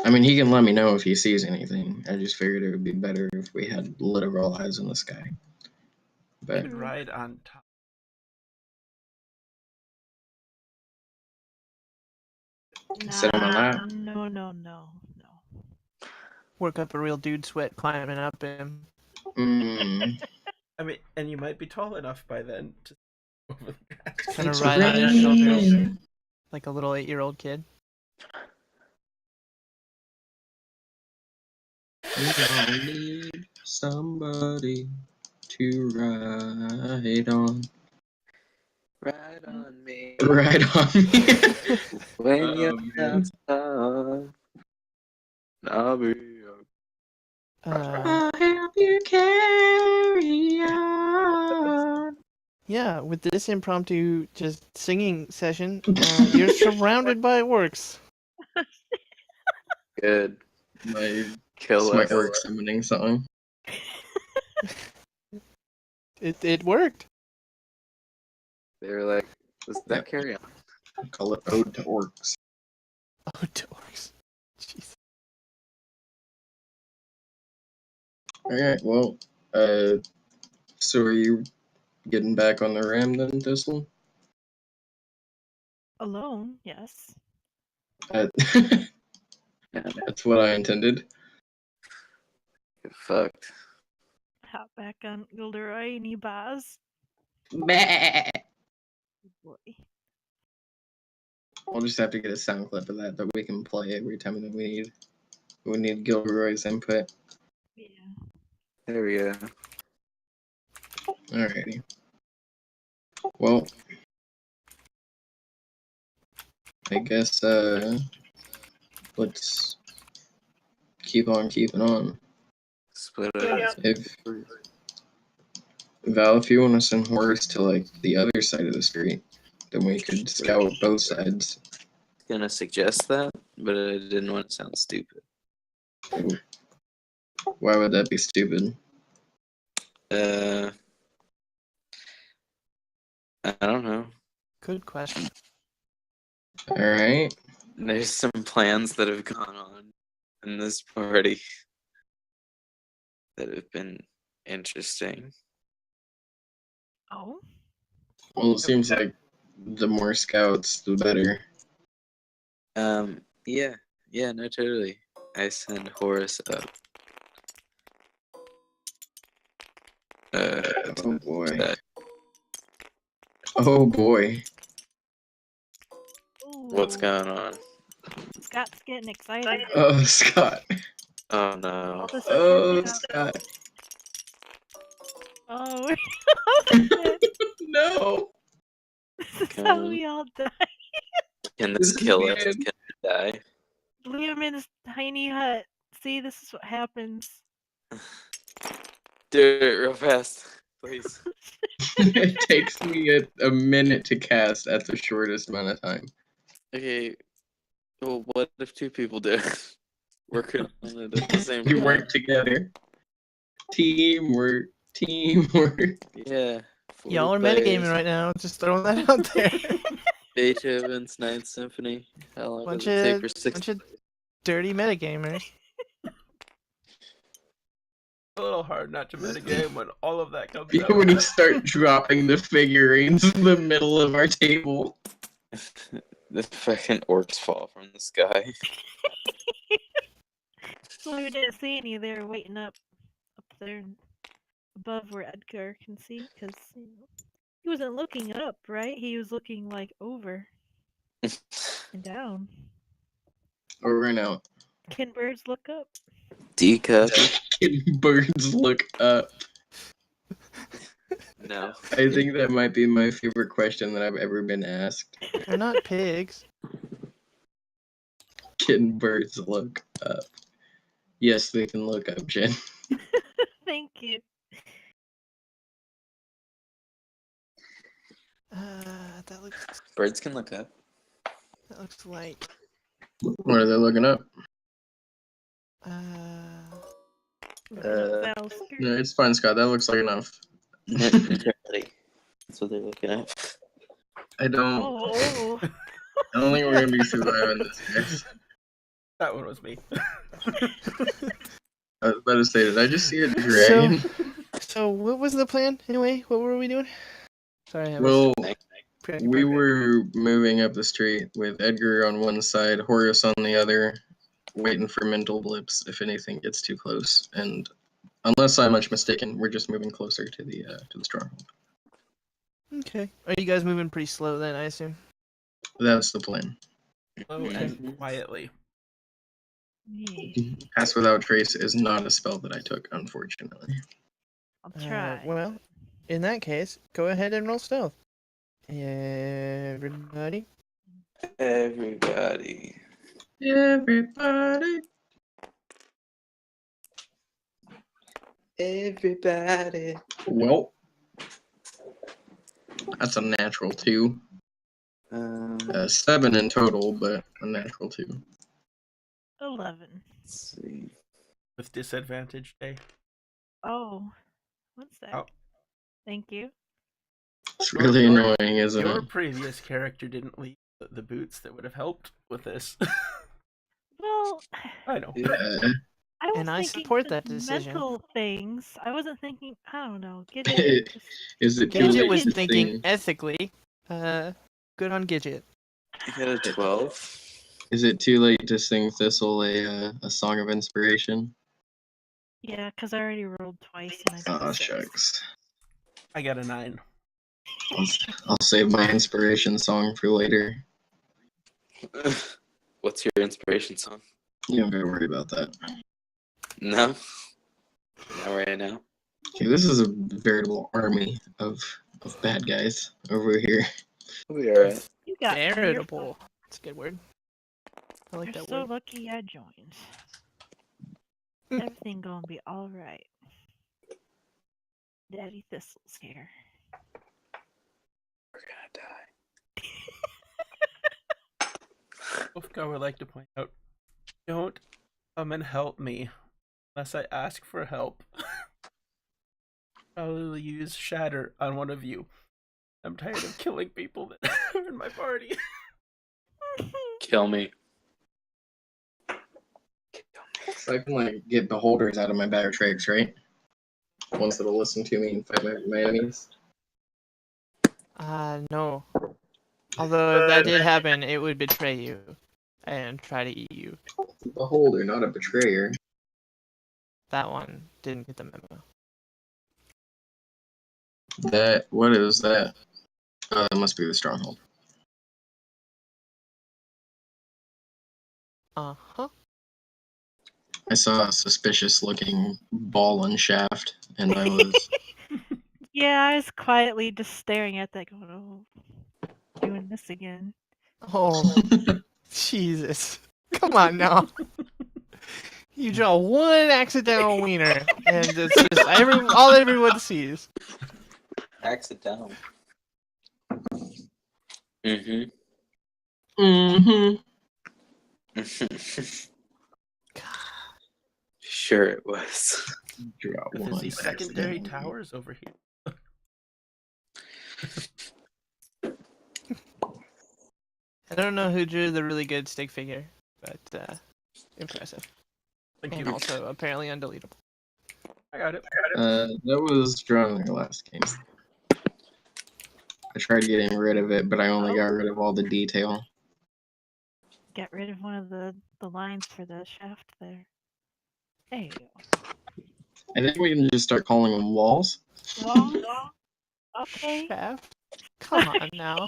I mean, he can let me know if he sees anything. I just figured it would be better if we had literal eyes in the sky. You But could ride on top. sit on my lap. No. Work up a real dude sweat climbing up him. I mean, and you might be tall enough by then to over the grass. Kind of It's ride on his shoulders raining. like a little 8-year-old kid. We all need somebody to ride on. Ride on me. Ride on me. When you're man. outside. I'll be. Uh, I'll help you carry on. yeah, with this impromptu just singing session, you're surrounded by orcs. Good. My Kill us. orc summoning song. It worked. They were like, "Does that carry on?" I call it Ode to Orcs. Oh, to orcs. Jeez. Alright, well, so are you getting back on the ram then, Thistle? Alone, yes. That's what I intended. Get fucked. Hop back on Gilderoy and Ebaz. Bah! Boy. I'll just have to get a sound clip of that we can play every time that we need Gilderoy's input. Yeah. There we go. Alrighty. Well, I guess let's keep on keeping on. Split up. If Val, if you want to send Horace to like the other side of the street, then we could scout both sides. Gonna suggest that, but I didn't want to sound stupid. Why would that be stupid? I don't know. Good question. Alright. There's some plans that have gone on in this party that have been interesting. Oh? Well, it seems like the more scouts, the better. Yeah, no, totally. I send Horace up. Oh boy. uh, Oh boy. What's Ooh, going on? Scott's getting excited. Oh, Scott. Oh no. All this Oh, attention. Scott. Oh, No. this is how we all die. Can This this is kill us? weird. Can we die? Leave him in his tiny hut. See, this is what happens. Do it real fast. Please. It takes me a minute to cast at the shortest amount of time. Okay. Well, what if two people do it? Working on it at the same You time. work together. Teamwork. Teamwork. Yeah. Y'all are 40 metagaming players. right now. Just throwing that out there. Beethoven's Ninth Symphony. How long bunch does it take of for six? bunch of dirty metagamers. A little hard not to metagame when all of that comes You out. when you start dropping the figurines in the middle of our table. The fucking orcs fall from the sky. So we didn't see any. They were waiting up there above where Edgar can see, because he wasn't looking up, right? He was looking like over and down. Over and out. Can birds look up? D-cup. Can birds look up? No. I think that might be my favorite question that I've ever been asked. They're not pigs. Can birds look up? Yes, they can look up, Jen. Thank you. That looks Birds can look up. like. What are they looking up? Val's skirt. No, it's fine, Scott. That looks like enough. Neutrality. That's what they're looking at. I don't Oh, think we're gonna be surviving this, guys. That one was me. I was about to say, did I just see a dragon? So what was the plan anyway? What were we doing? Sorry, I was Well, pretty we perfect. were moving up the street with Edgar on one side, Horace on the other, waiting for mental blips if anything gets too close. And unless I'm much mistaken, we're just moving closer to the stronghold. Okay. Are you guys moving pretty slow then? I assume. That's the plan. Slow and quietly. yeah. Pass without trace is not a spell that I took, unfortunately. I'll try. Well, in that case, go ahead and roll stealth. Everybody. Everybody. Everybody. Everybody. Well, that's a natural 2. 7 in total, but a natural 2. 11. Let's see. With disadvantage, Day. Oh, what's that? Oh. Thank you. It's really annoying, isn't Your it? previous character didn't leave the boots that would have helped with this. Well, I know. Yeah. I was And I thinking support just that decision. mental things. I wasn't thinking. I don't know. Get it? Is it too Gidget late was to thinking sing? ethically. Good on Gidget. You got a 12. Is it too late to sing Thistle a song of inspiration? Yeah, because I already rolled twice and I got Oh, a 6. shucks. I got a 9. I'll save my inspiration song for later. What's your inspiration song? You don't gotta worry about that. No? Not right now. Okay, this is a veritable army of bad guys over here. We'll be alright. You got me. You're Veritable. That's a good word. I like You're that so word. lucky I joined. Everything gonna be all right. Daddy Thistle's here. We're gonna die. Wolfgar would like to point out, don't come and help me unless I ask for help. Probably use Shatter on one of you. I'm tired of killing people that are in my party. Kill me. So I can like get beholders out of my bag of tricks, right? Ones that'll listen to me and fight my enemies. No. Although if that did happen, it would betray you and try to eat you. Beholder, not a betrayer. That one didn't get the memo. What is that? That must be the stronghold. Uh-huh. I saw a suspicious looking ball and shaft, and I was Yeah, I was quietly just staring at that going, oh, doing this again. Oh, Jesus. Come on now. You draw one accidental wiener, and it's just all everyone sees. Accidental. Mm-hmm. Sure it was. Draw With one these secondary accident. towers over here. I don't know who drew the really good stick figure, but impressive. Thank And you. also apparently undeletable. I got it. That was drawn in our last game. I tried getting rid of it, but I only got rid of all the detail. Get rid of one of the lines for the shaft there. There you go. I think we can just start calling them walls. Walls? Okay. Shaft? Come on now.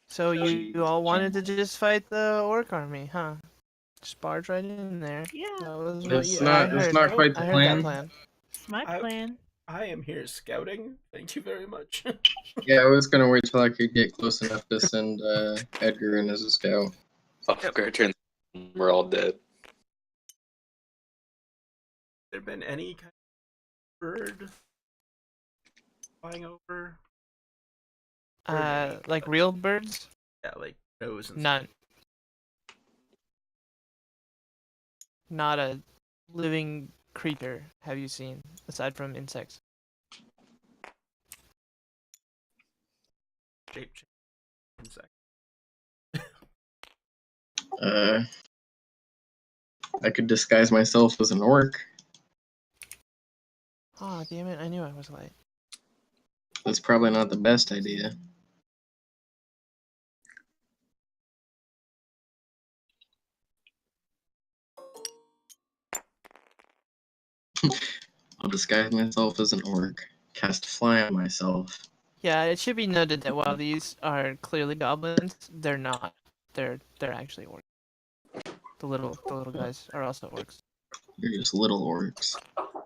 So you all wanted to just fight the orc army, huh? Just barge right in there. Yeah, That was what It's you, I not. heard. It's not quite the I heard that plan. plan. it's my I- plan. I am here scouting. Thank you very much. Yeah, I was gonna wait till I could get close enough to send Edgar in as a scout. Oscar turns. We're all dead. There been any kind of bird flying over? Like real birds? Yeah, like nose and None. Not a living creature have you seen, aside from insects. shape insect. I could disguise myself as an orc. Oh, damn it, I knew I was late. That's probably not the best idea. I'll disguise myself as an orc. Cast fly on myself. Yeah, it should be noted that while these are clearly goblins, they're not. They're actually orcs. The little guys are also orcs. You're just little orcs.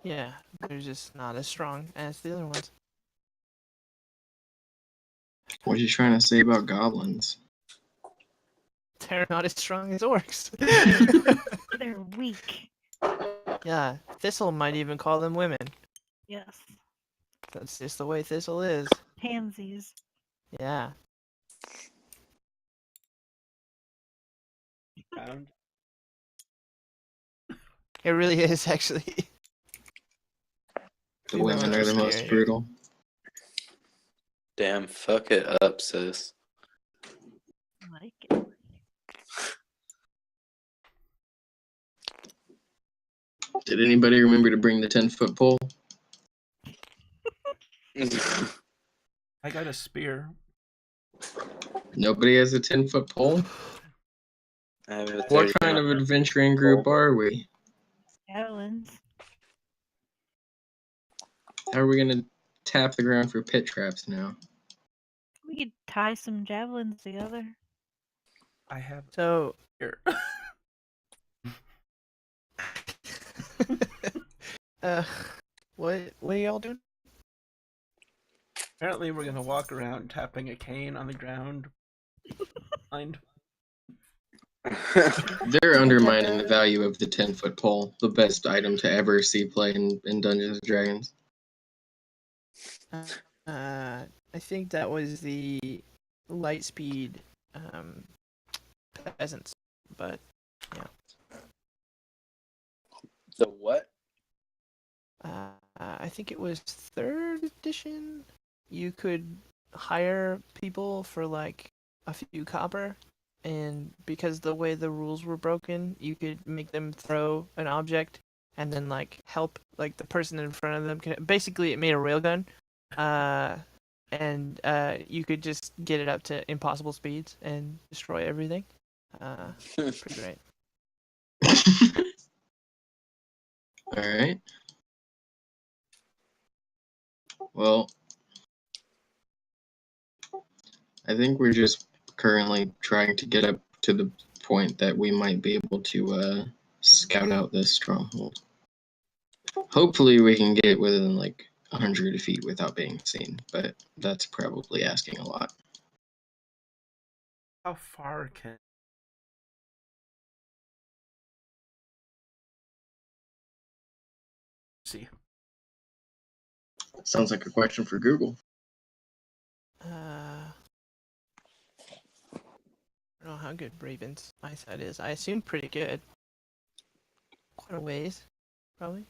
Yeah, they're just not as strong as the other ones. What are you trying to say about goblins? They're not as strong as orcs. They're weak. Yeah, Thistle might even call them women. Yes. That's just the way Thistle is. Pansies. Yeah. Found. It really is, actually. The women are the most Scary. brutal. Damn, fuck it up, sis. Like it. Did anybody remember to bring the 10-foot pole? I got a spear. Nobody has a 10-foot pole? I have a What 30 kind of minute adventuring group are we? Javelins. How are we gonna tap the ground for pit traps now? We could tie some javelins together. I have So, here. what are y'all doing? Apparently, we're gonna walk around tapping a cane on the ground. Mind. They're undermining the value of the 10-foot pole, the best item to ever see play in Dungeons & Dragons. I think that was the Lightspeed peasants, but The what? I think it was 3rd edition. You could hire people for like a few copper, and because the way the rules were broken, you could make them throw an object and then like help like the person in front of them. Basically, it made a railgun, and you could just get it up to impossible speeds and destroy everything. Pretty great. Alright. Well, I think we're just currently trying to get up to the point that we might be able to scout out this stronghold. Hopefully we can get within like 100 feet without being seen, but that's probably asking a lot. How far can... see. Sounds like a question for Google. I don't know how good Raven's eyesight is. I assume pretty good. Quite a ways, probably.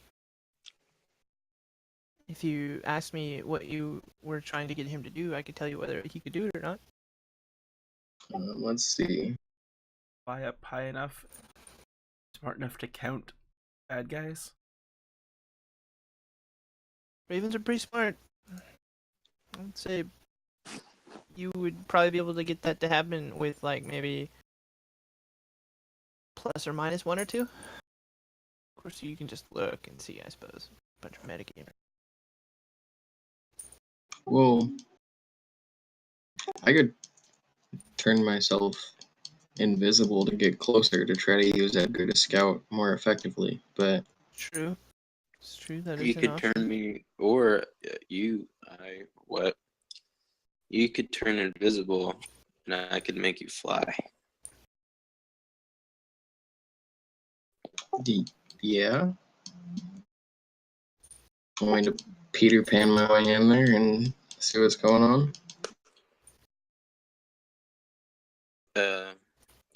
If you asked me what you were trying to get him to do, I could tell you whether he could do it or not. Let's see. Fly up high enough, smart enough to count bad guys. Ravens are pretty smart. I'd say you would probably be able to get that to happen with like maybe plus or minus 1 or 2. Of course, you can just look and see, I suppose. Bunch of metagamers. Well, I could turn myself invisible to get closer to try to use Edgar to scout more effectively, but True. It's true that You is an could option. turn me, or what? You could turn invisible, and I could make you fly. yeah. I'm going to Peter Pan my way in there and see what's going on.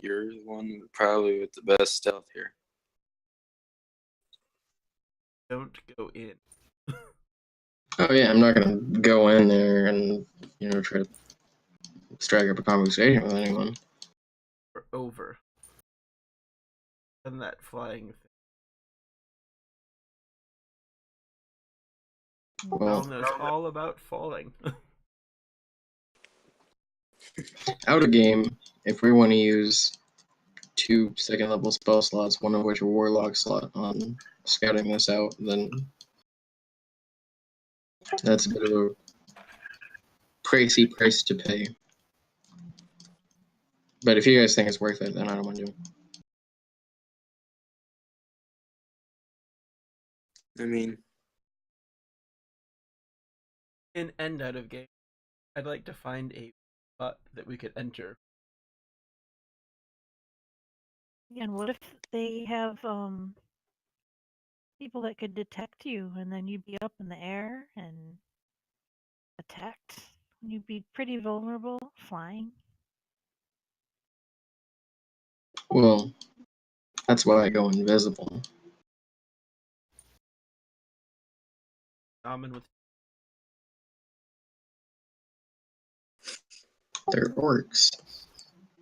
You're the one probably with the best stealth here. Don't go in. Oh yeah, I'm not gonna go in there and try to strike up a conversation with anyone. Or over. And that flying thing. Val Well, knows all about falling. out of game, if we want to use 2 second-level spell slots, one of which a warlock slot on scouting this out, then that's a bit of a pricey price to pay. But if you guys think it's worth it, then I don't want to do it. I mean, In and out of game, I'd like to find a spot that we could enter. And what if they have people that could detect you, and then you'd be up in the air and attacked? You'd be pretty vulnerable flying. Well, that's why I go invisible. Shaman with They're orcs.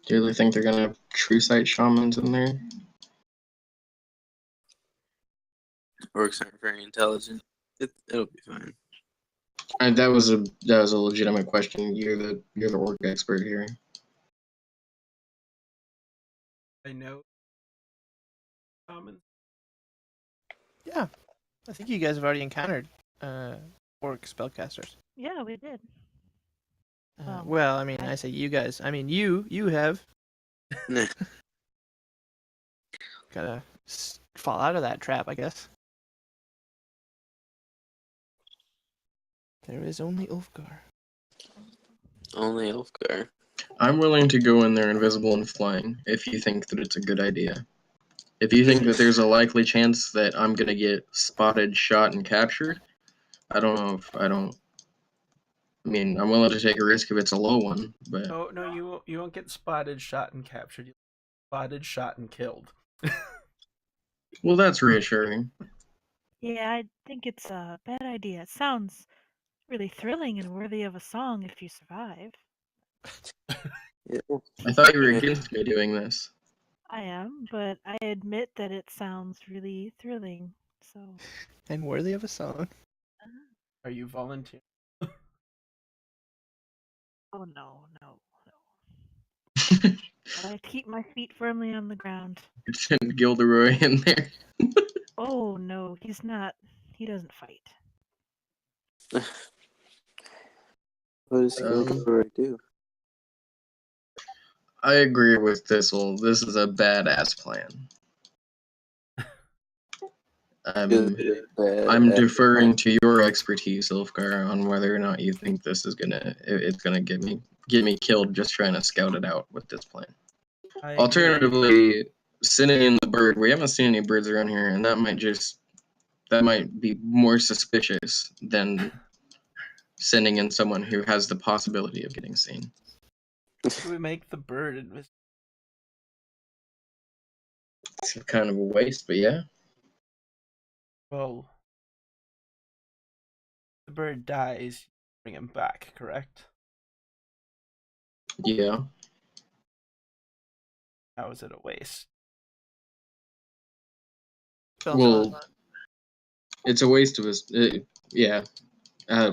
Do you really think they're gonna have true sight shamans in there? orcs aren't very intelligent. It'll be fine. That was a legitimate question. You're the orc expert here. I know. Shaman. Yeah. I think you guys have already encountered orc spellcasters. Yeah, we did. Well, I mean, I say you guys. I mean, you have. Gotta fall out of that trap, I guess. There is only Ulfgar. Only Elfgar. I'm willing to go in there invisible and flying if you think that it's a good idea. If you think that there's a likely chance that I'm gonna get spotted, shot, and captured, I don't know if I don't. I mean, I'm willing to take a risk if it's a low one, but No, you won't get spotted, shot, and captured. You'll get spotted, shot, and killed. well, that's reassuring. Yeah, I think it's a bad idea. It sounds really thrilling and worthy of a song if you survive. Yeah. I thought you were against me doing this. I am, but I admit that it sounds really thrilling. So. And worthy of a song. Are you volunteering? Oh no. I keep my feet firmly on the ground. Send Gilderoy in there. Oh no, he's not. He doesn't fight. What does Gilderoy do? I agree with Thistle. This is a badass plan. I'm deferring to your expertise, Ulfgar, on whether or not you think this is it's gonna get me get me killed just trying to scout it out with this plan. I agree. Alternatively, sending in the bird. We haven't seen any birds around here, and that might be more suspicious than sending in someone who has the possibility of getting seen. Should we make the bird invisible? It's kind of a waste, but yeah. Well, the bird dies, you bring him back, correct? Yeah. How is it a waste? Spell Well, slot. it's a waste of yeah.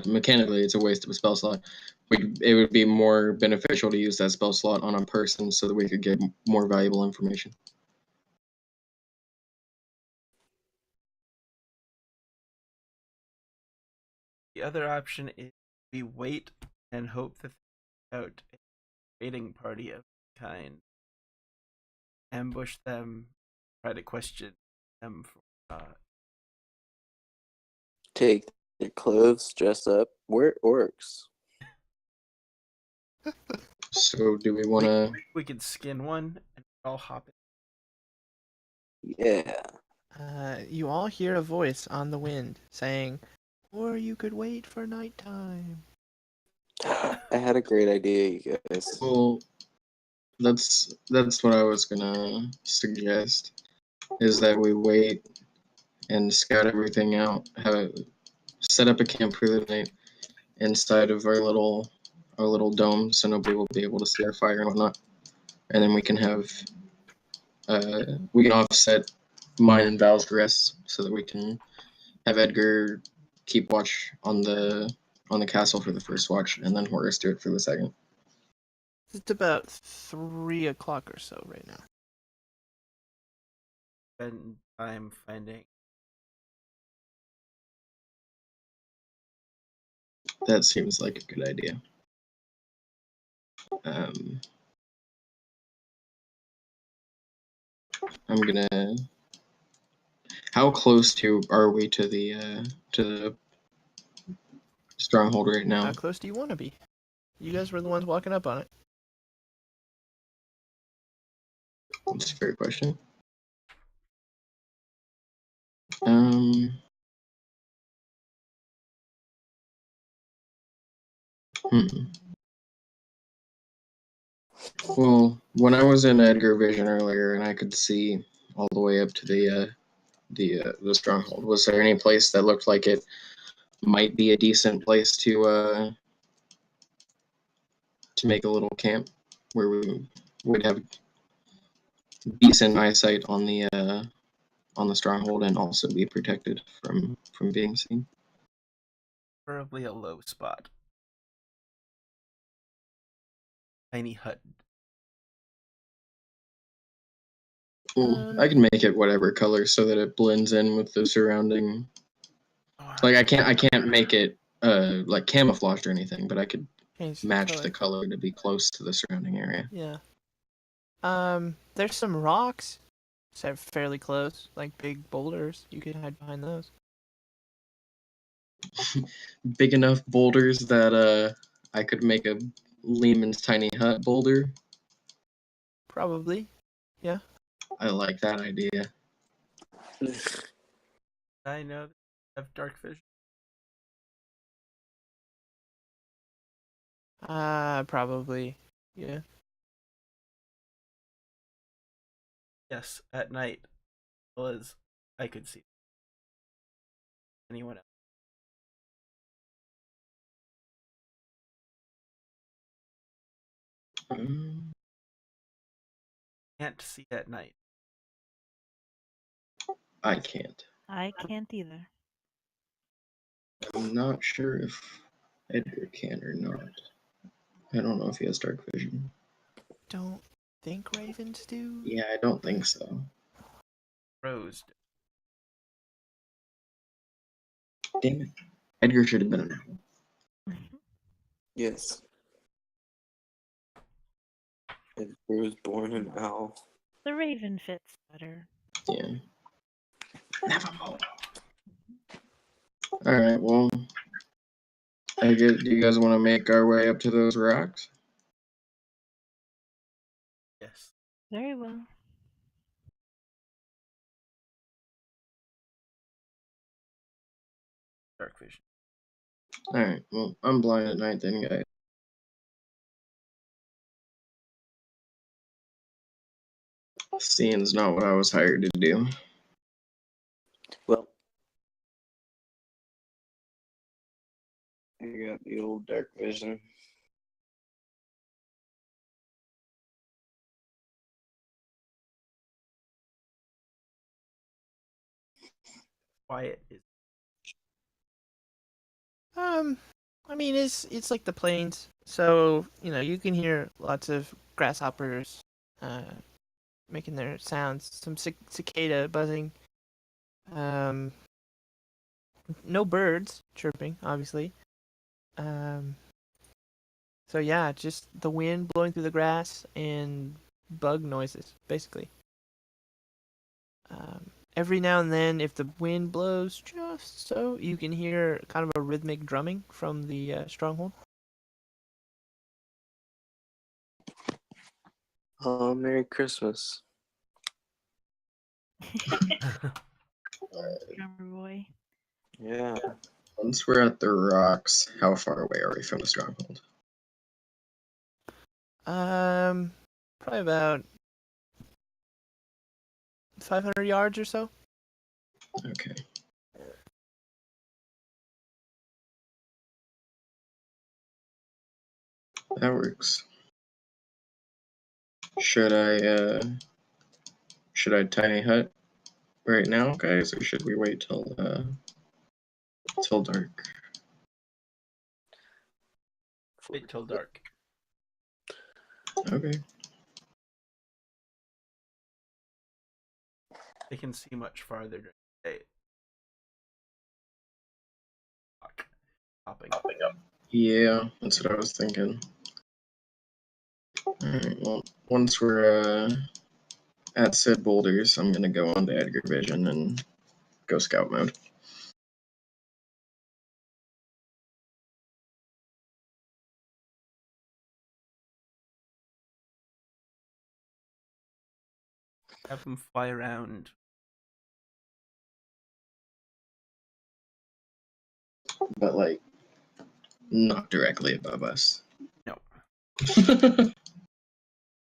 Mechanically, it's a waste of a spell slot. It would be more beneficial to use that spell slot on a person so that we could get more valuable information. The other option is we wait and hope that out a raiding party of kind, ambush them, try to question them for Take their clothes, dress up, wear orcs. So, do we want to? we could skin one and all hop Yeah. You all hear a voice on the wind saying, "Or you could wait for nighttime." I had a great idea, you guys. Well, that's what I was gonna suggest. Is that we wait and scout everything out, set up a camp for the night inside of our little dome, so nobody will be able to see our fire and whatnot. And then we can offset mine and Val's rests so that we can have Edgar keep watch on the castle for the first watch, and then Horace do it for the second. It's about 3 o'clock or so right now. spend time finding. That seems like a good idea. I'm gonna. How close are we to the stronghold right now? How close do you want to be? You guys were the ones walking up on it. That's a fair question. Well, when I was in Edgar Vision earlier, and I could see all the way up to the stronghold, was there any place that looked like it might be a decent place to make a little camp where we would have decent eyesight on the stronghold and also be protected from being seen? Preferably a low spot. Tiny hut. Well, I can make it whatever color so that it blends in with the surrounding. Like I can't make it like camouflaged or anything, but I could match the color to be close to the surrounding area. Yeah. There's some rocks, so fairly close, like big boulders. You can hide behind those. Big enough boulders that I could make a Lehman's tiny hut boulder. Probably. Yeah. I like that idea. I know that you have dark vision. Probably. Yeah. Yes, at night. Well, as I could see. Anyone else? Can't see at night. I can't. I can't either. I'm not sure if Edgar can or not. I don't know if he has dark vision. Don't think ravens do. Yeah, I don't think so. Rose. Damn it. Edgar should have been an owl. Yes. Edgar was born an owl. The raven fits better. Yeah. Nevermore. Alright, well, do you guys want to make our way up to those rocks? Very well. Dark vision. Alright, well, I'm blind at night then, guys. Seeing's not what I was hired to do. Well, I got the old dark vision. Quiet is I mean, it's like the plains, so you can hear lots of grasshoppers, making their sounds. Some cicada buzzing. Um, no birds chirping, obviously. So yeah, just the wind blowing through the grass and bug noises, basically. Every now and then, if the wind blows just so, you can hear kind of a rhythmic drumming from the stronghold. Oh, Merry Christmas. Drummer boy. Yeah. Once we're at the rocks, how far away are we from the stronghold? Probably about 500 yards or so. Okay. That works. Should I tiny hut right now, guys, or should we wait till dark? wait till dark. Okay. They can see much farther during the day. Popping up. Yeah, that's what I was thinking. Alright, well, once we're at said boulders, I'm gonna go on to Edgar Vision and go scout mode. Have them fly around. But like not directly above us. No. Yeah.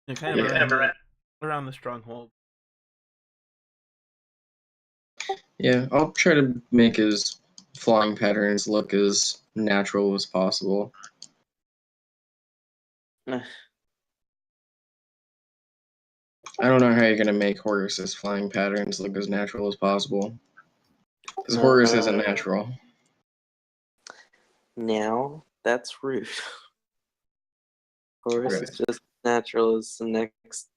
They're kind of around the stronghold. Yeah, I'll try to make his flying patterns look as natural as possible. I don't know how you're gonna make Horus's flying patterns look as natural as possible. Because Horus isn't natural. Now, that's rude. Horus Right. is just as natural as the next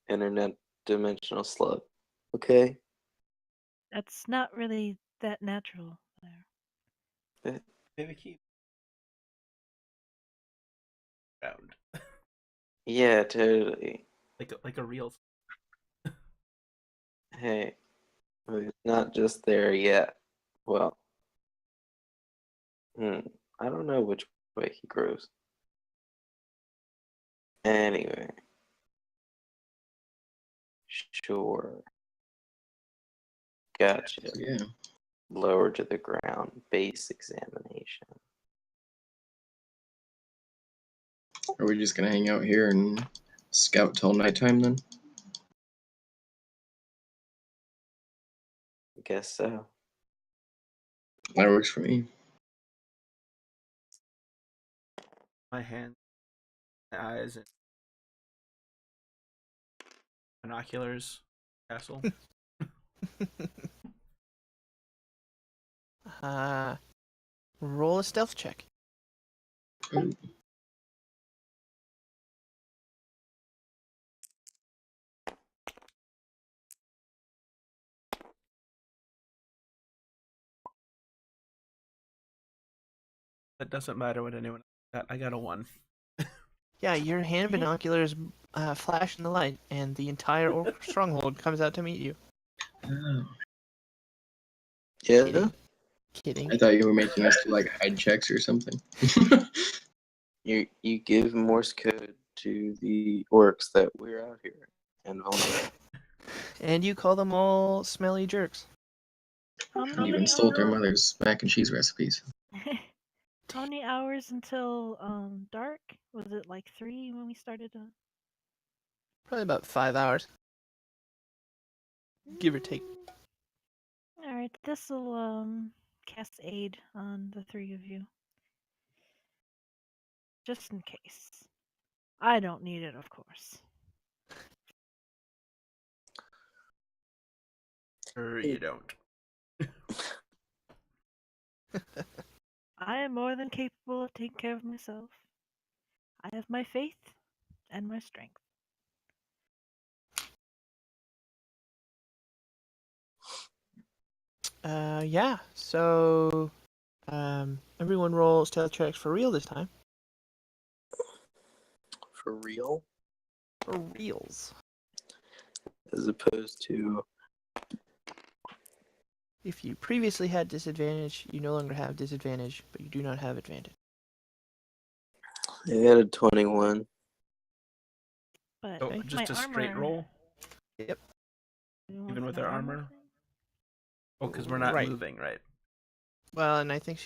internet dimensional slug. Okay? That's not really that natural there. Maybe keep around Yeah, totally. like a real. Hey, it's not just there yet. Well, I don't know which way he grows. Anyway. Sure. Gotcha. So, yeah. Lower to the ground. Base examination. Are we just gonna hang out here and scout till nighttime then? Guess so. That works for me. My hand, my eyes, and binoculars. Castle. Roll a stealth check. Ooh. That doesn't matter what anyone got. I got a 1. Yeah, your hand binoculars flash in the light, and the entire orc stronghold comes out to meet you. Oh. Yeah? Kidding. I thought you were making us do like hide checks or something. You give Morse code to the orcs that we're out here and vulnerable. And you call them all smelly jerks. How And many even stole their hours? mother's mac and cheese recipes. How many hours until dark? Was it like 3 when we started? Probably about 5 hours, give or take. All right, this will cast aid on the 3 of you, just in case. I don't need it, of course. You don't. I am more than capable of taking care of myself. I have my faith and my strength. Yeah. So, everyone roll stealth checks for real this time. For real? For reals. As opposed to... If you previously had disadvantage, you no longer have disadvantage, but you do not have advantage. I had a 21. But Oh, Okay. just my a straight armor. roll, Yep. even with my our armor? thing? Oh, because we're not Right. moving, right? Well, and I think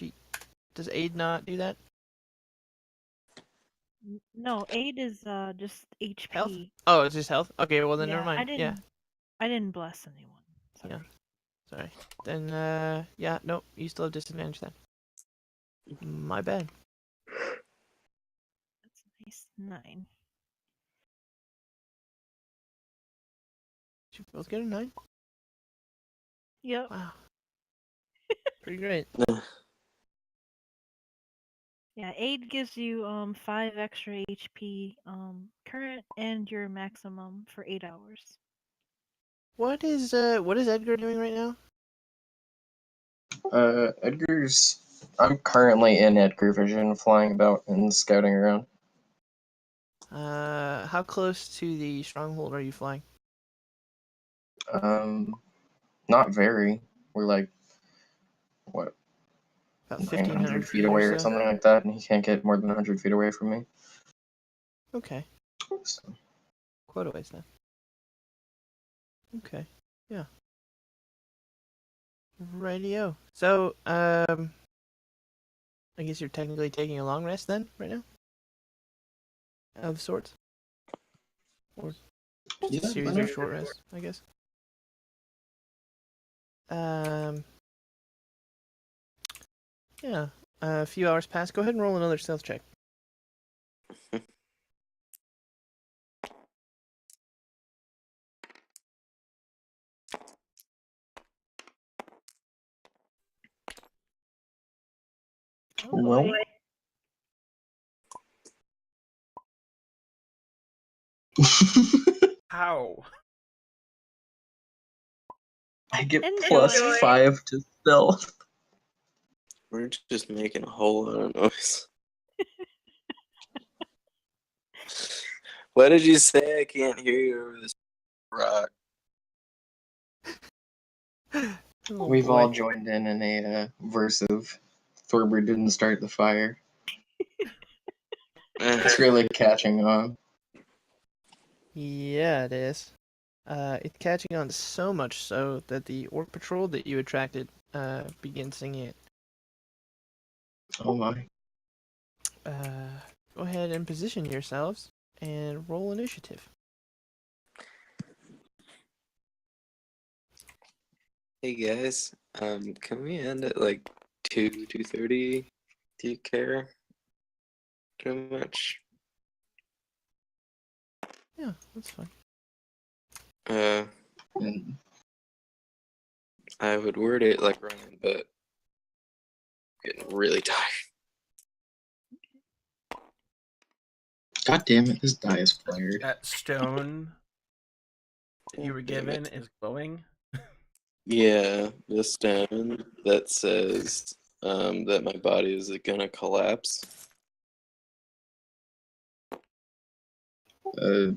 does aid not do that? No, aid is just HP. Health? Oh, it's just health? Okay, well then Yeah, never mind. I didn't bless anyone. Sorry. Yeah. Sorry. Then, yeah, nope, you still have disadvantage then. My bad. That's nice. 9. Did you both get a 9? Yep. Wow. Pretty great. Yeah, aid gives you 5 extra HP current and your maximum for 8 hours. What is Edgar doing right now? I'm currently in Edgar Vision, flying about and scouting around. How close to the stronghold are you flying? Not very. We're like, what, About 900 1,500 feet away or or so? something like that, and he can't get more than 100 feet away from me. Okay. So, Quite a ways then. Okay. Yeah. Rightio. So, I guess you're technically taking a long rest then, right now? Of sorts? Or just a series of short rests, I guess? Yeah. A few hours pass. Go ahead and roll another stealth check. Oh well, boy. How? I get Enjoy. +5 to stealth. We're just making a whole lot of noise. What did you say? I can't hear you over this rock. Oh, We've boy. all joined in a verse of Thorber didn't start the fire. It's really catching on. Yeah, it is. It's catching on so much so that the orc patrol that you attracted begins singing it. Oh my. Go ahead and position yourselves and roll initiative. Hey guys, can we end at like 2:30? Do you care too much? Yeah, that's fine. And I would word it like Ryan, but I'm getting really tired. God damn it, this die is flared. That stone that you were God damn it. given is glowing. Yeah, the stone that says that my body is gonna collapse. I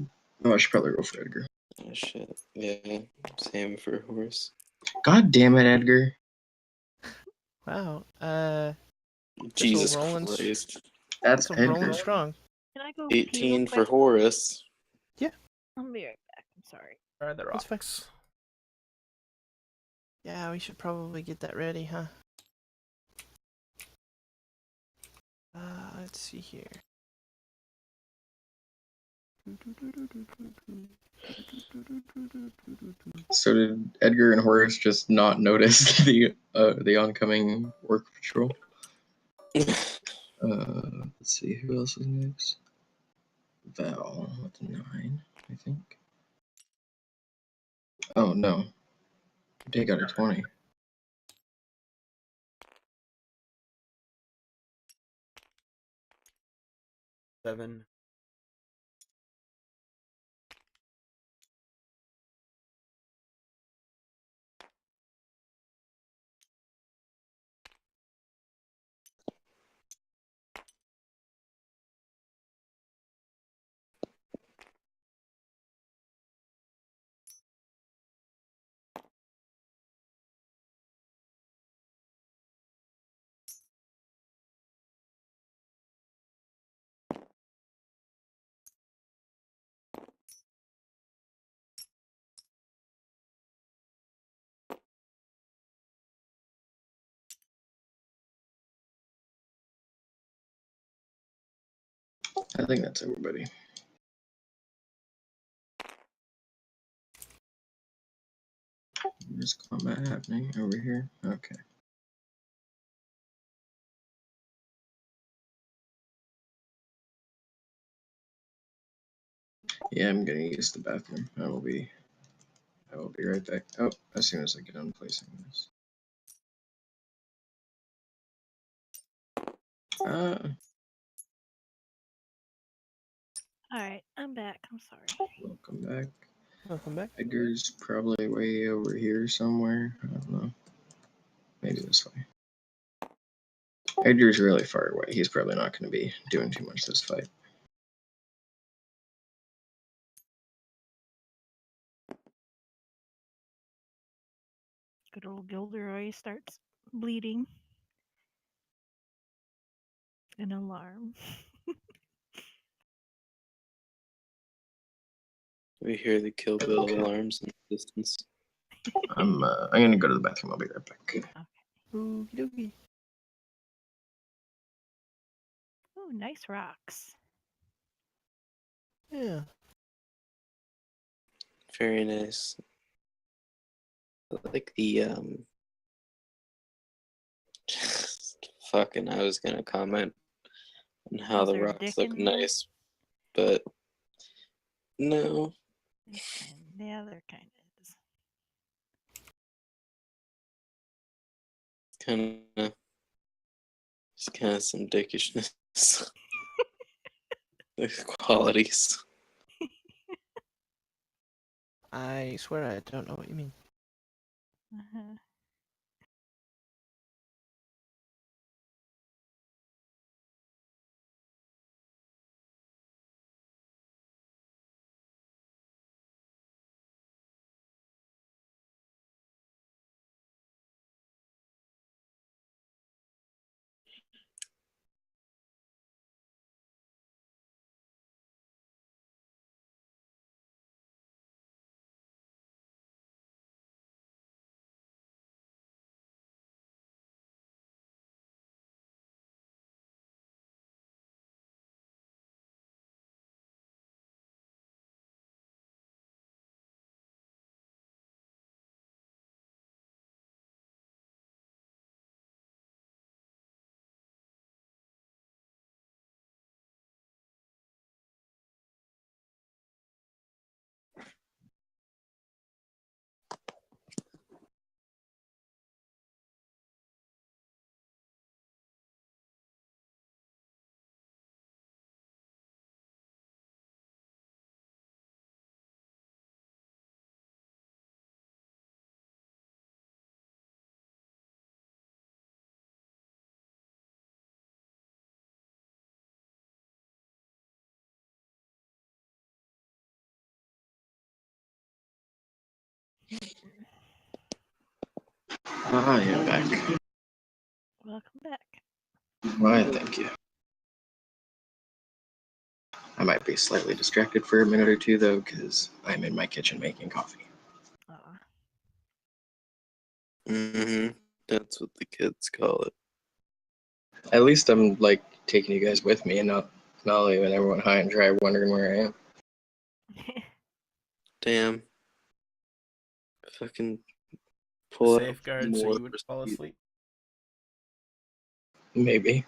should probably roll for Edgar. Oh shit. Yeah, same for horse. God damn it, Edgar. Wow. Jesus Rolling Christ. That's rolling Edgar. strong. Can I go pee real 18 for quick? Horus. I'll be right back. I'm sorry. Are the That's fine. rocks? Yeah, we should probably get that ready, huh? Let's see here. So did Edgar and Horace just not notice the oncoming orc patrol? Let's see, who else is next? Val with 9, I think. Oh no, they got a 20. Seven. I think that's everybody. There's combat happening over here. Okay. Yeah, I'm gonna use the bathroom. I will be right back. Oh, as soon as I get done placing this. Alright, I'm back. I'm sorry. Welcome back. Welcome back. Edgar's probably way over here somewhere. I don't know. Maybe this way. Edgar's really far away. He's probably not going to be doing too much this fight. Good old Gilderoy starts bleeding. An alarm. We hear the Kill Bill alarms in the distance. I'm gonna go to the bathroom. I'll be right back. Okie dokie. Oh, nice rocks. Yeah. Very nice. I like the fucking I was gonna comment on how Is the there a rocks dick look in there? nice, but no. Yeah, there kind of is. It's kind of some dickishness. The qualities. I swear I don't know what you mean. Uh-huh. I am back. Welcome back. Why, thank you. I might be slightly distracted for a minute or two, though, because I'm in my kitchen making coffee. Mm-hmm. That's what the kids call it. At least I'm, like, taking you guys with me and not leaving everyone high and dry wondering where I am. Damn. Fucking The pull out safeguard so more you would fall receipt. asleep. Maybe.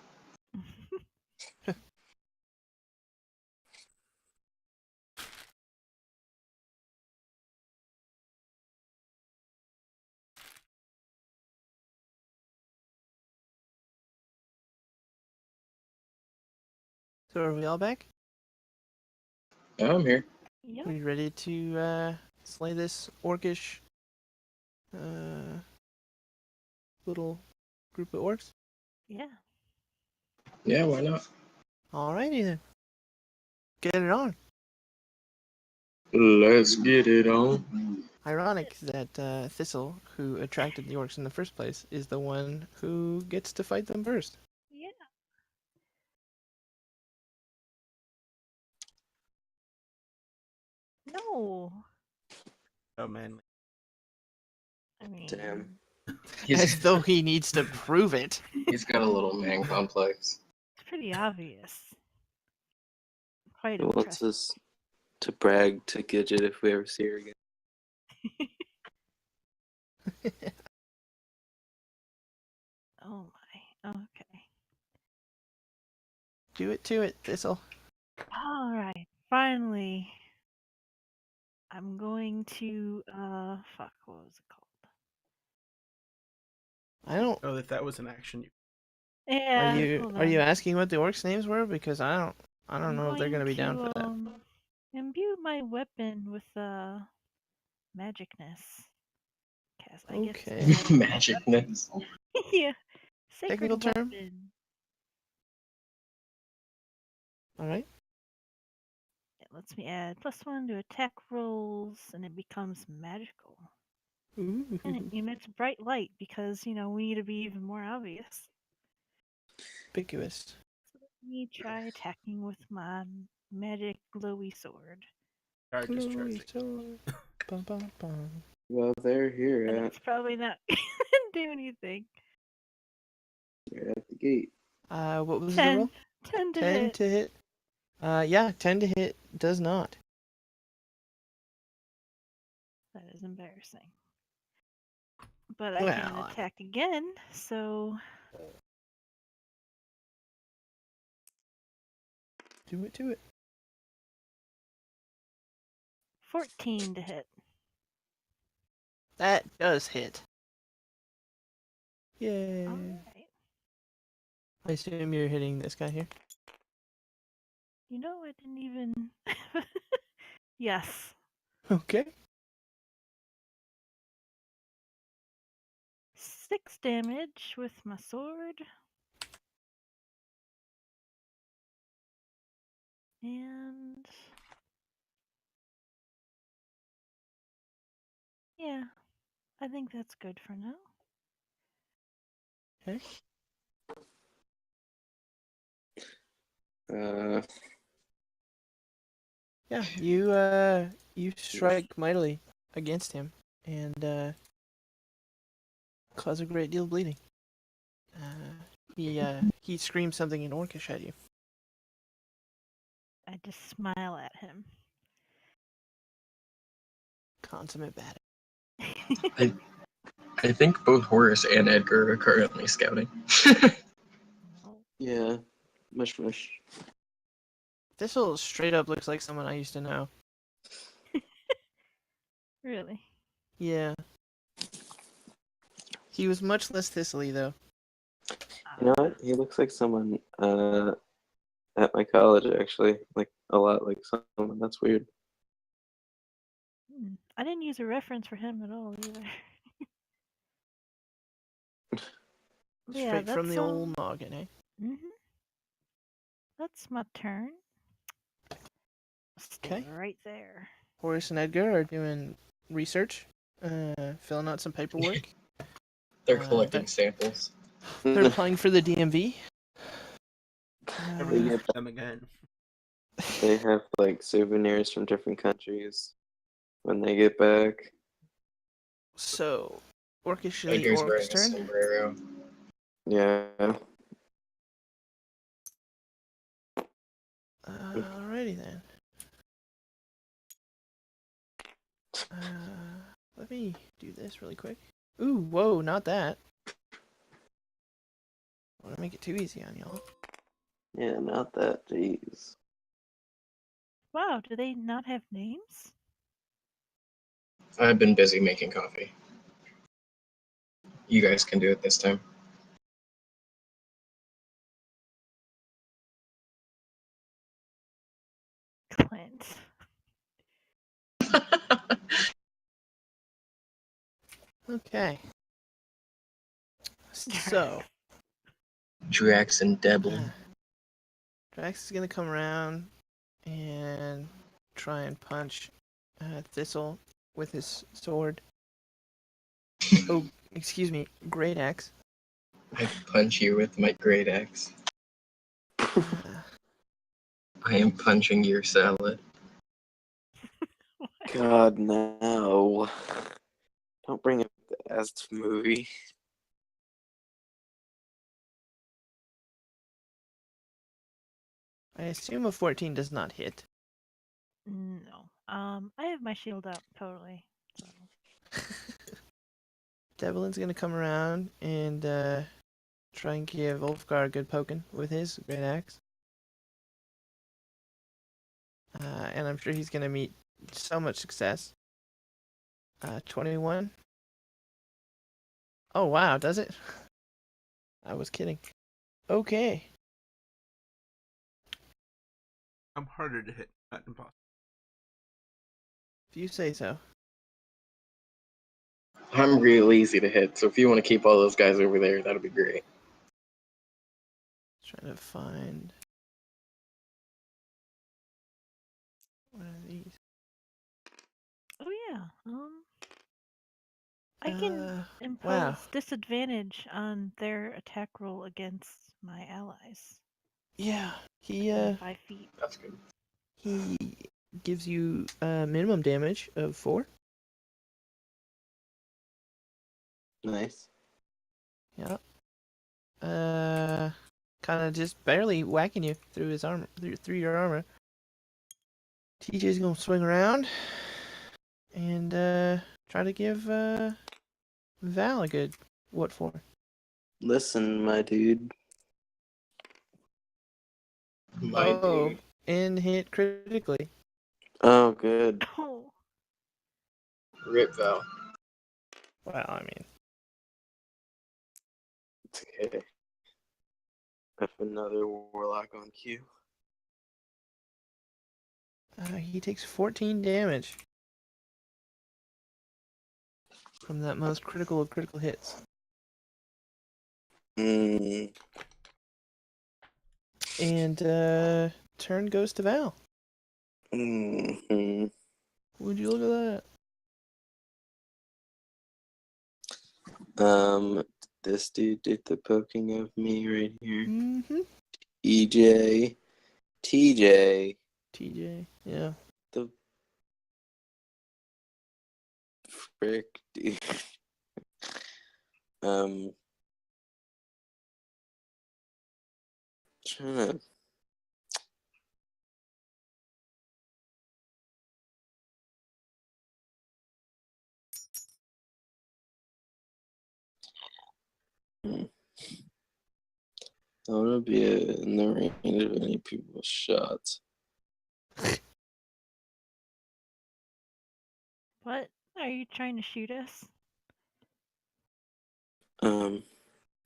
So are we all back? Oh, I'm here. Yep. Are you ready to slay this orcish little group of orcs? Yeah. Yeah, why not? Alrighty then. Get it on. Let's get it on. Ironic that Thistle, who attracted the orcs in the first place, is the one who gets to fight them first. Yeah. No. Oh man. I mean, Damn. As though he needs to prove it. He's got a little man complex. it's pretty obvious. Quite He wants impressive. us to brag to Gidget if we ever see her again. Oh my. Okay. Do it to it, Thistle. All right. Finally, I'm going to fuck. What was it called? I don't. Oh, if that was an action. Yeah. hold Are you on. asking what the orcs' names were? Because I don't I'm know if they're gonna be down going for that. to, imbue my weapon with magicness. Cast. I guess. Okay. Magicness. yeah. Sacred Technical term? weapon. All right. It lets me add +1 to attack rolls, and it becomes magical. And it Ooh, emits bright light because, we need to be even more obvious. ubiquitous. Let me try attacking with my magic glowy sword. Are Glowy discharging. sword. Bum, bum, bum. Well, they're here And at, it's probably not gonna do anything. they're at the gate. What was the 10. roll? 10 to 10 hit. to hit. Yeah, 10 to hit does not. That is embarrassing. But I can Well, attack again, so do it to it. 14 to hit. That does hit. Yay. Alright. I assume you're hitting this guy here. I didn't even. yes. Okay. 6 damage with my sword. And. Yeah, I think that's good for now. Okay. Yeah, you strike mightily against him and cause a great deal of bleeding. He screams something in Orcish at you. I just smile at him. Consummate bad. I think both Horace and Edgar are currently scouting. Yeah, mush mush. Thistle straight up looks like someone I used to know. Really? Yeah. He was much less thistly though. You know what? He looks like someone at my college, actually. Like, a lot like someone. That's weird. I didn't use a reference for him at all either. Straight from the old noggin, eh? That's my turn. Stay Okay. right there. Horace and Edgar are doing research, filling out some paperwork. They're collecting samples. They're applying for the DMV. Never use them again. They have like souvenirs from different countries when they get back. So, orcishly Edgar's Orc's wearing a turn. sombrero. Yeah. Alrighty then. Let me do this really quick. Ooh, whoa, not that. I want to make it too easy on y'all. Yeah, not that. Jeez. Wow, do they not have names? I've been busy making coffee. You guys can do it this time. Clint. Okay. So, Drax and Devlin. Drax is gonna come around and try and punch Thistle with his sword. Oh, excuse me, great axe. I punch you with my great axe. Uh, I am punching your salad. God, no. Don't bring up the Est movie. I assume a 14 does not hit. No. I have my shield up totally. So Devlin's gonna come around and try and give Ulfgar a good poking with his great axe. And I'm sure he's gonna meet so much success. 21. Oh wow, does it? I was kidding. Okay. I'm harder to hit, not impossible. If you say so. I'm real easy to hit, so if you want to keep all those guys over there, that'll be great. Trying to find one of these. oh yeah. I can impose wow. disadvantage on their attack roll against my allies. Yeah, Within 5 feet. That's good. he gives you minimum damage of 4. Nice. Yeah. Kind of just barely whacking you through his armor, through your armor. TJ's gonna swing around and try to give Val a good what for? Listen, my dude. My dude. And hit critically. Oh, good. Oh. Rip Val. Well, I mean, It's okay. I have another warlock on cue. he takes 14 damage from that most critical of critical hits. Mm. And turn goes to Val. Mm-hmm. Would you look at This dude did the poking of me right that? here. Mm-hmm. EJ. TJ. TJ, yeah. The frick, dude. Trying to. I want to be in the range of any people's shots. What? Are you trying to shoot us?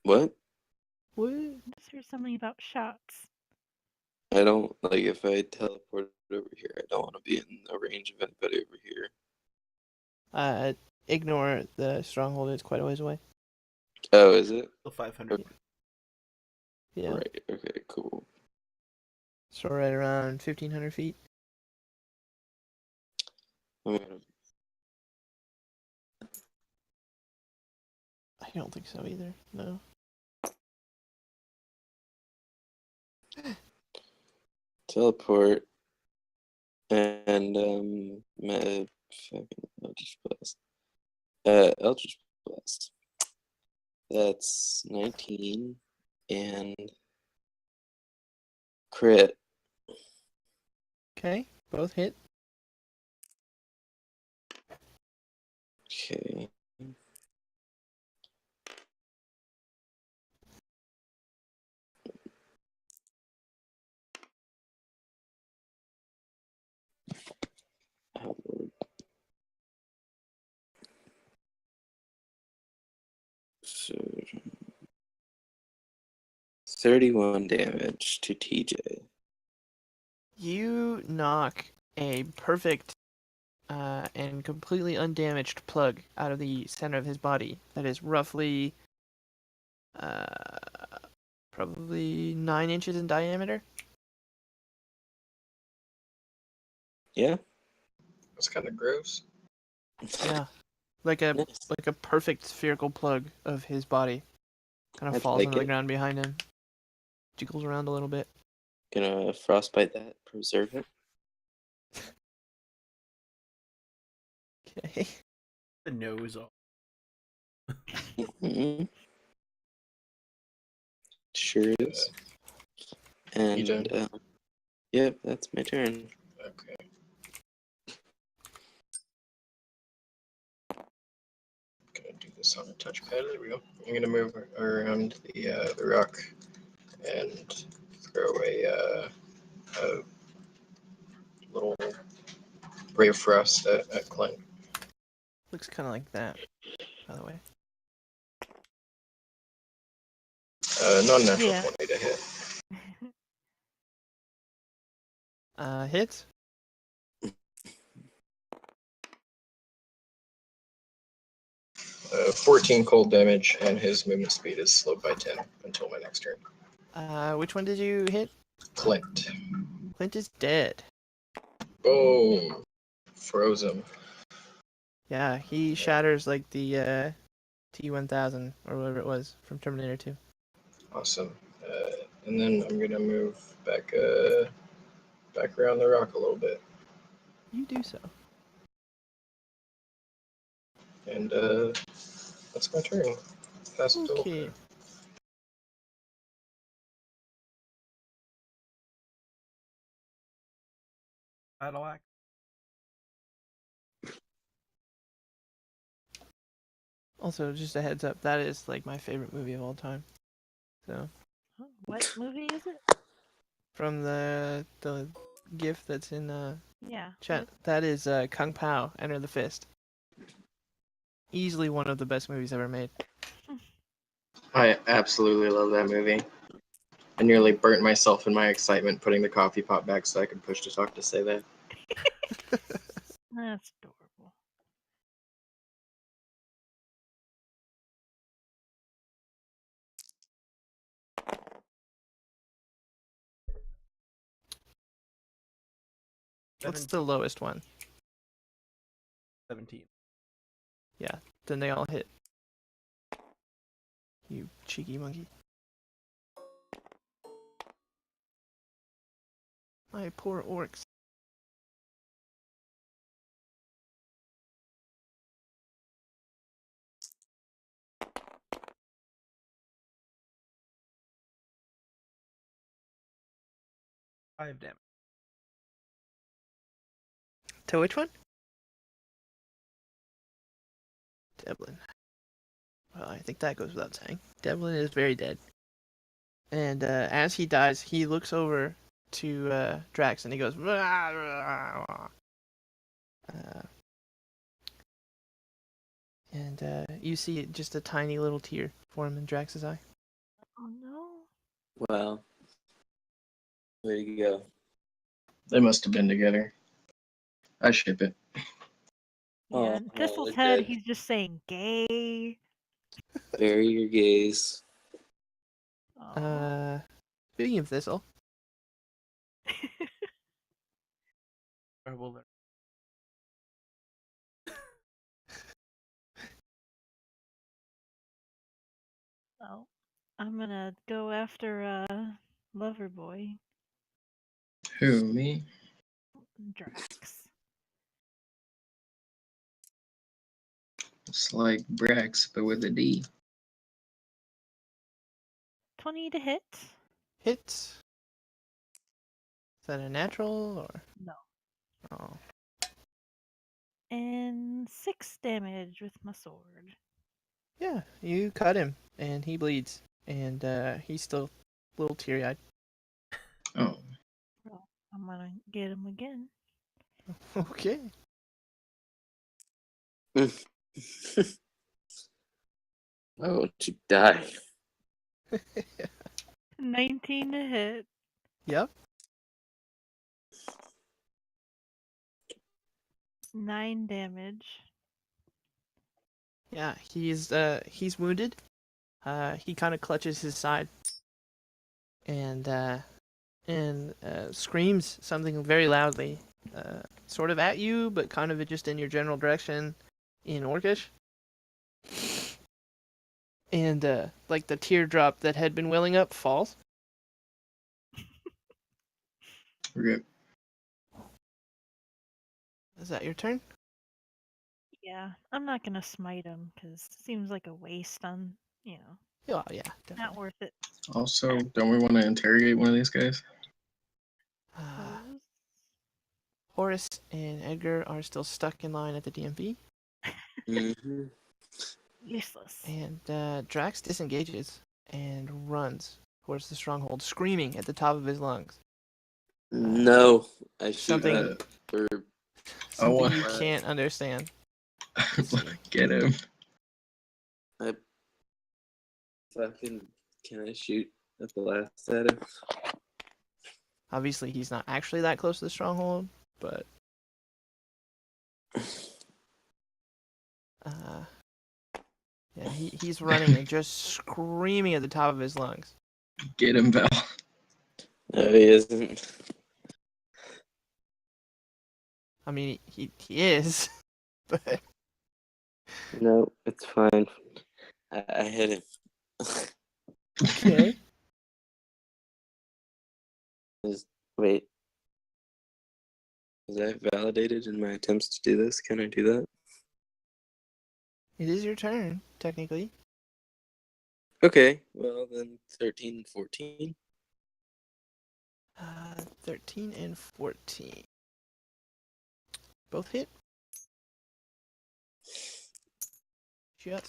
What? What? I just heard something about shots. I don't like if I teleport over here. I don't want to be in the range of anybody over here. Ignore the stronghold. It's quite a ways away. Oh, is it? Still 500. Yeah. Right. Okay. Cool. So right around 1,500 feet. I'm gonna. I don't think so either. No. Teleport And fucking Eldritch Blast. Eldritch Blast. That's 19 and crit. Okay, both hit. Okay. Oh, Lord. So 31 damage to TJ. You knock a perfect and completely undamaged plug out of the center of his body that is roughly probably 9 inches in diameter. Yeah. That's kind of gross. Yeah, like a Nice. like a perfect spherical plug of his body kind of I'd falls like into the it. ground behind him, jiggles around a little bit. Gonna frostbite that, preserve it. Okay. The nose off. Mhm. Sure is. And done? yep, that's my turn. Okay. Gonna do this on a touchpad. There we go. I'm gonna move around the rock and throw a little ray of frost at Clint. Looks kind of like that, by the way. Non-natural Yeah. 20 to hit. Hits. 14 cold damage, and his movement speed is slowed by 10 until my next turn. Which one did you hit? Clint. Clint is dead. Boom. Froze him. Yeah, he shatters like the T-1000 or whatever it was from Terminator 2. Awesome. And then I'm gonna move back around the rock a little bit. You do so. And that's my turn. Pass it Okay. over. Battle axe. Also, just a heads up, that is like my favorite movie of all time. So, What movie is it? from the GIF that's in Yeah. chat, that is Kung Pao, Enter the Fist. Easily one of the best movies ever made. I absolutely love that movie. I nearly burnt myself in my excitement putting the coffee pot back so I could push to talk to say that. That's adorable. What's the lowest one? 17. Yeah, then they all hit. You cheeky monkey. My poor orcs. Five damage. To which one? Devlin. Well, I think that goes without saying. Devlin is very dead. And as he dies, he looks over to Drax and he goes, "Rah, rah, rah." And you see just a tiny little tear form in Drax's eye. Oh no. Wow. Way to go. They must have been together. I ship it. Yeah, Oh, in Thistle's they're head, dead. he's just saying gay. Bury your gaze. Oh. Speaking of Thistle, Or will there? Oh, I'm gonna go after Loverboy. Who, me? Drax. It's like Brax, but with a D. 20 to hit. Hits. Is that a natural or? No. Oh. And 6 damage with my sword. Yeah, you cut him, and he bleeds, and he's still a little teary-eyed. Oh, Well, I'm gonna get him again. Okay. Why won't you die? 19 to hit. Yep. 9 damage. Yeah, he's wounded. He kind of clutches his side, and screams something very loudly, sort of at you, but kind of just in your general direction, in Orcish. And like the teardrop that had been welling up falls. rip. Is that your turn? Yeah, I'm not gonna smite him because it seems like a waste on, Oh yeah, not definitely. worth it. Also, don't we want to interrogate one of these guys? Suppose. Horace and Edgar are still stuck in line at the DMV, Mm-hmm. Useless. and Drax disengages and runs towards the stronghold, screaming at the top of his lungs. No, I shoot Something- that for Something want- you can't understand. Get him. Can I shoot at the last at him? Obviously, he's not actually that close to the stronghold, but yeah, he's running and just screaming at the top of his lungs. Get him, Val. No, he isn't. I mean, he is, but No, it's fine. I hit him. okay. Wait. Is that validated in my attempts to do this? Can I do that? It is your turn, technically. Okay, well then 13 and 14. 13 and 14. Both hit. Yep.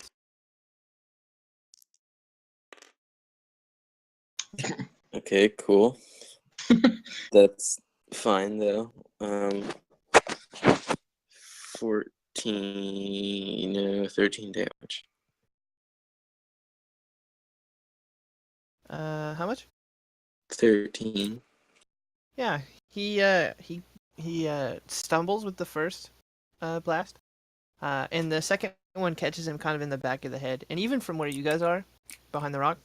Okay, cool. That's fine though. 13 damage. How much? 13. Yeah, he stumbles with the first blast, and the second one catches him kind of in the back of the head. And even from where you guys are, behind the rock,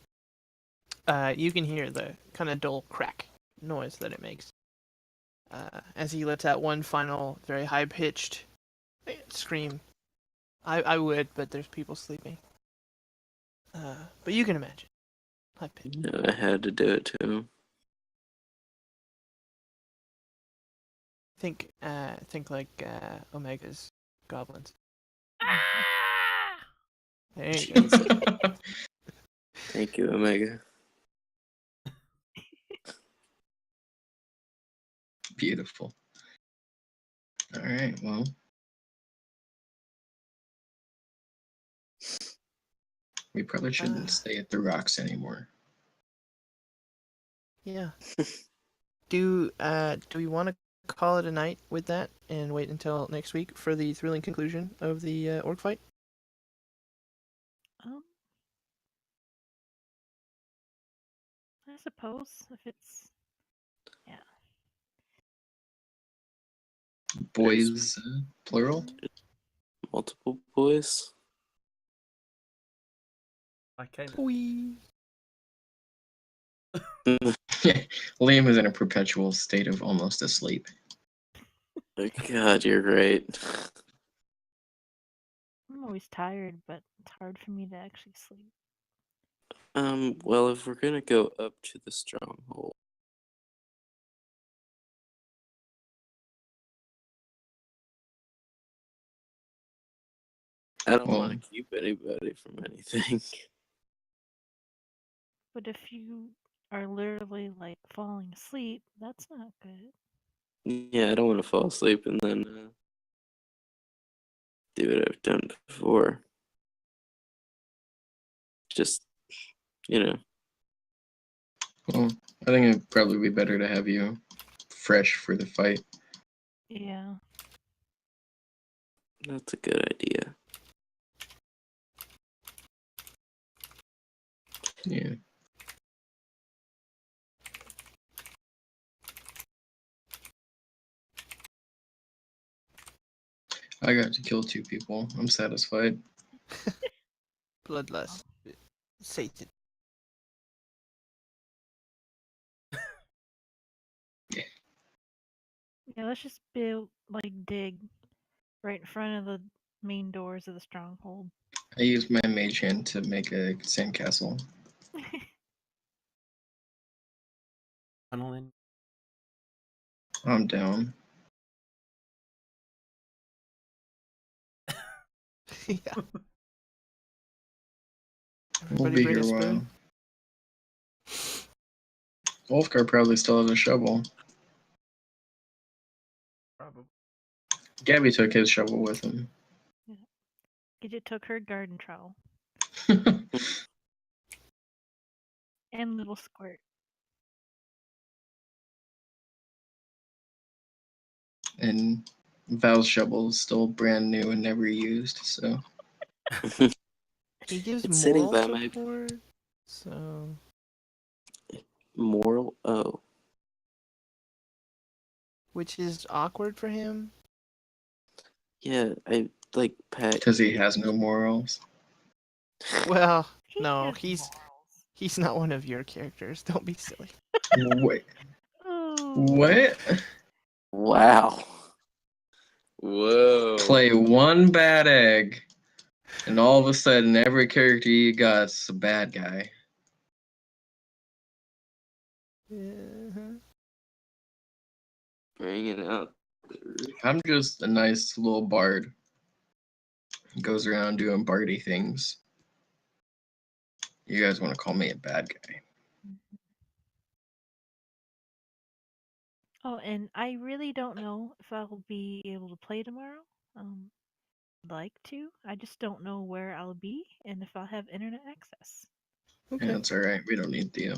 you can hear the kind of dull crack noise that it makes as he lets out one final, very high-pitched scream. I would, but there's people sleeping. But you can imagine. High-pitched. No, I had to do it to him. Think like Omega's goblins. There you go. Thank you, Omega. Beautiful. All right, well. We probably shouldn't stay at the rocks anymore. Yeah. Do we want to call it a night with that and wait until next week for the thrilling conclusion of the orc fight? I suppose if it's Boys, plural? Multiple boys. I can't. Whee! Liam is in a perpetual state of almost asleep. Oh, God, you're right. I'm always tired, but it's hard for me to actually sleep. Well, if we're gonna go up to the stronghold, I don't Well, want to keep anybody from anything. But if you are literally like falling asleep, that's not good. Yeah, I don't want to fall asleep and then do what I've done before. Just, you know. well, I think it'd probably be better to have you fresh for the fight. Yeah. That's a good idea. Yeah. I got to kill 2 people. I'm satisfied. Bloodlust. Satan. Yeah, let's just build like dig right in front of the main doors of the stronghold. I used my mage hand to make a sandcastle. Funneling. I'm down. Yeah. We'll Everybody be bring here a a spoon. while. Wolfgar probably still has a shovel. Probably. Gabby took his shovel with him. Gidget took her garden trowel and little squirt. And Val's shovel is still brand new and never used, so He gives It's sitting moral by my- support. So Moral. Oh. which is awkward for him. Yeah, I like Pat. because he has no morals. Well, He no, has he's morals. he's not one of your characters. Don't be silly. Wait, Oh. what? Wow. Whoa. Play one bad egg, and all of a sudden, every character you got's a bad guy. Uh-huh. Bring it out. I'm just a nice little bard. Goes around doing bardy things. You guys want to call me a bad guy? Oh, and I really don't know if I'll be able to play tomorrow. I'd like to. I just don't know where I'll be and if I'll have internet access. Okay. Yeah, it's all right. We don't need Theo.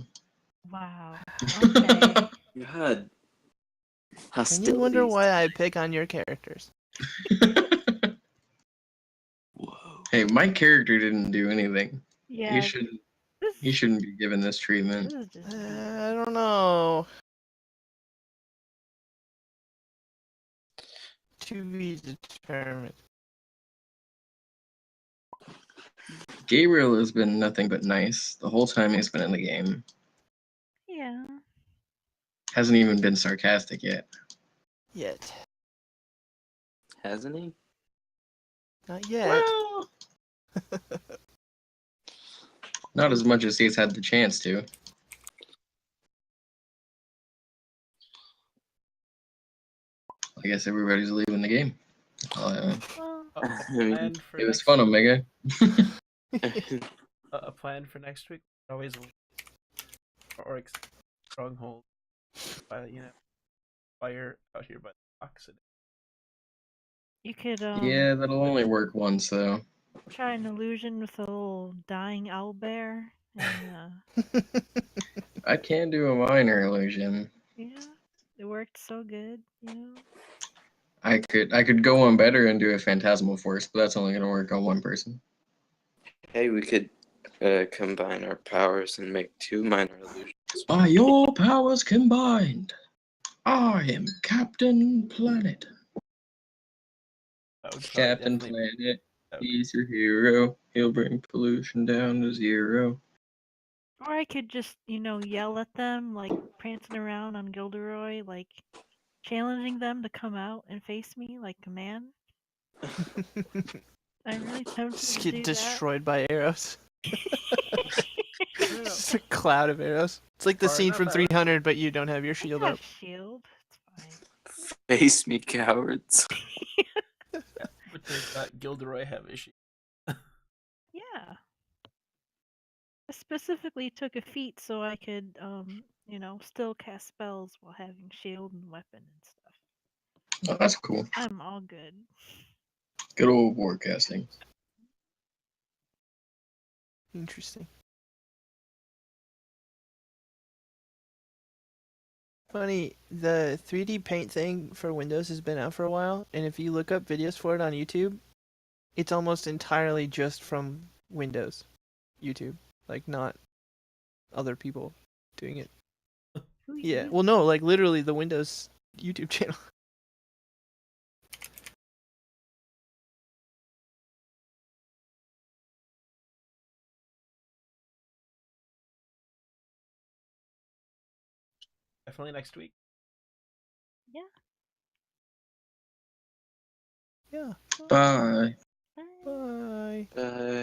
Wow. Okay. God. And Hostilities. you wonder why I pick on your characters. Whoa. Hey, my character didn't do anything. Yeah. He shouldn't be given this treatment. This is just I don't know. To be determined. Gabriel has been nothing but nice the whole time he's been in the game. yeah. Hasn't even been sarcastic yet. Yet. Hasn't he? Not yet. Well, not as much as he's had the chance to. I guess everybody's leaving the game. Well, I mean, Plan for It was next fun, week- Omega. a plan for next week. Always or stronghold. By fire out here by the oxide. you could Yeah, that'll only work once, though. try an illusion with a little dying owlbear and I can do a minor illusion. yeah, it worked so good, I could go one better and do a phantasmal force, but that's only gonna work on one person. hey, we could combine our powers and make 2 minor illusions. By your powers combined, I am Captain Planet. That would probably Captain definitely- Planet, that would- he's your hero. He'll bring pollution down to 0. Or I could just, yell at them like prancing around on Gilderoy, like challenging them to come out and face me like a man. I'm really tempted Just to do get destroyed by arrows. Just a cloud of arrows. It's like the Or scene not from that- 300, but you don't have your that. shield I up. have shield. It's Face me, cowards. But does that Gilderoy have issue? I specifically took a feat so I could, still cast spells while having shield and weapon and stuff. Oh, that's cool. I'm all good. Good old warcasting. Interesting. Funny, the 3D paint thing for Windows has been out for a while, and if you look up videos for it on YouTube, it's almost entirely just from Windows YouTube, like not other people doing it. Who Yeah, uses well, no, like literally the Windows YouTube channel. Definitely next week. Yeah. Yeah. Bye. Bye. Bye. Bye.